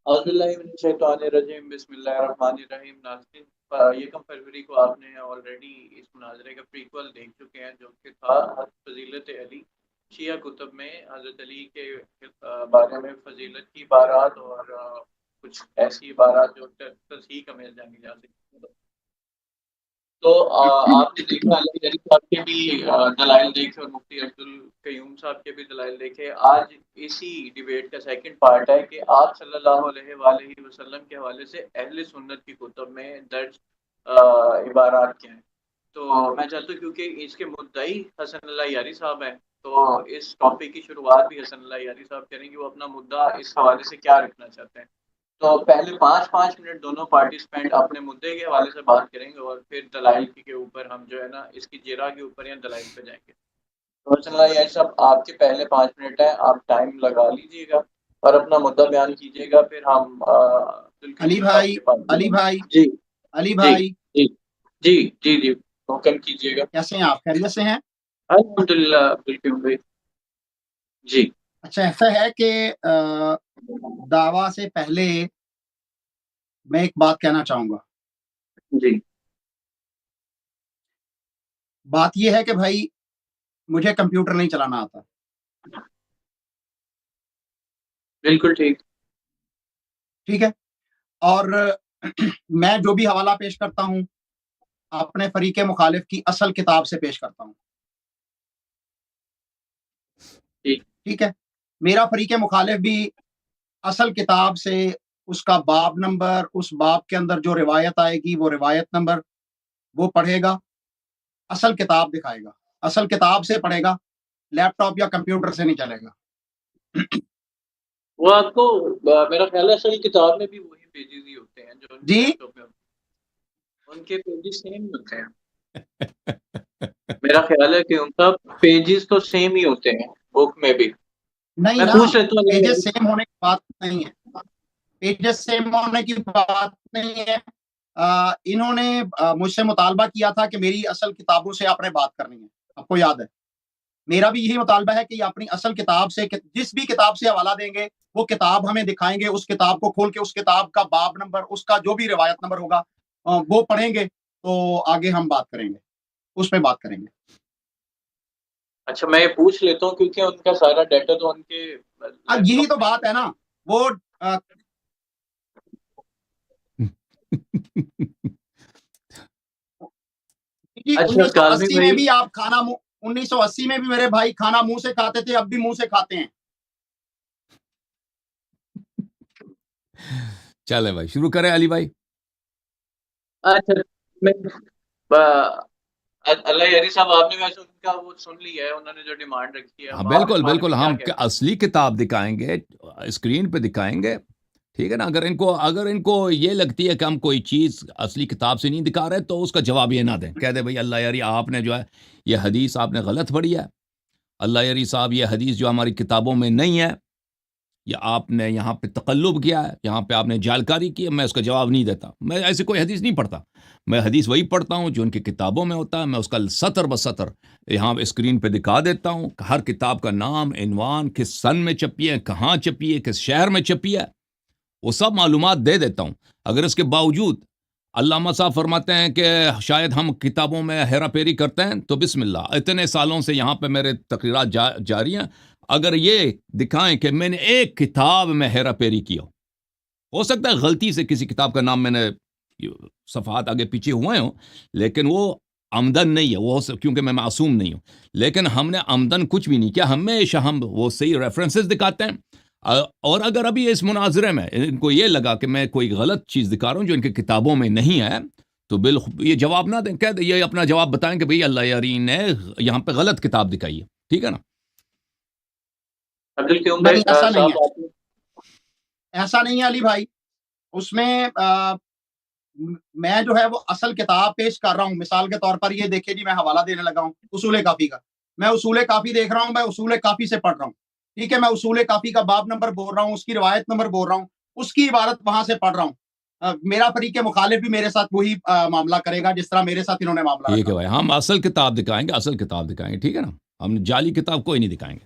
اعوذ باللہ من الشیطان الرجیم، بسم اللہ الرحمن الرحیم۔ ناظرین، یکم فروری کو آپ نے آلریڈی اس مناظرے کا پریکول دیکھ چکے ہیں، جو کہ تھا فضیلت علی۔ شیعہ کتب میں حضرت علی کے بارے میں فضیلت کی عبارات اور کچھ ایسی عبارات جو تصحیح کا میل جانی جا سکتی ہیں۔ تو آپ نے دیکھا علی گڑھی صاحب کے بھی دلائل دیکھے اور مفتی عبد القیوم صاحب کے بھی دلائل دیکھے۔ آج اسی ڈیبیٹ کا سیکنڈ پارٹ ہے کہ آپ صلی اللہ علیہ وآلہ وسلم کے حوالے سے اہل سنت کی کتب میں درج عبارات کیا ہیں۔ تو میں چاہتا ہوں کیونکہ اس کے مدعی حسن اللہ یاری صاحب ہیں، تو اس ٹاپک کی شروعات بھی حسن اللہ یاری صاحب کریں گے، وہ اپنا مدعا اس حوالے سے کیا رکھنا چاہتے ہیں۔ تو پہلے 5 منٹ دونوں پارٹیسپینٹ اپنے مدعے کے حوالے سے بات کریں گے، اور پھر دلائل کے اوپر ہم جو ہے نا اس کی جرا کے اوپر یا دلائل پہ جائیں گے۔ تو چل رہا یہ سب آپ کے پہلے 5 منٹ ہیں، آپ ٹائم لگا لیجیے گا اور اپنا مدعا بیان کیجیے گا، پھر ہم علی عبدالقیوم صاحب بھائی کے پاس علی جائیں گے۔ بھائی جی علی جی بھائی جی جی جی جی حکم کیجیے گا۔ کیسے ہیں آپ؟ خیریت سے ہیں؟ الحمدللہ عبدالقیوم بھائی۔ جی اچھا، ایسا ہے کہ دعویٰ سے پہلے میں ایک بات کہنا چاہوں گا۔ جی بات یہ ہے کہ بھائی مجھے کمپیوٹر نہیں چلانا آتا، بالکل ٹھیک۔ ٹھیک ہے، اور میں جو بھی حوالہ پیش کرتا ہوں اپنے فریق مخالف کی اصل کتاب سے پیش کرتا ہوں، ٹھیک ہے۔ میرا فریق مخالف بھی اصل کتاب سے اس کا باب نمبر، اس باب کے اندر جو روایت آئے گی وہ روایت نمبر وہ پڑھے گا، اصل کتاب دکھائے گا، اصل کتاب سے پڑھے گا، لیپ ٹاپ یا کمپیوٹر سے نہیں چلے گا۔ وہ آپ کو میرا خیال ہے اصل کتاب میں بھی وہی پیجز ہی ہوتے ہیں جو ان کے جی لیپ ٹاپ میں ہوتے ہیں، ان کے پیجز سیم ہوتے ہیں۔ میرا خیال ہے کہ ان کا پیجز تو سیم ہی ہوتے ہیں بک میں بھی۔ نہیں میں نا، پوچھ لیتا پیجز ہوں۔ سیم ہونے کی بات نہیں ہے، پیجز سیم ہونے کی بات نہیں ہے۔ انہوں نے مجھ سے مطالبہ کیا تھا کہ میری اصل کتابوں سے آپ نے بات کرنی ہے، آپ کو یاد ہے؟ میرا بھی یہی مطالبہ ہے کہ اپنی اصل کتاب سے، جس بھی کتاب سے حوالہ دیں گے وہ کتاب ہمیں دکھائیں گے، اس کتاب کو کھول کے اس کتاب کا باب نمبر، اس کا جو بھی روایت نمبر ہوگا وہ پڑھیں گے، تو آگے ہم بات کریں گے، اس پہ بات کریں گے۔ اچھا میں یہ پوچھ لیتا ہوں کیونکہ ان کا سارا ڈیٹا تو ان کے اب لیپ یہی ٹاپ تو میں ہی بات ہے ہوتا نا، وہ اچھا انیس سو کاظمی اسی میں بھائی، بھی آپ کھانا 1980 میں بھی میرے بھائی کھانا منہ سے کھاتے تھے، اب بھی منہ سے کھاتے ہیں۔ چلے بھائی شروع کریں علی بھائی۔ اچھا اللہ یاری صاحب، آپ نے ویسے ان کا وہ سن لیا ہے، انہوں نے جو ڈیمانڈ رکھی ہے، ہاں اب آپ اس بالکل بارے بالکل، میں کیا ہم کہتے اصلی کتاب دکھائیں گے، اسکرین پہ دکھائیں گے، ٹھیک ہے نا۔ اگر ان کو یہ لگتی ہے کہ ہم کوئی چیز اصلی کتاب سے نہیں دکھا رہے تو اس کا جواب یہ نہ دیں، کہہ دیں بھائی اللہ یاری آپ نے جو ہے یہ حدیث آپ نے غلط پڑھی ہے، اللہ یاری صاحب یہ حدیث جو ہماری کتابوں میں نہیں ہے، یا آپ نے یہاں پہ تقلب کیا ہے، یہاں پہ آپ نے جالکاری کی ہے، میں اس کا جواب نہیں دیتا۔ میں ایسی کوئی حدیث نہیں پڑھتا، میں حدیث وہی پڑھتا ہوں جو ان کی کتابوں میں ہوتا ہے، میں اس کا سطر بسطر یہاں اسکرین پہ دکھا دیتا ہوں، ہر کتاب کا نام، عنوان، کس سن میں چھپی ہے، کہاں چھپی ہے، کس شہر میں چھپی ہے، وہ سب معلومات دے دیتا ہوں۔ اگر اس کے باوجود علامہ صاحب فرماتے ہیں کہ شاید ہم کتابوں میں ہیرا پھیری کرتے ہیں، تو بسم اللہ، اتنے سالوں سے یہاں پہ میرے تقریرات جاری ہیں، اگر یہ دکھائیں کہ میں نے ایک کتاب میں ہیرا پھیری کیا، ہو سکتا ہے غلطی سے کسی کتاب کا نام میں نے صفحات آگے پیچھے ہوئے ہوں، لیکن وہ عمدن نہیں ہے، وہ کیونکہ میں معصوم نہیں ہوں، لیکن ہم نے عمدن کچھ بھی نہیں کیا، ہمیشہ ہم وہ صحیح ریفرنسز دکھاتے ہیں۔ اور اگر ابھی اس مناظرے میں ان کو یہ لگا کہ میں کوئی غلط چیز دکھا رہا ہوں جو ان کی کتابوں میں نہیں ہے، تو یہ جواب نہ دیں، کہہ دیں، یہ اپنا جواب بتائیں کہ بھئی اللہ یاری نے یہاں پہ غلط کتاب دکھائی ہے، ٹھیک ہے نا۔ عبدالقیوم بھائی نہیں، ایسا نہیں ہے، صاحب آپ نے ایسا نہیں ہے علی بھائی۔ اس میں میں جو ہے وہ اصل کتاب پیش کر رہا ہوں، مثال کے طور پر یہ دیکھیں جی، میں حوالہ دینے لگا ہوں اصول کافی کا، میں اصول کافی دیکھ رہا ہوں، میں اصول کافی سے پڑھ رہا ہوں، ٹھیک ہے، میں اصول کافی کا باب نمبر بول رہا ہوں، اس کی روایت نمبر بول رہا ہوں، اس کی عبارت وہاں سے پڑھ رہا ہوں۔ میرا فریق مخالف بھی میرے ساتھ وہی معاملہ کرے گا جس طرح میرے ساتھ انہوں نے معاملہ ٹھیک رکھا۔ ہے بھائی، ہم اصل کتاب دکھائیں گے، اصل کتاب دکھائیں گے، ٹھیک ہے نا، ہم جعلی کتاب کوئی نہیں دکھائیں گے۔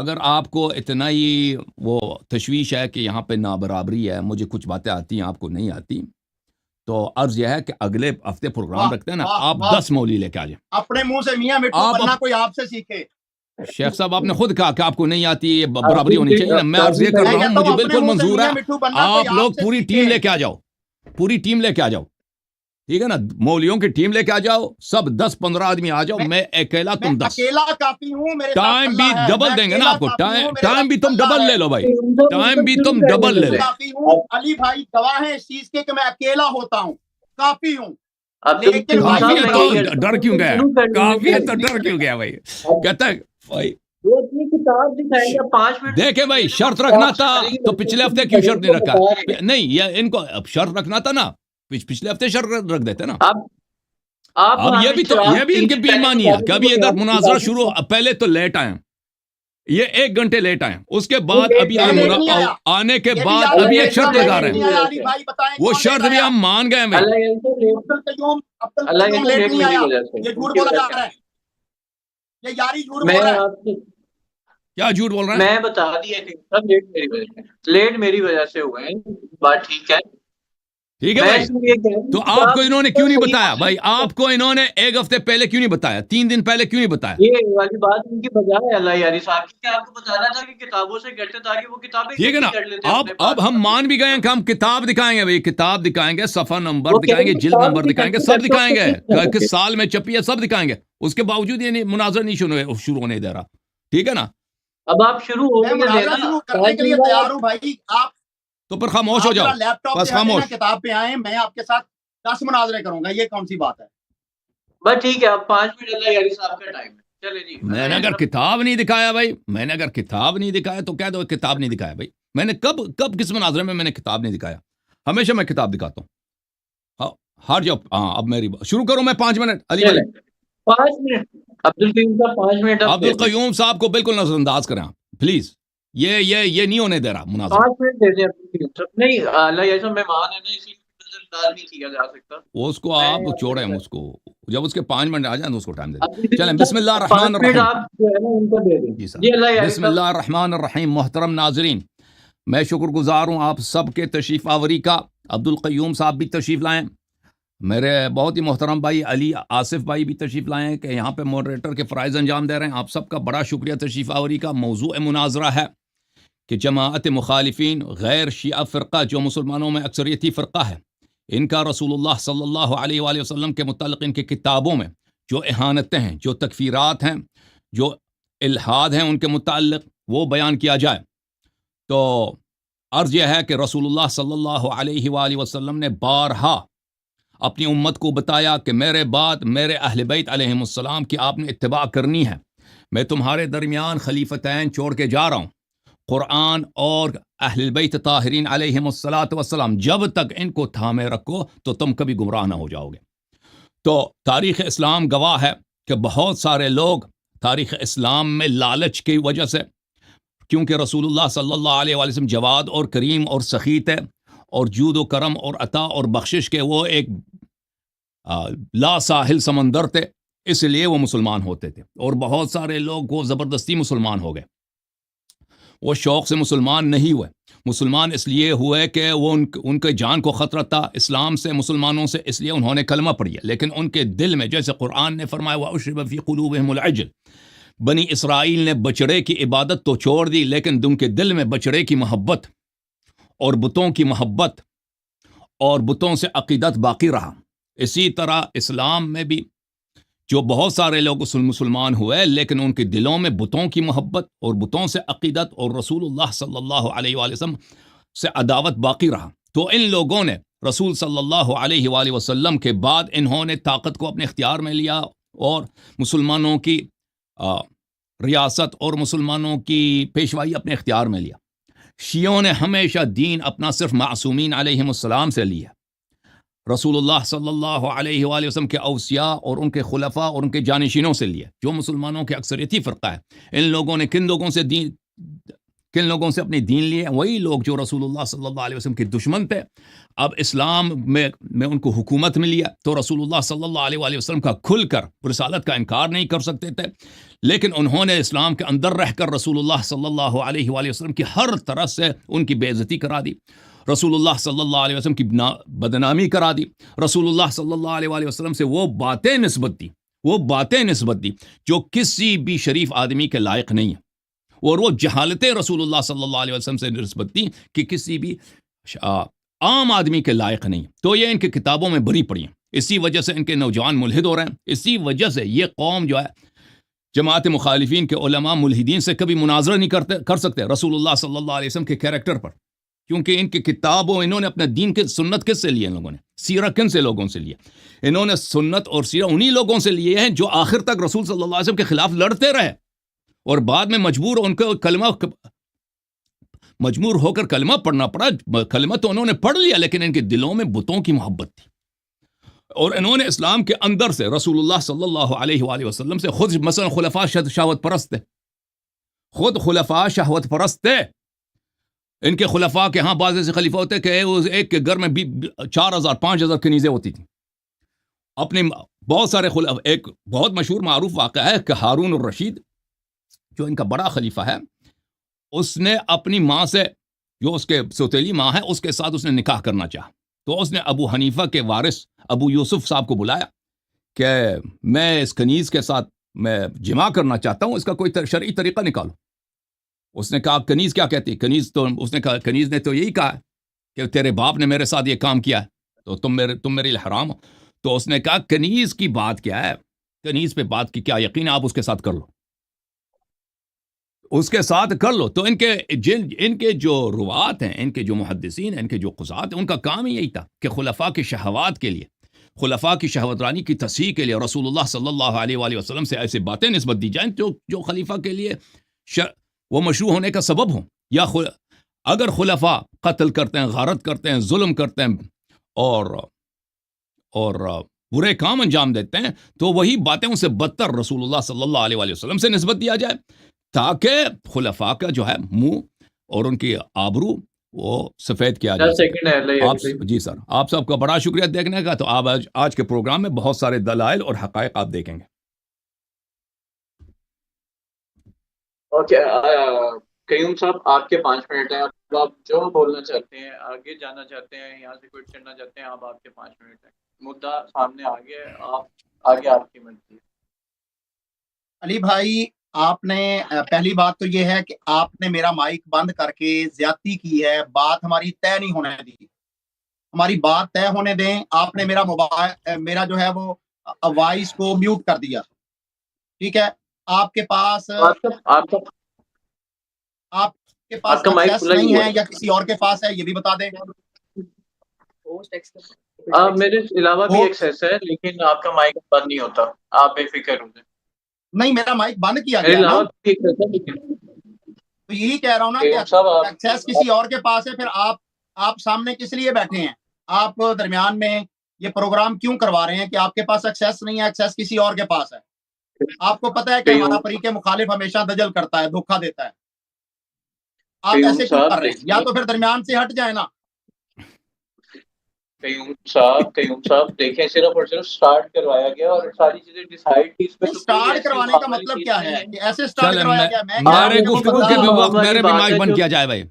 اگر آپ کو اتنا ہی وہ تشویش ہے کہ یہاں پہ نابرابری ہے، مجھے کچھ باتیں آتی ہیں آپ کو نہیں آتی، تو عرض یہ ہے کہ اگلے ہفتے پروگرام رکھتے ہیں نا، آپ 10 مولوی لے کے آ جائیں. اپنے منہ سے میاں مٹھو ورنہ کوئی آپ سے سیکھے. شیخ صاحب آپ نے خود کہا کہ آپ کو نہیں آتی، یہ برابری ہونی چاہیے نا. میں عرض یہ کر رہا ہوں مجھے بالکل منظور ہے، آپ لوگ پوری ٹیم لے کے آ جاؤ، پوری ٹیم لے کے آ جاؤ، ٹھیک ہے نا. مولویوں کی ٹیم لے کے آ جاؤ، سب 10-15 آدمی آ جاؤ، میں اکیلا تم 10. اکیلا کافی ہوں، میرے ساتھ ٹائم بھی اللہ ہے. ڈبل میں دیں گے نا اکیلا آپ کو، کافی ہوں، میرے ٹائم بھی ساتھ تم اللہ ڈبل ہے. لے لو بھائی، ٹائم بھی تم ڈبل لے لو. کافی ہوں، علی بھائی گواہ ہے اس چیز کے کہ میں اکیلا ہوتا ہوں، کافی ہوں. لیکن کافی ہے بھائی تو ڈر کیوں گیا؟ کافی ہے تو ڈر کیوں گیا بھائی؟ کہتا ہے بھائی دیکھیں بھائی، شرط رکھنا تھا تو پچھلے ہفتے کیوں شرط نہیں رکھا؟ نہیں، یہ ان کو اب شرط رکھنا تھا نا، پچھلے ہفتے شرط رکھ دیتے نا. اب یہ بھی ان کی بے ایمانی ہے کہ ابھی ادھر مناظرہ شروع، پہلے تو لیٹ آئے، یہ 1 گھنٹے لیٹ آئے، اس کے بعد ابھی آنے کے بعد ابھی ایک شرط لگا رہے ہیں، وہ شرط بھی ہم مان گئے بھائی. یہ جھوٹ بولا جا رہا ہے، یہ یاری جھوٹ بول رہا ہے. کیا جھوٹ بول رہے ہیں؟ میں بتا دیا کہ سب لیٹ میری وجہ سے ہوئے ہیں، بات ٹھیک ہے. ٹھیک ہے بھائی، تو آپ کو انہوں نے کیوں نہیں بتایا بھائی؟ آپ کو انہوں نے 1 ہفتے پہلے کیوں نہیں بتایا؟ 3 دن پہلے کیوں نہیں بتایا؟ یہ والی بات ان کی بجائے اللہ یاری صاحب کی، کہ آپ کو بتانا تھا کہ کتابوں سے کرتے تاکہ وہ کتابیں ٹھیک ہے نا. اب ہم مان بھی گئے ہیں کہ ہم کتاب دکھائیں گے بھائی، کتاب دکھائیں گے، صفحہ نمبر دکھائیں گے، جلد نمبر دکھائیں گے، سب دکھائیں گے، کس سال میں چھپی ہے سب دکھائیں گے. اس کے باوجود یہ مناظر نہیں شروع ہونے دے رہا. ٹھیک ہے نا. اب آپ شروع ہو میں مناظرہ شروع کرنے کے لیے تیار ہوں بھائی. آپ تو پھر خاموش ہو جاؤ، لیپ ٹاپ بس خاموش. کتاب پہ آئیں، میں آپ کے ساتھ 10 مناظرے کروں گا، یہ کون سی بات ہے؟ بس ٹھیک ہے، اب 5 منٹ اللہ یاری صاحب کا ٹائم ہے. چلے جی. میں نے اگر کتاب نہیں دکھایا بھائی، میں نے اگر کتاب نہیں دکھایا تو کہہ دو کتاب نہیں دکھایا بھائی. میں نے کب کس مناظرے میں نے کتاب نہیں دکھایا؟ ہمیشہ میں کتاب دکھاتا ہوں. ہار جاؤ. ہاں اب میری شروع کروں میں. 5 منٹ علی بھائی، 5 منٹ عبدالقیوم صاحب، 5 منٹ. عبدالقیوم صاحب کو بالکل نظر انداز کریں پلیز. یہ نہیں ہونے دے رہا مناظرہ. 5 منٹ دے دیں عبدالقیوم صاحب. نہیں اللہ یاری صاحب مہمان ہے نا، اسی لیے نظر انداز نہیں کیا جا سکتا. اس کو آپ چھوڑیں، اس کو جب اس کے 5 منٹ آ جائیں تو اس کو ٹائم دے دیں. چلیں بسم اللہ الرحمن الرحیم. جی سر، بسم اللہ الرحمن الرحیم. محترم ناظرین، میں شکر گزار ہوں آپ سب کے تشریف آوری کا. عبدالقیوم صاحب بھی تشریف لائیں، میرے بہت ہی محترم بھائی علی آصف بھائی بھی تشریف لائے ہیں کہ یہاں پہ ماڈریٹر کے فرائض انجام دے رہے ہیں. آپ سب کا بڑا شکریہ تشریف آوری کا. موضوع مناظرہ ہے کہ جماعت مخالفین غیر شیعہ فرقہ جو مسلمانوں میں اکثریتی فرقہ ہے، ان کا رسول اللہ صلی اللہ علیہ وآلہ وسلم کے متعلق ان کی کتابوں میں جو اہانتیں ہیں، جو تکفیرات ہیں، جو الحاد ہیں ان کے متعلق وہ بیان کیا جائے. تو عرض یہ ہے کہ رسول اللہ صلی اللہ علیہ وآلہ وسلم نے بارہا اپنی امت کو بتایا کہ میرے بعد میرے اہل بیت علیہم السلام کی آپ نے اتباع کرنی ہے. میں تمہارے درمیان خلیفتین چھوڑ کے جا رہا ہوں، قرآن اور اہل بیت طاہرین علیہم السلام. جب تک ان کو تھامے رکھو تو تم کبھی گمراہ نہ ہو جاؤ گے. تو تاریخ اسلام گواہ ہے کہ بہت سارے لوگ تاریخ اسلام میں لالچ کی وجہ سے، کیونکہ رسول اللہ صلی اللہ علیہ وآلہ وسلم جواد اور کریم اور سخی تھے، اور جود و کرم اور عطا اور بخشش کے وہ ایک لا ساحل سمندر تھے، اس لیے وہ مسلمان ہوتے تھے. اور بہت سارے لوگ وہ زبردستی مسلمان ہو گئے، وہ شوق سے مسلمان نہیں ہوئے. مسلمان اس لیے ہوئے کہ وہ ان کے جان کو خطرہ تھا اسلام سے، مسلمانوں سے، اس لیے انہوں نے کلمہ پڑھی ہے. لیکن ان کے دل میں، جیسے قرآن نے فرمایا وَأُشْرِبَ فِي قُلُوبِهِمُ الْعِجْلُ، بنی اسرائیل نے بچڑے کی عبادت تو چھوڑ دی، لیکن ان کے دل میں بچڑے کی محبت اور بتوں کی محبت اور بتوں سے عقیدت باقی رہا. اسی طرح اسلام میں بھی جو بہت سارے لوگ مسلمان ہوئے، لیکن ان کے دلوں میں بتوں کی محبت اور بتوں سے عقیدت اور رسول اللہ صلی اللہ علیہ وآلہ وسلم سے عداوت باقی رہا. تو ان لوگوں نے رسول صلی اللہ علیہ وآلہ وسلم کے بعد انہوں نے طاقت کو اپنے اختیار میں لیا اور مسلمانوں کی ریاست اور مسلمانوں کی پیشوائی اپنے اختیار میں لیا. شیعوں نے ہمیشہ دین اپنا صرف معصومین علیہم السلام سے لیا، رسول اللہ صلی اللہ علیہ وآلہ وسلم کے اوصیاء اور ان کے خلفاء اور ان کے جانشینوں سے لیا، جو مسلمانوں کے اکثریتی فرقہ ہے. ان لوگوں نے کن لوگوں سے کن لوگوں سے اپنی دین لیے؟ وہی لوگ جو رسول اللہ صلی اللہ علیہ وسلم کے دشمن تھے. اب اسلام میں ان کو حکومت ملی ہے تو رسول اللہ صلی اللہ علیہ وآلہ وسلم کا کھل کر رسالت کا انکار نہیں کر سکتے تھے، لیکن انہوں نے اسلام کے اندر رہ کر رسول اللہ صلی اللہ علیہ وآلہ وسلم کی ہر طرح سے ان کی بے عزتی کرا دی، رسول اللہ صلی اللہ علیہ وسلم کی بدنامی کرا دی، رسول اللہ صلی اللہ علیہ وآلہ وسلم سے وہ باتیں نسبت دی جو کسی بھی شریف آدمی کے لائق نہیں ہیں، اور وہ جہالتیں رسول اللہ صلی اللہ علیہ وسلم سے نسبت دی کہ کسی بھی عام آدمی کے لائق نہیں. تو یہ ان کی کتابوں میں بھری پڑی ہیں. اسی وجہ سے ان کے نوجوان ملحد ہو رہے ہیں. اسی وجہ سے یہ قوم جو ہے جماعت مخالفین کے علماء ملحدین سے کبھی مناظرہ نہیں کر سکتے رسول اللہ صلی اللہ علیہ وسلم کے کیریکٹر پر، کیونکہ ان کی کتابوں انہوں نے اپنے دین کے سنت کس سے لیے؟ ان لوگوں نے سیرہ کن سے لوگوں سے لیے؟ انہوں نے سنت اور سیرہ انہی لوگوں سے لیے ہیں جو آخر تک رسول صلی اللہ علیہ وسلم کے خلاف لڑتے رہے اور بعد میں مجبور ہو کر کلمہ پڑھنا پڑا. کلمہ تو انہوں نے پڑھ لیا لیکن ان کے دلوں میں بتوں کی محبت تھی، اور انہوں نے اسلام کے اندر سے رسول اللہ صلی اللہ علیہ وآلہ وسلم سے خود مثلا خلفاء شہوت پرست تھے. ان کے خلفاء کے ہاں بعض ایسے خلیفہ ہوتے کہ ایک کے گھر میں 4000 5000 کنیزیں ہوتی تھیں. اپنے بہت سارے ایک بہت مشہور معروف واقعہ ہے کہ ہارون الرشید جو ان کا بڑا خلیفہ ہے، اس نے اپنی ماں سے، جو اس کے سوتیلی ماں ہے، اس کے ساتھ اس نے نکاح کرنا چاہا. تو اس نے ابو حنیفہ کے وارث ابو یوسف صاحب کو بلایا کہ میں اس کنیز کے ساتھ میں جمع کرنا چاہتا ہوں، اس کا کوئی شرعی طریقہ نکالو. اس نے کہا کنیز کیا کہتی؟ اس نے کہا کنیز نے تو یہی کہا کہ تیرے باپ نے میرے ساتھ یہ کام کیا ہے تو تم میرے لیے حرام ہو. تو اس نے کہا کنیز کی بات کیا ہے، کنیز پہ بات کی کیا یقین ہے، آپ اس کے ساتھ کر لو، اس کے ساتھ کر لو. تو ان کے جو روات ہیں، ان کے جو محدثین ہیں، ان کے جو قضات ہیں، ان کا کام ہی یہی تھا کہ خلفاء کی شہوات کے لیے، خلفاء کی شہوت رانی کی تصحیح کے لیے رسول اللہ صلی اللہ علیہ وآلہ وسلم سے ایسے باتیں نسبت دی جائیں جو خلیفہ کے لیے وہ مشروع ہونے کا سبب ہوں. یا اگر خلفاء قتل کرتے ہیں، غارت کرتے ہیں، ظلم کرتے ہیں اور برے کام انجام دیتے ہیں تو وہی باتیں ان سے بدتر رسول اللہ صلی اللہ علیہ وآلہ وسلم سے نسبت دیا جائے تاکہ خلفاء کا جو ہے منہ اور ان کی آبرو وہ سفید کیا جائے. جی سر، آپ سب کا بڑا شکریہ دیکھنے کا. تو آپ آج کے پروگرام میں بہت سارے دلائل اور حقائق آپ دیکھیں گے. قیوم صاحب آپ کے 5 منٹ ہیں. آپ جو بولنا چاہتے ہیں، آگے جانا چاہتے ہیں، یہاں سے کوئی چڑھنا چاہتے ہیں، آپ کے 5 منٹ ہیں. مدعا سامنے آگے آپ کی مرضی. علی بھائی، آپ نے پہلی بات تو یہ ہے کہ آپ نے میرا مائک بند کر کے زیادتی کی ہے. بات ہماری طے نہیں ہونے دی. ہماری بات طے ہونے دیں. آپ نے میرا جو ہے وہ وائس کو میوٹ کر دیا. ٹھیک ہے، آپ کے پاس ایکسیس نہیں ہے یا کسی اور کے پاس ہے، یہ بھی بتا دیں. میرے علاوہ بھی ایکسیس ہے لیکن آپ کا مائک بند نہیں ہوتا، آپ بے فکر ہو جائیں. نہیں، میرا مائک بند کیا گیا نا، تو یہی کہہ رہا ہوں نا کہ ایکسیس کسی اور کے پاس ہے. پھر آپ سامنے کس لیے بیٹھے ہیں؟ آپ درمیان میں یہ پروگرام کیوں کروا رہے ہیں کہ آپ کے پاس ایکسیس نہیں ہے، ایکسیس کسی اور کے پاس ہے؟ آپ کو پتہ ہے کہ ہمارا فریق مخالف ہمیشہ دجل کرتا ہے، دھوکہ دیتا ہے. آپ ایسے کیوں کر رہے ہیں؟ یا تو پھر درمیان سے ہٹ جائیں نا. قیوم صاحب دیکھیں، صرف اور صرف سٹارٹ کروایا گیا اور ساری چیزیں ڈیسائیڈ کی. اس پہ سٹارٹ کروانے کا مطلب کیا ہے کہ ایسے سٹارٹ کروایا گیا؟ میرے گفتگو کے وقت میرے بھی مائک بند کیا جائے بھائی.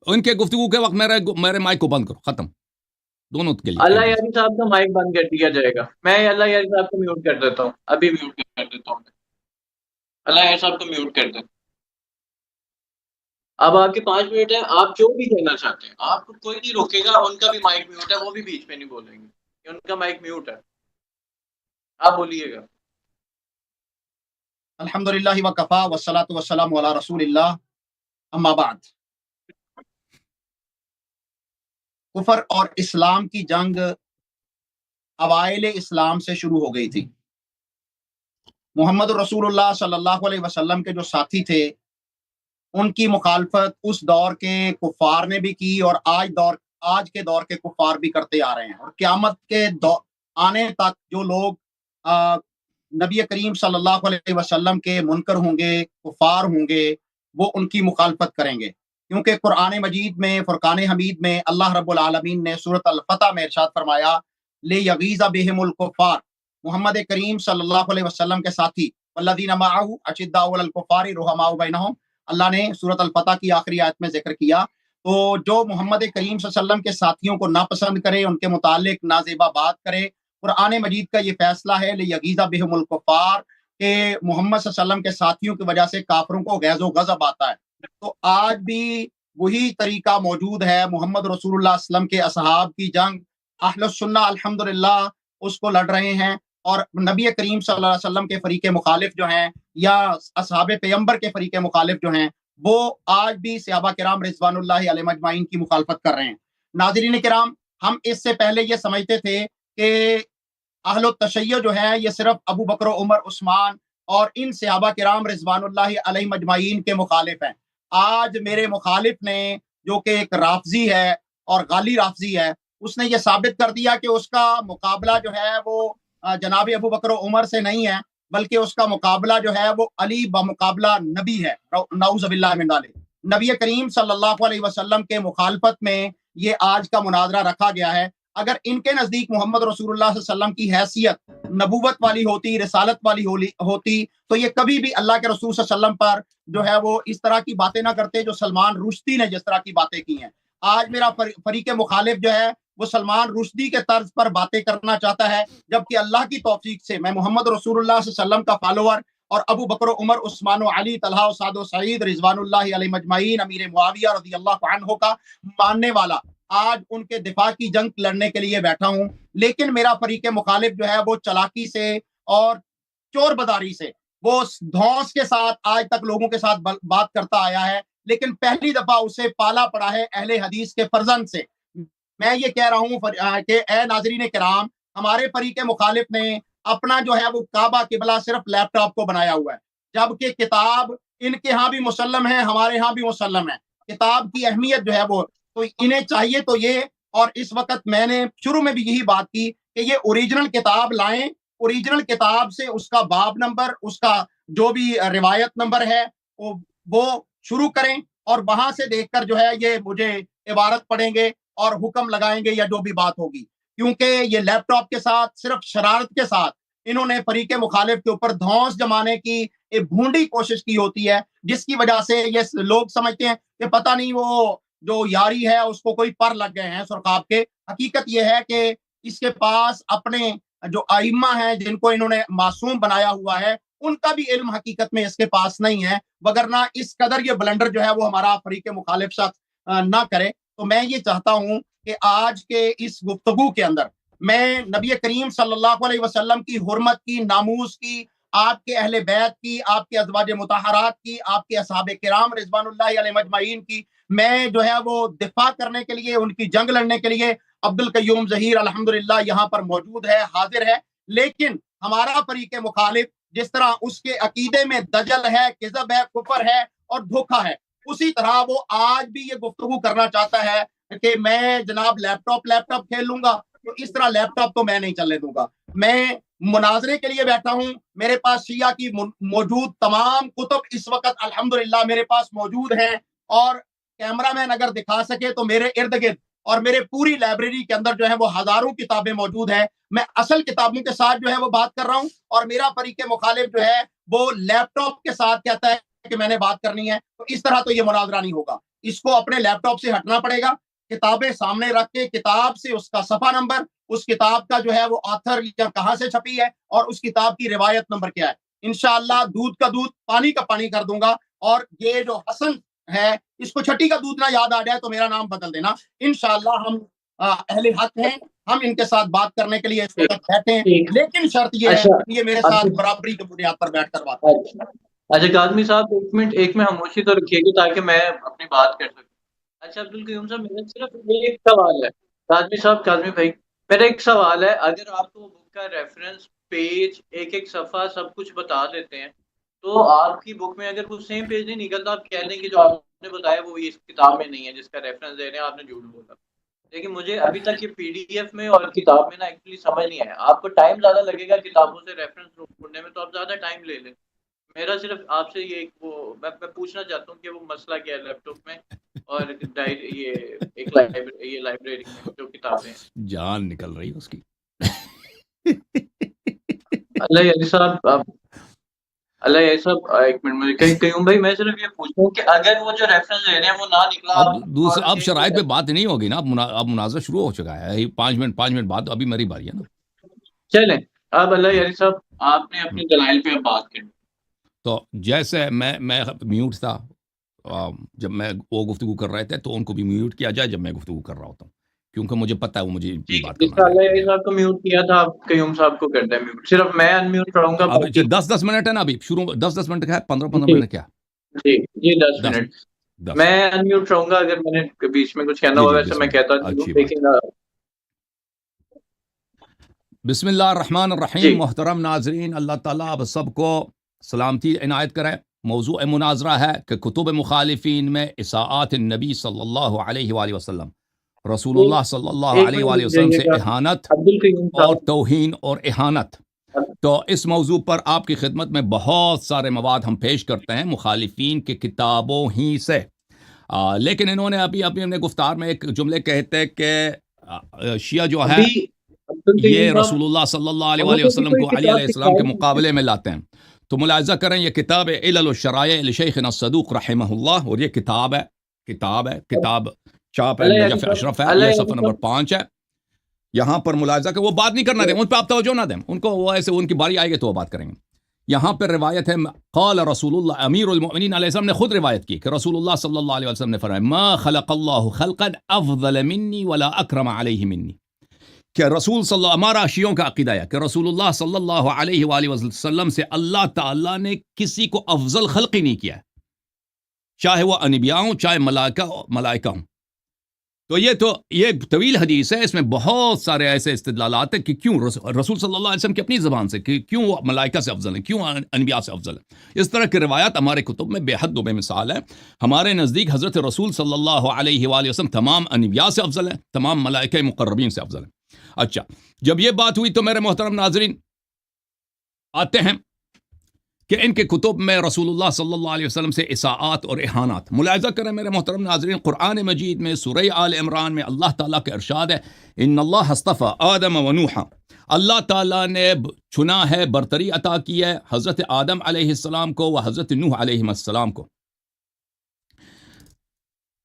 ان کے گفتگو کے وقت میرے مائک کو بند کرو، ختم دونوں کے لیے. اللہ یاری صاحب کا مائک بند کر دیا جائے گا. میں اللہ یاری صاحب کو میوٹ کر دیتا ہوں، ابھی میوٹ کر دیتا ہوں. اللہ یاری صاحب کو میوٹ کر دیں. اب آپ کے 5 منٹ ہیں، آپ جو بھی کہنا چاہتے ہیں آپ کو کوئی نہیں روکے گا. ان کا بھی مائک میوٹ ہے، وہ بھی بیچ میں نہیں بولیں گے، ان کا مائک میوٹ ہے. آپ بولیے گا. الحمدللہ وکفا والصلاۃ والسلام علی رسول اللہ، اما بعد. کفر اور اسلام کی جنگ اوائل اسلام سے شروع ہو گئی تھی. محمد رسول اللہ صلی اللہ علیہ وسلم کے جو ساتھی تھے ان کی مخالفت اس دور کے کفار نے بھی کی اور آج کے دور کے کفار بھی کرتے آ رہے ہیں. اور قیامت کے آنے تک جو لوگ نبی کریم صلی اللہ علیہ وسلم کے منکر ہوں گے، کفار ہوں گے، وہ ان کی مخالفت کریں گے. کیونکہ قرآن مجید میں فرقان حمید میں اللہ رب العالمین نے سورۃ الفتح میں ارشاد فرمایا لیغیظ بہم الکفار، محمد کریم صلی اللہ علیہ وسلم کے ساتھی والذین معہ اشداء علی الکفار رحماء بینہم، اللہ نے سورۃ الفتح کی آخری آیت میں ذکر کیا. تو جو محمد کریم صلی اللہ علیہ وسلم کے ساتھیوں کو ناپسند کرے، ان کے متعلق نازیبا بات کرے، قرآن مجید کا یہ فیصلہ ہے لیغیظ بہم الکفار کہ محمد صلی اللہ علیہ وسلم کے ساتھیوں کی وجہ سے کافروں کو غیظ و غضب آتا ہے. تو آج بھی وہی طریقہ موجود ہے. محمد رسول اللہ صلی اللہ علیہ وسلم کے اصحاب کی جنگ اہل السنہ الحمدللہ اس کو لڑ رہے ہیں، اور نبی کریم صلی اللہ علیہ وسلم کے فریق مخالف جو ہیں یا اصحاب پیغمبر کے فریق مخالف جو ہیں وہ آج بھی صحابہ کرام رضوان اللہ علیہم اجمعین کی مخالفت کر رہے ہیں. ناظرین کرام، ہم اس سے پہلے یہ سمجھتے تھے کہ اہل التشیع جو ہے یہ صرف ابو بکر و عمر عثمان اور ان صحابہ کرام رضوان اللہ علیہم اجمعین کے مخالف ہیں. آج میرے مخالف نے جو کہ ایک رافضی ہے اور غالی رافضی ہے، اس نے یہ ثابت کر دیا کہ اس کا مقابلہ جو ہے وہ جناب ابو بکر و عمر سے نہیں ہے، بلکہ اس کا مقابلہ جو ہے وہ علی بمقابلہ نبی ہے، نعوذ باللہ من ذالک. نبی کریم صلی اللہ علیہ وسلم کے مخالفت میں یہ آج کا مناظرہ رکھا گیا ہے. اگر ان کے نزدیک محمد رسول اللہ صلی اللہ علیہ وسلم کی حیثیت نبوت والی ہوتی، رسالت والی ہوتی، تو یہ کبھی بھی اللہ کے رسول صلی اللہ علیہ وسلم پر جو ہے وہ اس طرح کی باتیں نہ کرتے جو سلمان رشدی نے جس طرح کی باتیں کی ہیں. آج میرا فریق مخالف جو ہے وہ سلمان رشدی کے طرز پر باتیں کرنا چاہتا ہے، جبکہ اللہ کی توفیق سے میں محمد رسول اللہ صلی اللہ علیہ وسلم کا فالوور اور ابو بکر و عمر عثمان و علی طلحہ و سعد و سعید رضوان اللہ علیہ مجمعین امیر معاویہ رضی اللہ عنہ کا ماننے والا آج ان کے دفاع کی جنگ لڑنے کے لیے بیٹھا ہوں. لیکن میرا فریق مخالف جو ہے وہ چلاکی سے اور چور بداری سے، وہ دھونس کے ساتھ آج تک لوگوں کے ساتھ بات کرتا آیا ہے، لیکن پہلی دفعہ اسے پالا پڑا ہے اہل حدیث کے فرزند سے. میں یہ کہہ رہا ہوں کہ اے ناظرین کرام، ہمارے فریق مخالف نے اپنا جو ہے وہ کعبہ قبلہ صرف لیپ ٹاپ کو بنایا ہوا ہے، جبکہ کتاب ان کے ہاں بھی مسلم ہے، ہمارے ہاں بھی مسلم ہے. کتاب کی اہمیت جو ہے وہ تو انہیں چاہیے تو یہ، اور اس وقت میں نے شروع میں بھی یہی بات کی کہ یہ اوریجنل کتاب لائیں، اوریجنل کتاب سے اس کا باب نمبر، اس کا جو بھی روایت نمبر ہے وہ شروع کریں، اور وہاں سے دیکھ کر جو ہے یہ مجھے عبارت پڑھیں گے اور حکم لگائیں گے یا جو بھی بات ہوگی. کیونکہ یہ لیپ ٹاپ کے ساتھ صرف شرارت کے ساتھ انہوں نے فریق مخالف کے اوپر دھونس جمانے کی ایک بھونڈی کوشش کی ہوتی ہے، جس کی وجہ سے یہ لوگ سمجھتے ہیں کہ پتہ نہیں وہ جو یاری ہے اس کو کوئی پر لگ گئے ہیں سرخاب کے. حقیقت یہ ہے کہ اس کے پاس اپنے جو ائمہ ہیں جن کو انہوں نے معصوم بنایا ہوا ہے ان کا بھی علم حقیقت میں اس کے پاس نہیں ہے، وگرنہ اس قدر یہ بلنڈر جو ہے وہ ہمارا فریق مخالف شخص نہ کرے. تو میں یہ چاہتا ہوں کہ آج کے اس گفتگو کے اندر میں نبی کریم صلی اللہ علیہ وسلم کی حرمت کی، ناموس کی، آپ کے اہل بیت کی، آپ کے ازواج مطہرات کی، آپ کے اصحاب کرام رضوان اللہ علیہ مجمعین کی میں جو ہے وہ دفاع کرنے کے لیے، ان کی جنگ لڑنے کے لیے عبد القیوم ظہیر الحمدللہ یہاں پر موجود ہے، حاضر ہے. لیکن ہمارا فریق مخالف جس طرح اس کے عقیدے میں دجل ہے، کذب ہے، کفر ہے اور دھوکہ ہے، اسی طرح وہ آج بھی یہ گفتگو کرنا چاہتا ہے کہ میں جناب لیپ ٹاپ کھیل لوں گا. تو اس طرح لیپ ٹاپ تو میں نہیں چلنے دوں گا. میں مناظرے کے لیے بیٹھا ہوں. میرے پاس شیعہ کی موجود تمام کتب اس وقت الحمدللہ میرے پاس موجود ہیں، اور کیمرہ مین اگر دکھا سکے تو میرے ارد گرد اور میرے پوری لائبریری کے اندر جو ہے وہ ہزاروں کتابیں موجود ہیں. میں اصل کتابوں کے ساتھ جو ہے وہ بات کر رہا ہوں، اور میرا فریق مخالف جو ہے وہ لیپ ٹاپ کے ساتھ کہتا ہے کہ میں نے بات کرنی ہے. تو اس طرح تو یہ مناظرہ نہیں ہوگا. اس کو اپنے لیپ ٹاپ سے ہٹنا پڑے گا، کتابیں سامنے رکھ کے کتاب سے اس کا صفحہ نمبر، اس کتاب کا جو ہے وہ آتھر یا کہاں سے چھپی ہے اور اس کتاب کی روایت نمبر کیا ہے. انشاءاللہ دودھ کا دودھ پانی کا پانی کر دوں گا. اور یہ جو حسن ہے اس کو چھٹی کا دودھ نہ یاد آ جائے تو میرا نام بدل دینا. انشاءاللہ ہم اہل حق ہیں، ہم ان کے ساتھ بات کرنے کے لیے اس وقت بیٹھے ہیں، لیکن شرط یہ ہے کہ یہ میرے ساتھ برابری کی بنیاد پر بیٹھ کر بات کریں. اچھا کاظمی صاحب ایک میں خاموشی تو رکھیے گی تاکہ میں اپنی بات کر سکوں. اچھا عبدالقیوم صاحب، میرا صرف ایک سوال ہے. کاظمی بھائی، میرا ایک سوال ہے. اگر آپ کو بک کا ریفرنس، پیج، ایک صفحہ سب کچھ بتا دیتے ہیں تو آپ کی بک میں اگر کچھ سیم پیج نہیں نکلتا آپ کہہ دیں کہ جو آپ نے بتایا وہ اس کتاب میں نہیں ہے جس کا ریفرنس دے رہے ہیں آپ نے جھوٹ بولا. لیکن مجھے ابھی تک یہ پی ڈی ایف میں اور کتاب میں نا ایکچولی سمجھ نہیں آیا. آپ کو ٹائم زیادہ لگے گا کتابوں سے ریفرنس ڈھونڈنے میں تو آپ زیادہ ٹائم لے لیں. میرا صرف آپ سے یہ میں پوچھنا چاہتا ہوں کہ وہ مسئلہ کیا ہے لیپ ٹاپ میں اور یہ لائبریری میں جو کتابیں ہیں. جان نکل رہی اس کی. اللہ علی صاحب ایک منٹ میں کہوں بھائی میں صرف یہ پوچھ رہا ہوں کہ اگر وہ جو ریفرنس لے رہے ہیں وہ نہ نکلا اب شرائط پہ بات نہیں ہوگی نا. اب مناظرہ شروع ہو چکا ہے. 5 منٹ بعد ابھی میری باری ہے نا. چلیں اب اللہ علی صاحب آپ نے اپنے دلائل پہ بات کرنی. تو جیسے میں میوٹ تھا جب میں وہ گفتگو کر رہے تھے تو ان کو بھی میوٹ کیا جائے جب میں گفتگو کر رہا ہوتا ہوں, کیونکہ مجھے پتہ ہے وہ مجھے بات کرنا ہے. اللہ علی صاحب کو میوٹ کیا تھا, آپ قیوم صاحب کو کرتے ہیں میوٹ, صرف میں ان میوٹ رہوں گا. اب 10 منٹ ہے نا ابھی شروع, 10 منٹ کا ہے, 15 منٹ کیا. جی 10 منٹ میں ان میوٹ رہوں گا. اگر میں نے بیچ میں کچھ کہنا ہوگا ویسے میں کہتا ہوں, لیکن بسم اللہ الرحمن الرحیم. محترم ناظرین, اللہ تعالیٰ اب سب کو سلامتی عنایت کرے. موضوع مناظرہ ہے کہ کتب مخالفین میں اساءات النبی صلی اللہ علیہ وآلہ وسلم, رسول اللہ صلی اللہ علیہ وآلہ وسلم سے اہانت اور توہین اور اہانت. تو اس موضوع پر آپ کی خدمت میں بہت سارے مواد ہم پیش کرتے ہیں مخالفین کی کتابوں ہی سے, لیکن انہوں نے ابھی اپنے گفتار میں ایک جملے کہتے کہ شیعہ جو ہے یہ رسول اللہ صلی اللہ علیہ وآلہ وسلم کو علی علیہ السلام کے مقابلے میں لاتے ہیں. تو ملاحظہ کریں, یہ کتاب علل الشرائع لشیخنا الصدوق رحمہ اللہ, اور یہ کتاب چاپ ہے نجف اشرف ہے, یہ صفحہ نمبر 5 ہے. یہاں پر ملاحظہ کہ وہ بات نہیں کرنا دیں, ان پہ آپ توجہ نہ دیں, ان کو وہ ایسے ان کی باری آئے گی تو وہ بات کریں گے. یہاں پر روایت ہے, قال رسول اللہ, امیر المؤمنین علیہ السلام نے خود روایت کی کہ رسول اللہ صلی اللہ علیہ وسلم نے فرمایا, ما خلق اللہ خلقا افضل منی ولا اکرم علیہ منی, کہ رسول صلی اللہ, ہمارا شیعوں کا عقیدہ ہے کہ رسول اللہ صلی اللہ علیہ وآلہ وسلم سے اللہ تعالیٰ نے کسی کو افضل خلق ہی نہیں کیا ہے, چاہے وہ انبیاء ہوں چاہے ملائکہ ہوں. تو یہ طویل حدیث ہے, اس میں بہت سارے ایسے استدلالات ہیں کہ کیوں رسول صلی اللہ علیہ وسلم کی اپنی زبان سے کہ کیوں وہ ملائکہ سے افضل ہیں, کیوں انبیاء سے افضل ہیں. اس طرح کی روایات ہمارے کتب میں بے حد و بے مثال ہے. ہمارے نزدیک حضرت رسول صلی اللہ علیہ وآلہ وسلم تمام انبیاء سے افضل ہیں, تمام ملائکہ مقربین سے افضل ہیں. اچھا, جب یہ بات ہوئی تو میرے محترم ناظرین آتے ہیں کہ ان کے کتب میں رسول اللہ صلی اللہ علیہ وسلم سے اساءات اور اہانات. ملاحظہ کریں میرے محترم ناظرین, قرآن مجید میں سورہ آل عمران میں اللہ تعالیٰ کا ارشاد ہے, ان اللہ اصطفى آدم و نوحا, اللہ تعالیٰ نے چنا ہے, برتری عطا کی ہے حضرت آدم علیہ السلام کو و حضرت نوح علیہ السلام کو.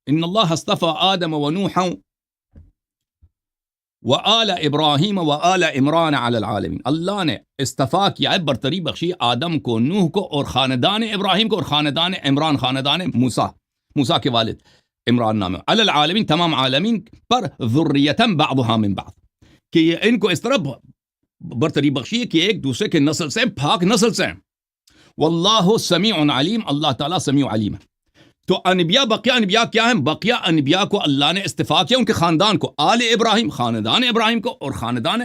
ان اللہ اصطفى آدم و نوحا وآل ابراہیم وآل عمران علی العالمین, اللہ نے استفا کیا ہے, برتری بخشی آدم کو, نوح کو, اور خاندان ابراہیم کو, اور خاندان عمران, خاندان موسیٰ کے والد عمران نام ہے, علی العالمین, تمام عالمین پر, ذریتاً بعضها من بعض, کہ یہ ان کو اس طرح برتری بخشی ہے کہ ایک دوسرے کے نسل سے, پاک نسل سے. واللہ سمیع علیم, اللہ تعالیٰ سمیع علیم ہے. تو انبیاء, بقیہ انبیاء کیا ہیں؟ بقیہ انبیاء کو اللہ نے استفا کیا, ان کے خاندان کو, آل ابراہیم, خاندان ابراہیم کو, اور خاندان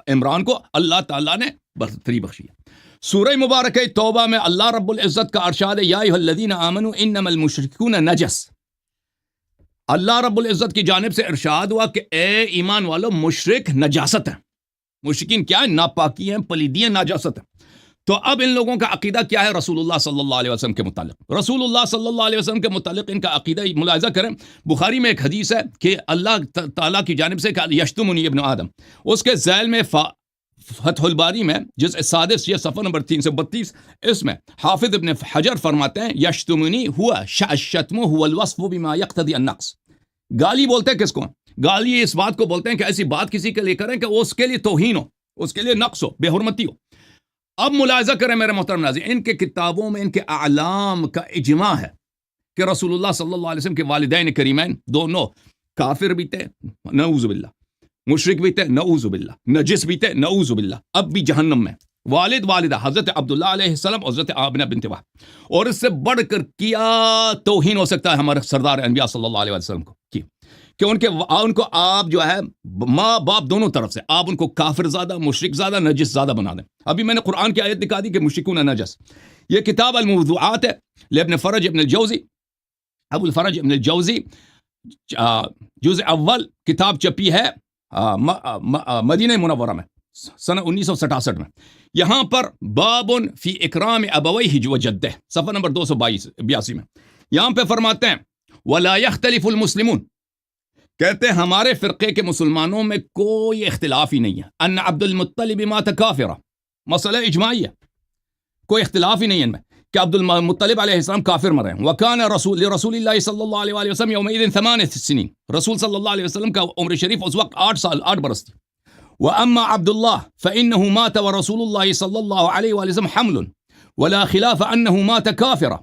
عمران کو اللہ تعالیٰ نے برتری بخشی ہے. سورہ مبارکہ توبہ میں اللہ رب العزت کا ارشاد ہے, یا ایھا الذین آمنوا انما المشرکون نجس. اللہ رب العزت کی جانب سے ارشاد ہوا کہ اے ایمان والو, مشرک نجاست ہیں. مشرکین کیا ہیں؟ ناپاکی ہیں, پلیدی ہیں, نجاست ہیں. تو اب ان لوگوں کا عقیدہ کیا ہے رسول اللہ صلی اللہ علیہ وسلم کے متعلق؟ رسول اللہ صلی اللہ علیہ وسلم کے متعلق ان کا عقیدہ ملاحظہ کریں. بخاری میں ایک حدیث ہے کہ اللہ تعالیٰ کی جانب سے کہ یشتمنی ابن آدم, اس کے ذیل میں فتح الباری میں جزء 6 یہ صفحہ نمبر 332, اس میں حافظ ابن حجر فرماتے ہیں, یشتمنی ہوا الشتم هو الوصف بما يقتضي النقص. گالی بولتے ہیں کس کو؟ گالی اس بات کو بولتے ہیں کہ ایسی بات کسی کے لیے کریں کہ اس کے لیے توہین ہو, اس کے لیے نقص ہو, بے حرمتی ہو. اب ملاحظہ کریں میرے محترم ناظرین, ان کے کتابوں میں ان کے اعلام کا اجماع ہے کہ رسول اللہ صلی اللہ علیہ وسلم کے والدین کریمین دونوں کافر بھی تھے, نعوذ باللہ, مشرک بھی تھے, نعوذ باللہ, نجس بھی تھے, نعوذ باللہ, اب بھی جہنم میں. والد والدہ حضرت عبداللہ علیہ السلام, حضرت آمنہ بنت وہب. اور اس سے بڑھ کر کیا توہین ہو سکتا ہے ہمارے سردار انبیاء صلی اللہ علیہ وسلم کو, کہ ان کو آپ جو ہے ماں باپ دونوں طرف سے آپ ان کو کافر زیادہ, مشرک زیادہ, نجس زیادہ بنا دیں. ابھی میں نے قرآن کی آیت دکھا دی کہ مشرکون نجس. یہ کتاب الموضوعات ہے لابن فرج ابن الجوزی, ابو الفرج ابن الجوزی, جزء اول, کتاب چھپی ہے مدینہ منورہ میں, سنہ 1967 میں. یہاں پر بابن فی اکرام ابویہ و جدہ صفحہ نمبر 282 میں یہاں پہ فرماتے ہیں ولا یختلف المسلمون، کہتے ہیں ہمارے فرقے کے مسلمانوں میں کوئی اختلاف ہی نہیں ہے، ان عبد المطلب مات کافرا، مسئلہ اجماعی ہے، کوئی اختلاف ہی نہیں ہے ان میں کہ عبد المطلب علیہ السلام کافر مرے ہیں. وکان رسول اللہ صلی اللہ علیہ وسلم یومئذ 8 سنین، رسول صلی اللہ علیہ وسلم کا عمر شریف اس وقت 8 برس تھی. واما عبد اللہ فانه مات ورسول اللہ صلی اللہ علیہ وسلم حمل ولا خلاف انه مات کافرا،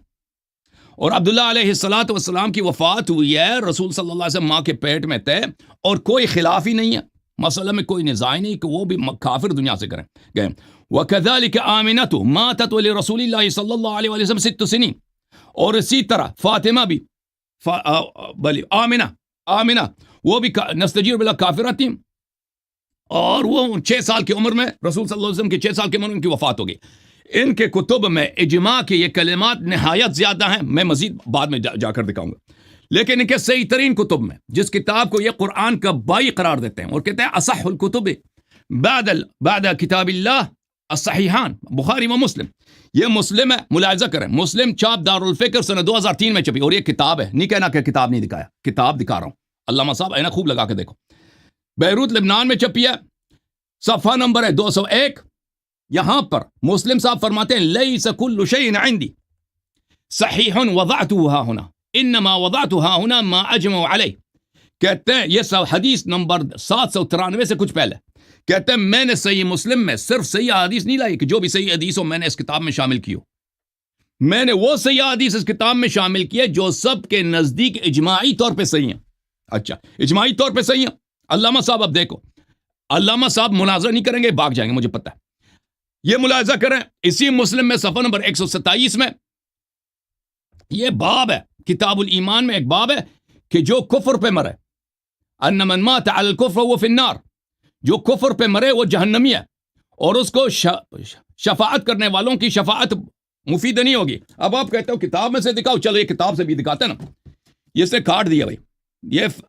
اور عبداللہ علیہ السلام کی وفات ہوئی ہے، رسول صلی اللہ علیہ وسلم ماں کے پیٹ میں تھے، اور کوئی خلاف ہی نہیں ہے، مسئلہ میں کوئی نزاع نہیں کہ وہ بھی کافر دنیا سے گئے. وَكَذَلِكَ آمِنَةُ مَاتَتْ وَلِرَسُولِ اللَّهِ صلی اللہ علیہ وسلم 6 سنین، اور اسی طرح فاطمہ بھی آمنہ وہ بھی نستجیر باللہ کافرہ تھیں، اور وہ 6 سال کی عمر میں رسول صلی اللہ علیہ وسلم کی 6 سال کی عمر میں ان کی وفات ہو گئی. ان کے کتب میں اجماع کے یہ کلمات نہایت زیادہ ہیں، میں مزید بعد میں جا کر دکھاؤں گا، لیکن ان کے صحیح ترین کتب میں جس کتاب کو یہ قرآن کا بائی قرار دیتے ہیں اور کہتے ہیں اصح الکتب بعد کتاب اللہ الصحیحان بخاری و مسلم، یہ مسلم ہے، ملاحظہ کریں، مسلم چاپ دارالفکر سنہ 2003 میں چھپی، اور یہ کتاب ہے، نہیں کہنا کہ کتاب نہیں دکھایا، کتاب دکھا رہا ہوں، علامہ صاحب اینا خوب لگا کے دیکھو، بیروت لبنان میں چھپی ہے، صفحہ نمبر ہے 201. یہاں پر مسلم صاحب فرماتے ہیں لیس کل شیء عندی صحیح وضعته ها هنا انما وضعته ها هنا ما اجمع علیہ، کہتے ہیں یہ سب حدیث نمبر 793 سے کچھ پہلے، کہتے ہیں میں نے صحیح مسلم میں صرف صحیح حدیث نہیں لائی کہ جو بھی صحیح حدیث ہو میں نے اس کتاب میں شامل کی ہو، میں نے وہ صحیح حدیث اس کتاب میں شامل کی ہے جو سب کے نزدیک اجماعی طور پہ صحیح ہیں. اچھا اجماعی طور پہ صحیح ہیں. علامہ صاحب اب دیکھو، علامہ صاحب مناظرہ نہیں کریں گے، بھاگ جائیں گے، مجھے پتہ ہے. یہ ملاحظہ کریں اسی مسلم میں صفحہ نمبر 127 میں یہ باب ہے، کتاب الایمان میں ایک باب ہے کہ جو کفر پہ مرے، ان من مات علی الکفر وہ فی النار، جو کفر پہ مرے وہ جہنمی ہے، اور اس کو شفاعت کرنے والوں کی شفاعت مفید نہیں ہوگی. اب آپ کہتے ہو کتاب میں سے دکھاؤ، چلو یہ کتاب سے بھی دکھاتے ہیں نا، یہ سے کاٹ دیا بھائی،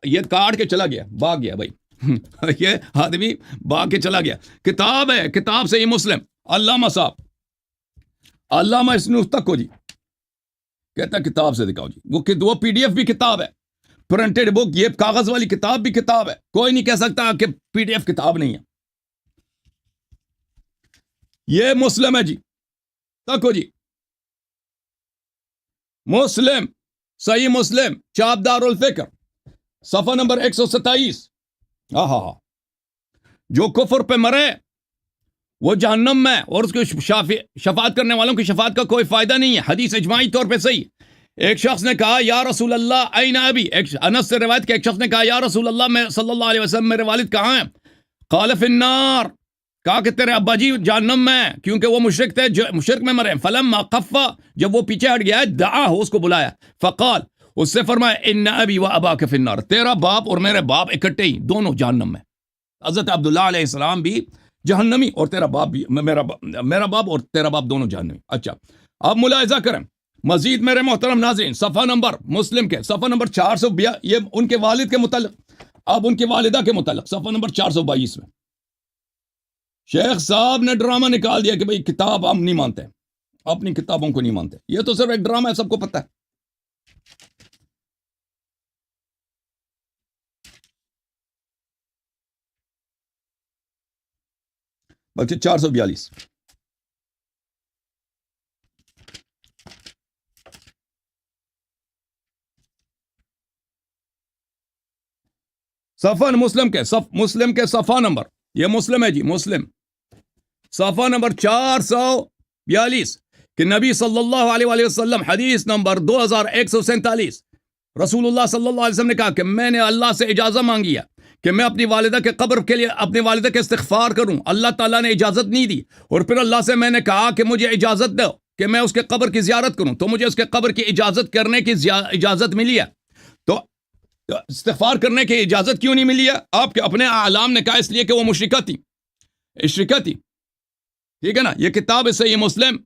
یہ کاٹ کے چلا گیا، بھاگ گیا بھائی یہ آدمی بھاگ کے چلا گیا. کتاب ہے، کتاب سے یہ مسلم، علامہ صاحب، علامہ اسنوس تک کو جی کہتا ہے کتاب سے دکھاؤ جی، وہ پی ڈی ایف بھی کتاب ہے، پرنٹڈ بک، یہ کاغذ والی کتاب بھی کتاب ہے، کوئی نہیں کہہ سکتا کہ پی ڈی ایف کتاب نہیں ہے. یہ مسلم ہے جی، تک ہو جی، مسلم، صحیح مسلم چاپ دارالفکر صفحہ نمبر 127. جو کفر پہ مرے وہ جہنم میں، اور اس کو شفاعت کرنے والوں کی شفاعت کا کوئی فائدہ نہیں ہے. حدیث اجماعی طور پہ صحیح. ایک شخص نے کہا یا رسول اللہ این ابی، انس سے روایت کہ ایک شخص نے کہا یا رسول اللہ میں صلی اللہ علیہ وسلم میرے والد کہاں ہیں؟ قال فی النار، کہا کہ تیرے ابا جی جہنم میں، کیونکہ وہ مشرک تھے، مشرک میں مرے. فلما خفا، جب وہ پیچھے ہٹ گیا دعا اس کو بلایا، فقال، اس سے فرمایا ان ابی و اباک فی النار، تیرا باپ اور میرے باپ اکٹھے ہی دونوں جہنم میں. حضرت عبداللہ علیہ السلام بھی جہنمی، اور تیرا باپ بھی، میرا باپ اور تیرا باپ دونوں جہنمی. اچھا اب ملاحظہ کریں مزید میرے محترم ناظرین، صفحہ نمبر مسلم کے صفحہ نمبر 422، یہ ان کے والد کے متعلق، اب ان کے والدہ کے متعلق صفحہ نمبر 422 میں شیخ صاحب نے ڈرامہ نکال دیا کہ بھئی کتاب ہم نہیں مانتے، اپنی کتابوں کو نہیں مانتے. یہ تو صرف ایک ڈرامہ ہے، سب کو پتہ ہے. بلکہ 442 صفحہ مسلم کے صفحہ نمبر، یہ مسلم ہے جی، مسلم صفحہ نمبر 442 کہ نبی صلی اللہ علیہ وسلم حدیث نمبر 2147، رسول اللہ صلی اللہ علیہ وسلم نے کہا کہ میں نے اللہ سے اجازت مانگی ہے کہ میں اپنی والدہ کے قبر کے لیے اپنی والدہ کے استغفار کروں، اللہ تعالیٰ نے اجازت نہیں دی، اور پھر اللہ سے میں نے کہا کہ مجھے اجازت دو کہ میں اس کے قبر کی زیارت کروں، تو مجھے اس کے قبر کی اجازت کرنے کی اجازت ملی ہے. تو استغفار کرنے کی اجازت کیوں نہیں ملی ہے؟ آپ کے اپنے اعلام نے کہا اس لیے کہ وہ مشرکہ تھی، ٹھیک ہے نا. یہ کتاب ہے صحیح مسلم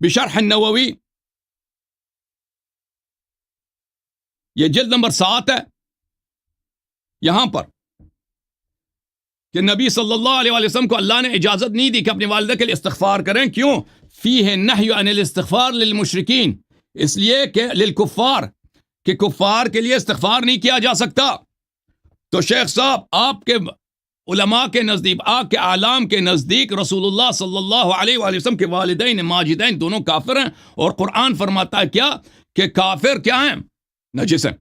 بشرح النووی، یہ جلد نمبر 7 ہے. یہاں پر کہ نبی صلی اللہ علیہ وسلم کو اللہ نے اجازت نہیں دی کہ اپنی والدہ کے لیے استغفار کریں. کیوں؟ فیہ نہی عن الاستغفار للمشرکین، اس لیے کہ للکفار، کہ کفار کے لیے استغفار نہیں کیا جا سکتا. تو شیخ صاحب آپ کے علماء کے نزدیک، آپ کے اعلام کے نزدیک رسول اللہ صلی اللہ علیہ وآلہ وسلم کے والدین ماجدین دونوں کافر ہیں، اور قرآن فرماتا ہے کیا کہ کافر کیا ہیں؟ نجس ہیں،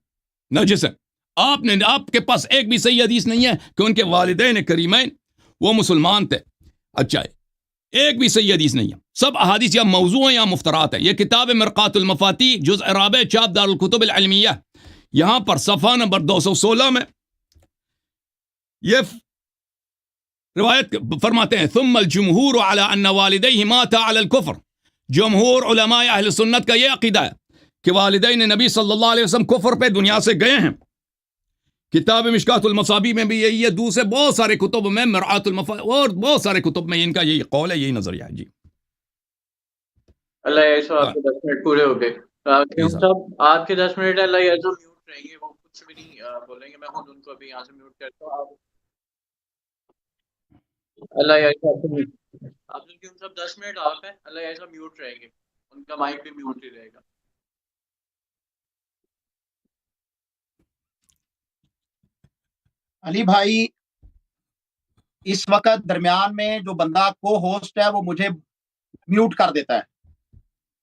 نجس ہیں. آپ کے پاس ایک بھی صحیح حدیث نہیں ہے کہ ان کے والدین کریمین وہ مسلمان تھے. اچھا، ایک بھی صحیح حدیث نہیں ہے. سب احادیث یا موضوع ہیں یا مفترات ہیں. یہ کتاب مرقات المفاتیح جزء رابع چاپ دار الکتب العلمیہ، یہاں پر صفحہ نمبر 216 میں یہ روایت فرماتے ہیں ثم الجمہور علی ان والدیہ ماتا علی الکفر. جمہور علماء اہل سنت کا یہ عقیدہ ہے کہ والدین نبی صلی اللہ علیہ وسلم کفر پہ دنیا سے گئے ہیں. کتاب مشکات المصابیح میں بھی یہی ہے، دوسرے بہت سارے کتب میں، مرآت المفاتیح اور بہت سارے کتب میں ان کا یہی قول ہے، یہی نظریہ ہے. جی اللہ ایسا آپ کے 10 منٹ پورے ہو گئے. صاحب آپ کے 10 منٹ اللہ ایسا میوٹ رہیں گے، وہ کچھ بھی نہیں بولیں گے. میں خود ان کو ابھی یہاں سے میوٹ کرتا ہوں. اللہ ایسا عبد القیوم صاحب 10 منٹ آپ ہیں، اللہ ایسا میوٹ رہیں گے، ان کا مائک بھی میوٹ ہی رہے گا. علی بھائی اس وقت درمیان میں جو بندہ کو ہوسٹ ہے وہ مجھے میوٹ کر دیتا ہے.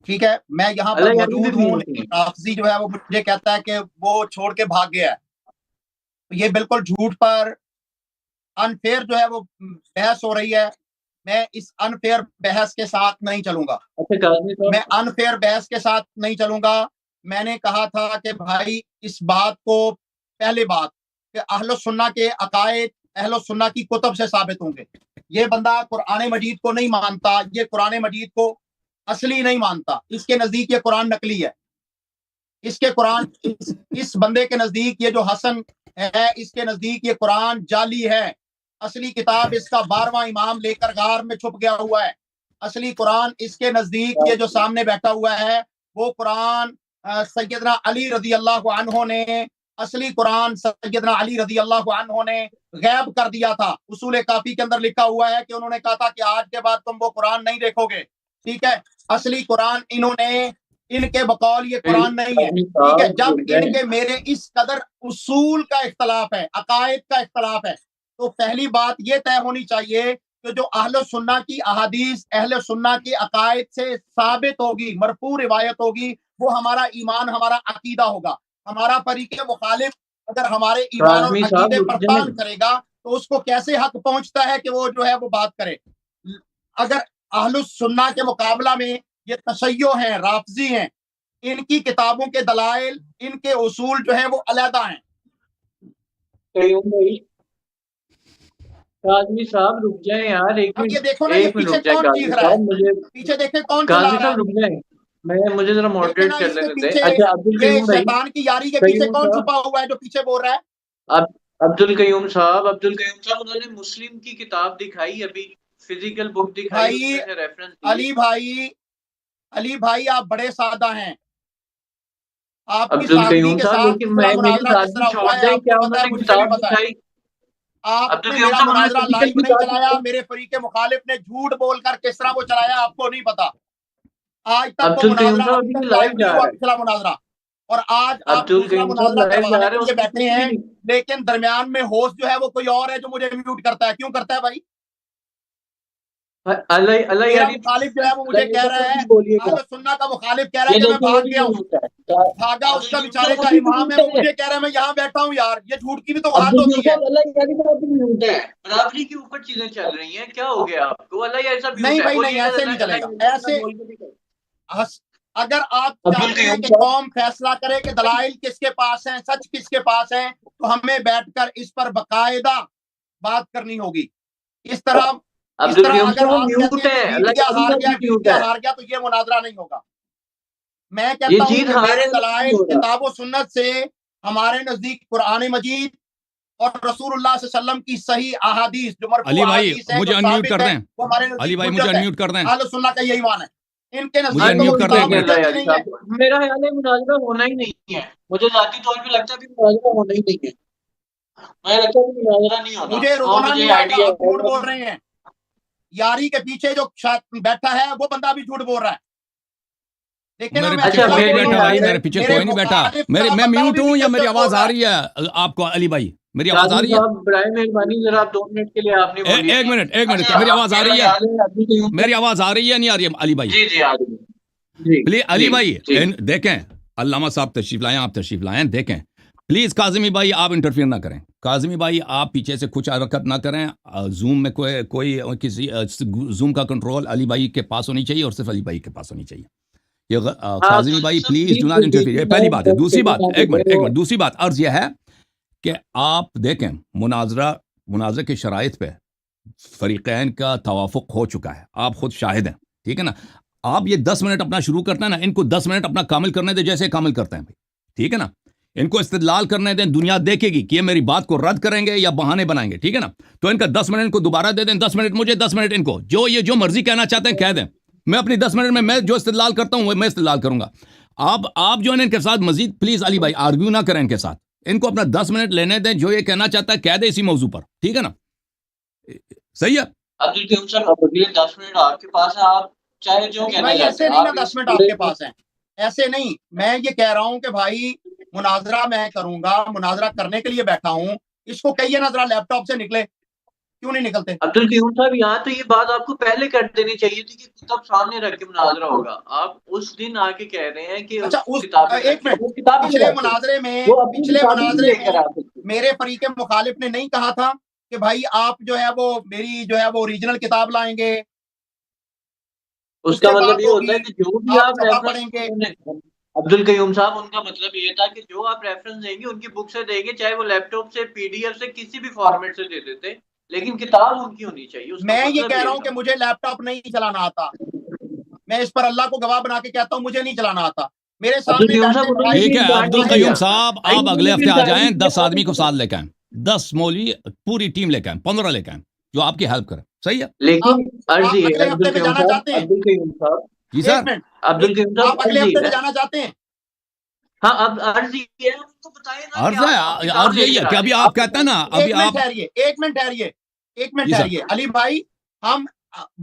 ٹھیک ہے، میں یہاں پر موجود ہوں، رافضی جو ہے وہ مجھے کہتا ہے کہ وہ چھوڑ کے بھاگ گیا ہے. یہ بالکل جھوٹ پر انفیئر جو ہے وہ بحث ہو رہی ہے. میں اس انفیئر بحث کے ساتھ نہیں چلوں گا. میں انفیئر بحث کے ساتھ نہیں چلوں گا. میں نے کہا تھا کہ بھائی اس بات کو، پہلے بات کہ اہل السنہ کے عقائد اہل السنہ کی کتب سے ثابت ہوں گے. یہ بندہ قرآن مجید کو نہیں مانتا، یہ قرآن مجید کو اصلی نہیں مانتا. اس کے نزدیک یہ قرآن نقلی ہے. اس کے قرآن اس بندے کے نزدیک یہ جو حسن ہے، اس کے نزدیک یہ قرآن جعلی ہے. اصلی کتاب اس کا 12واں امام لے کر غار میں چھپ گیا ہوا ہے. اصلی قرآن اس کے نزدیک یہ جو سامنے بیٹھا ہوا ہے وہ قرآن سیدنا علی رضی اللہ عنہ نے، اصلی قرآن سیدنا علی رضی اللہ عنہ نے غیب کر دیا تھا. اصول کافی کے اندر لکھا ہوا ہے کہ انہوں نے کہا تھا کہ آج کے بعد تم وہ قرآن نہیں دیکھو گے. ٹھیک ہے، اصلی قرآن انہوں نے، ان کے بقول یہ قرآن نہیں ہے. ٹھیک ہے، جب ان کے میرے اس قدر اصول کا اختلاف ہے، عقائد کا اختلاف ہے، تو پہلی بات یہ طے ہونی چاہیے کہ جو اہل سنہ کی احادیث اہل سنہ کے عقائد سے ثابت ہوگی، مرفوع روایت ہوگی، وہ ہمارا ایمان، ہمارا عقیدہ ہوگا. ہمارا فریق مخالف اگر ہمارے ایمان اور عقیدے پر طعن کرے گا تو اس کو کیسے حق پہنچتا ہے کہ وہ جو ہے وہ بات کرے. اگر اہل السنہ کے مقابلہ میں یہ تشیع ہیں، رافضی ہیں، ان کی کتابوں کے دلائل، ان کے اصول جو ہیں وہ علیحدہ ہیں. قاضی صاحب رک جائیں یار، ایک منٹ. یہ دیکھو نا، یہ پیچھے کون چیخ رہا ہے، پیچھے دیکھیں کون چلا رہا ہے. رک جائیں، مجھے ذرا ماڈریٹ کر لینے دیں. اچھا، یہ شیطان کی یاری کے پیچھے کون چھپا ہوا ہے جو پیچھے بول رہا ہے؟ عبد القیوم صاحب انہوں نے مسلم کی کتاب دکھائی، ابھی فزیکل بک دکھائی. علی بھائی آپ بڑے سادہ ہیں. آپ عبد القیوم صاحب لیکن میں میری سادگی چھوڑ دیں، کیا انہوں نے کتاب دکھائی؟ آپ نے میرا مناظرہ لائیو نہیں چلایا، میرے فریق مخالف نے جھوٹ بول کر کس طرح وہ چلایا آپ کو نہیں پتا. آج تک وہ مناظرہ لائیو نہیں ہوا، پچھلا مناظرہ، اور آج آپ دوسرا مناظرہ کروانے کے لیے بیٹھے ہیں، لیکن درمیان میں ہوسٹ جو ہے وہ کوئی اور ہے جو مجھے میوٹ کرتا ہے. کیوں کرتا ہے بھائی؟ میرا مخالف جو ہے وہ مجھے کہہ رہا ہے، اہل سنہ کا مخالف کہہ رہا ہے کہ میں بھاگ گیا ہوں. بھاگا اس کا بیچارے کا امام ہے، وہ مجھے کہہ رہا ہے میں یہاں بیٹھا ہوں. یار یہ جھوٹ کی بھی تو بات ہوتی ہے. برابری کے اوپر چیزیں چل رہی ہیں، کیا ہو گیا آپ کو؟ نہیں بھائی نہیں، ایسے نہیں چلے گا. ایسے اگر آپ چاہتے ہیں کہ قوم فیصلہ کرے کہ دلائل کس کے پاس ہیں، سچ کس کے پاس ہے، تو ہمیں بیٹھ کر اس پر باقاعدہ بات کرنی ہوگی. اس طرح اگر آپ ہار گیا تو یہ مناظرہ نہیں ہوگا. میں کہتا ہوں کہ میرے دلائل کتاب و سنت سے، ہمارے نزدیک قرآن مجید اور رسول اللہ صلی اللہ علیہ وسلم کی صحیح احادیث جو مرفوع احادیث ہیں، مجھے انمیوٹ کر دیں. وہ ہمارے نزدیک اہل سنہ کا یہی ایمان ہے. ان کے مجھے انمیوٹ کر دیں. میرا خیال ہے مناظرہ ہونا ہی نہیں ہے، مجھے ذاتی طور پہ لگتا ہے کہ مناظرہ ہونا ہی نہیں ہے. مجھے لگتا ہے کہ مناظرہ نہیں ہونا. مجھے رونا نہیں آئے, آپ جھوٹ بول رہے ہیں. یاری کے پیچھے جو بیٹھا ہے وہ بندہ بھی جھوٹ بول رہا ہے. میرے پیچھے کوئی نہیں بیٹھا بھائی, میرے پیچھے کوئی نہیں بیٹھا. میں میوٹ ہوں یا میری آواز آ رہی ہے آپ کو علی بھائی؟ میری آواز آ رہی ہے؟ برائے مہربانی ذرا 2 منٹ کے لیے آپ نے بولیے. ایک منٹ, میری آواز آ رہی ہے؟ میری آواز آ رہی ہے نہیں آ رہی ہے علی بھائی؟ جی آ رہی ہے. پلیز علی بھائی دیکھیں, علامہ صاحب تشریف لائیں, آپ تشریف لائیں, دیکھیں پلیز. کاظمی بھائی آپ انٹرفیئر نہ کریں. کاظمی بھائی آپ پیچھے سے کچھ حرکت نہ کریں. زوم میں کوئی کسی زوم کا کنٹرول علی بھائی کے پاس ہونی چاہیے, اور صرف علی بھائی کے پاس ہونی چاہیے. یہ کاظمی بھائی پلیز ڈو ناٹ انٹرفیئر. یہ پہلی بات ہے. دوسری بات, ایک منٹ, دوسری بات عرض یہ ہے کہ آپ دیکھیں مناظرے کے شرائط پہ فریقین کا توافق ہو چکا ہے, آپ خود شاہد ہیں, ٹھیک ہے نا. آپ یہ 10 منٹ اپنا شروع کرتے ہیں نا, ان کو 10 منٹ اپنا کامل کرنے دیں جیسے کامل کرتے ہیں بھائی, ٹھیک ہے نا. ان کو استدلال کرنے دیں, دنیا دیکھے گی کہ یہ میری بات کو رد کریں گے یا بہانے بنائیں گے, ٹھیک ہے نا. تو ان کا 10 منٹ کو دوبارہ دے دیں, 10 منٹ مجھے, 10 منٹ ان کو, جو مرضی کہنا چاہتے ہیں کہہ دیں. میں اپنی 10 منٹ میں جو استدلال کرتا ہوں وہ میں استدلال کروں گا. آپ جو ہے ان کے ساتھ مزید پلیز علی بھائی آرگیو نہ کریں ان کے ساتھ. ان کو اپنا 10 منٹ لینے دیں, جو یہ کہنا چاہتا ہے کہہ دے اسی موضوع پر, ٹھیک ہے نا. صحیح ہے عبدالقیوم صاحب, ابھی 10 منٹ آپ کے پاس ہے, آپ چاہے جو کہنا بھائی ایسے چاہتے نہیں ہیں. نا 10 منٹ آپ کے پاس ہیں, ایسے نہیں. میں یہ کہہ رہا ہوں کہ بھائی مناظرہ میں کروں گا, مناظرہ کرنے کے لیے بیٹھا ہوں. اس کو کہیے نا ذرا لیپ ٹاپ سے نکلے, کیوں نہیں نکلتے؟ عبدالقیوم صاحب یہاں تو یہ بات آپ کو پہلے کر دینی چاہیے تھی کہ کتاب سامنے رکھ کے مناظرہ ہوگا. آپ اس دن آ کے کہہ رہے ہیں کہ اچھا ایک منٹ, پچھلے مناظرے میں میرے فریق مخالف نے نہیں کہا تھا کہ بھائی آپ جو ہے وہ میری جو ہے وہ اوریجنل کتاب لائیں گے, اس کا مطلب یہ ہوتا ہے کہ جو بھی آپ پڑھیں گے. عبدالقیوم صاحب, ان کا مطلب یہ تھا کہ جو آپ ریفرنس دیں گے ان کی بک سے دیں گے, چاہے وہ لیپ ٹاپ سے, پی ڈی ایف سے, کسی بھی فارمیٹ سے دے دیتے, لیکن کتاب ان کی ہونی چاہیے. میں یہ کہہ رہا ہوں کہ مجھے لیپ ٹاپ نہیں چلانا آتا, میں اس پر اللہ کو گواہ بنا کے کہتا ہوں مجھے نہیں چلانا آتا. میرے سامنے ٹھیک ہے عبدالقیوم صاحب, آپ اگلے ہفتے آ جائیں, 10 آدمی کو ساتھ لے کے آئیں, 10 مولوی پوری ٹیم لے کے آئیں, 15 لے کے آئیں جو آپ کی ہیلپ کرے. صحیح ہے. لیکن اگلے ہفتے میں جانا چاہتے ہیں؟ جی سر, آپ اگلے ہفتے میں جانا چاہتے ہیں؟ ہاں, اب عرض یہ ہے, ان کو بتائیں نا, عرض یہی ہے کہ ابھی آپ کہتے ہیں نا, ابھی آپ ایک منٹ ٹھہریے علی بھائی, ہم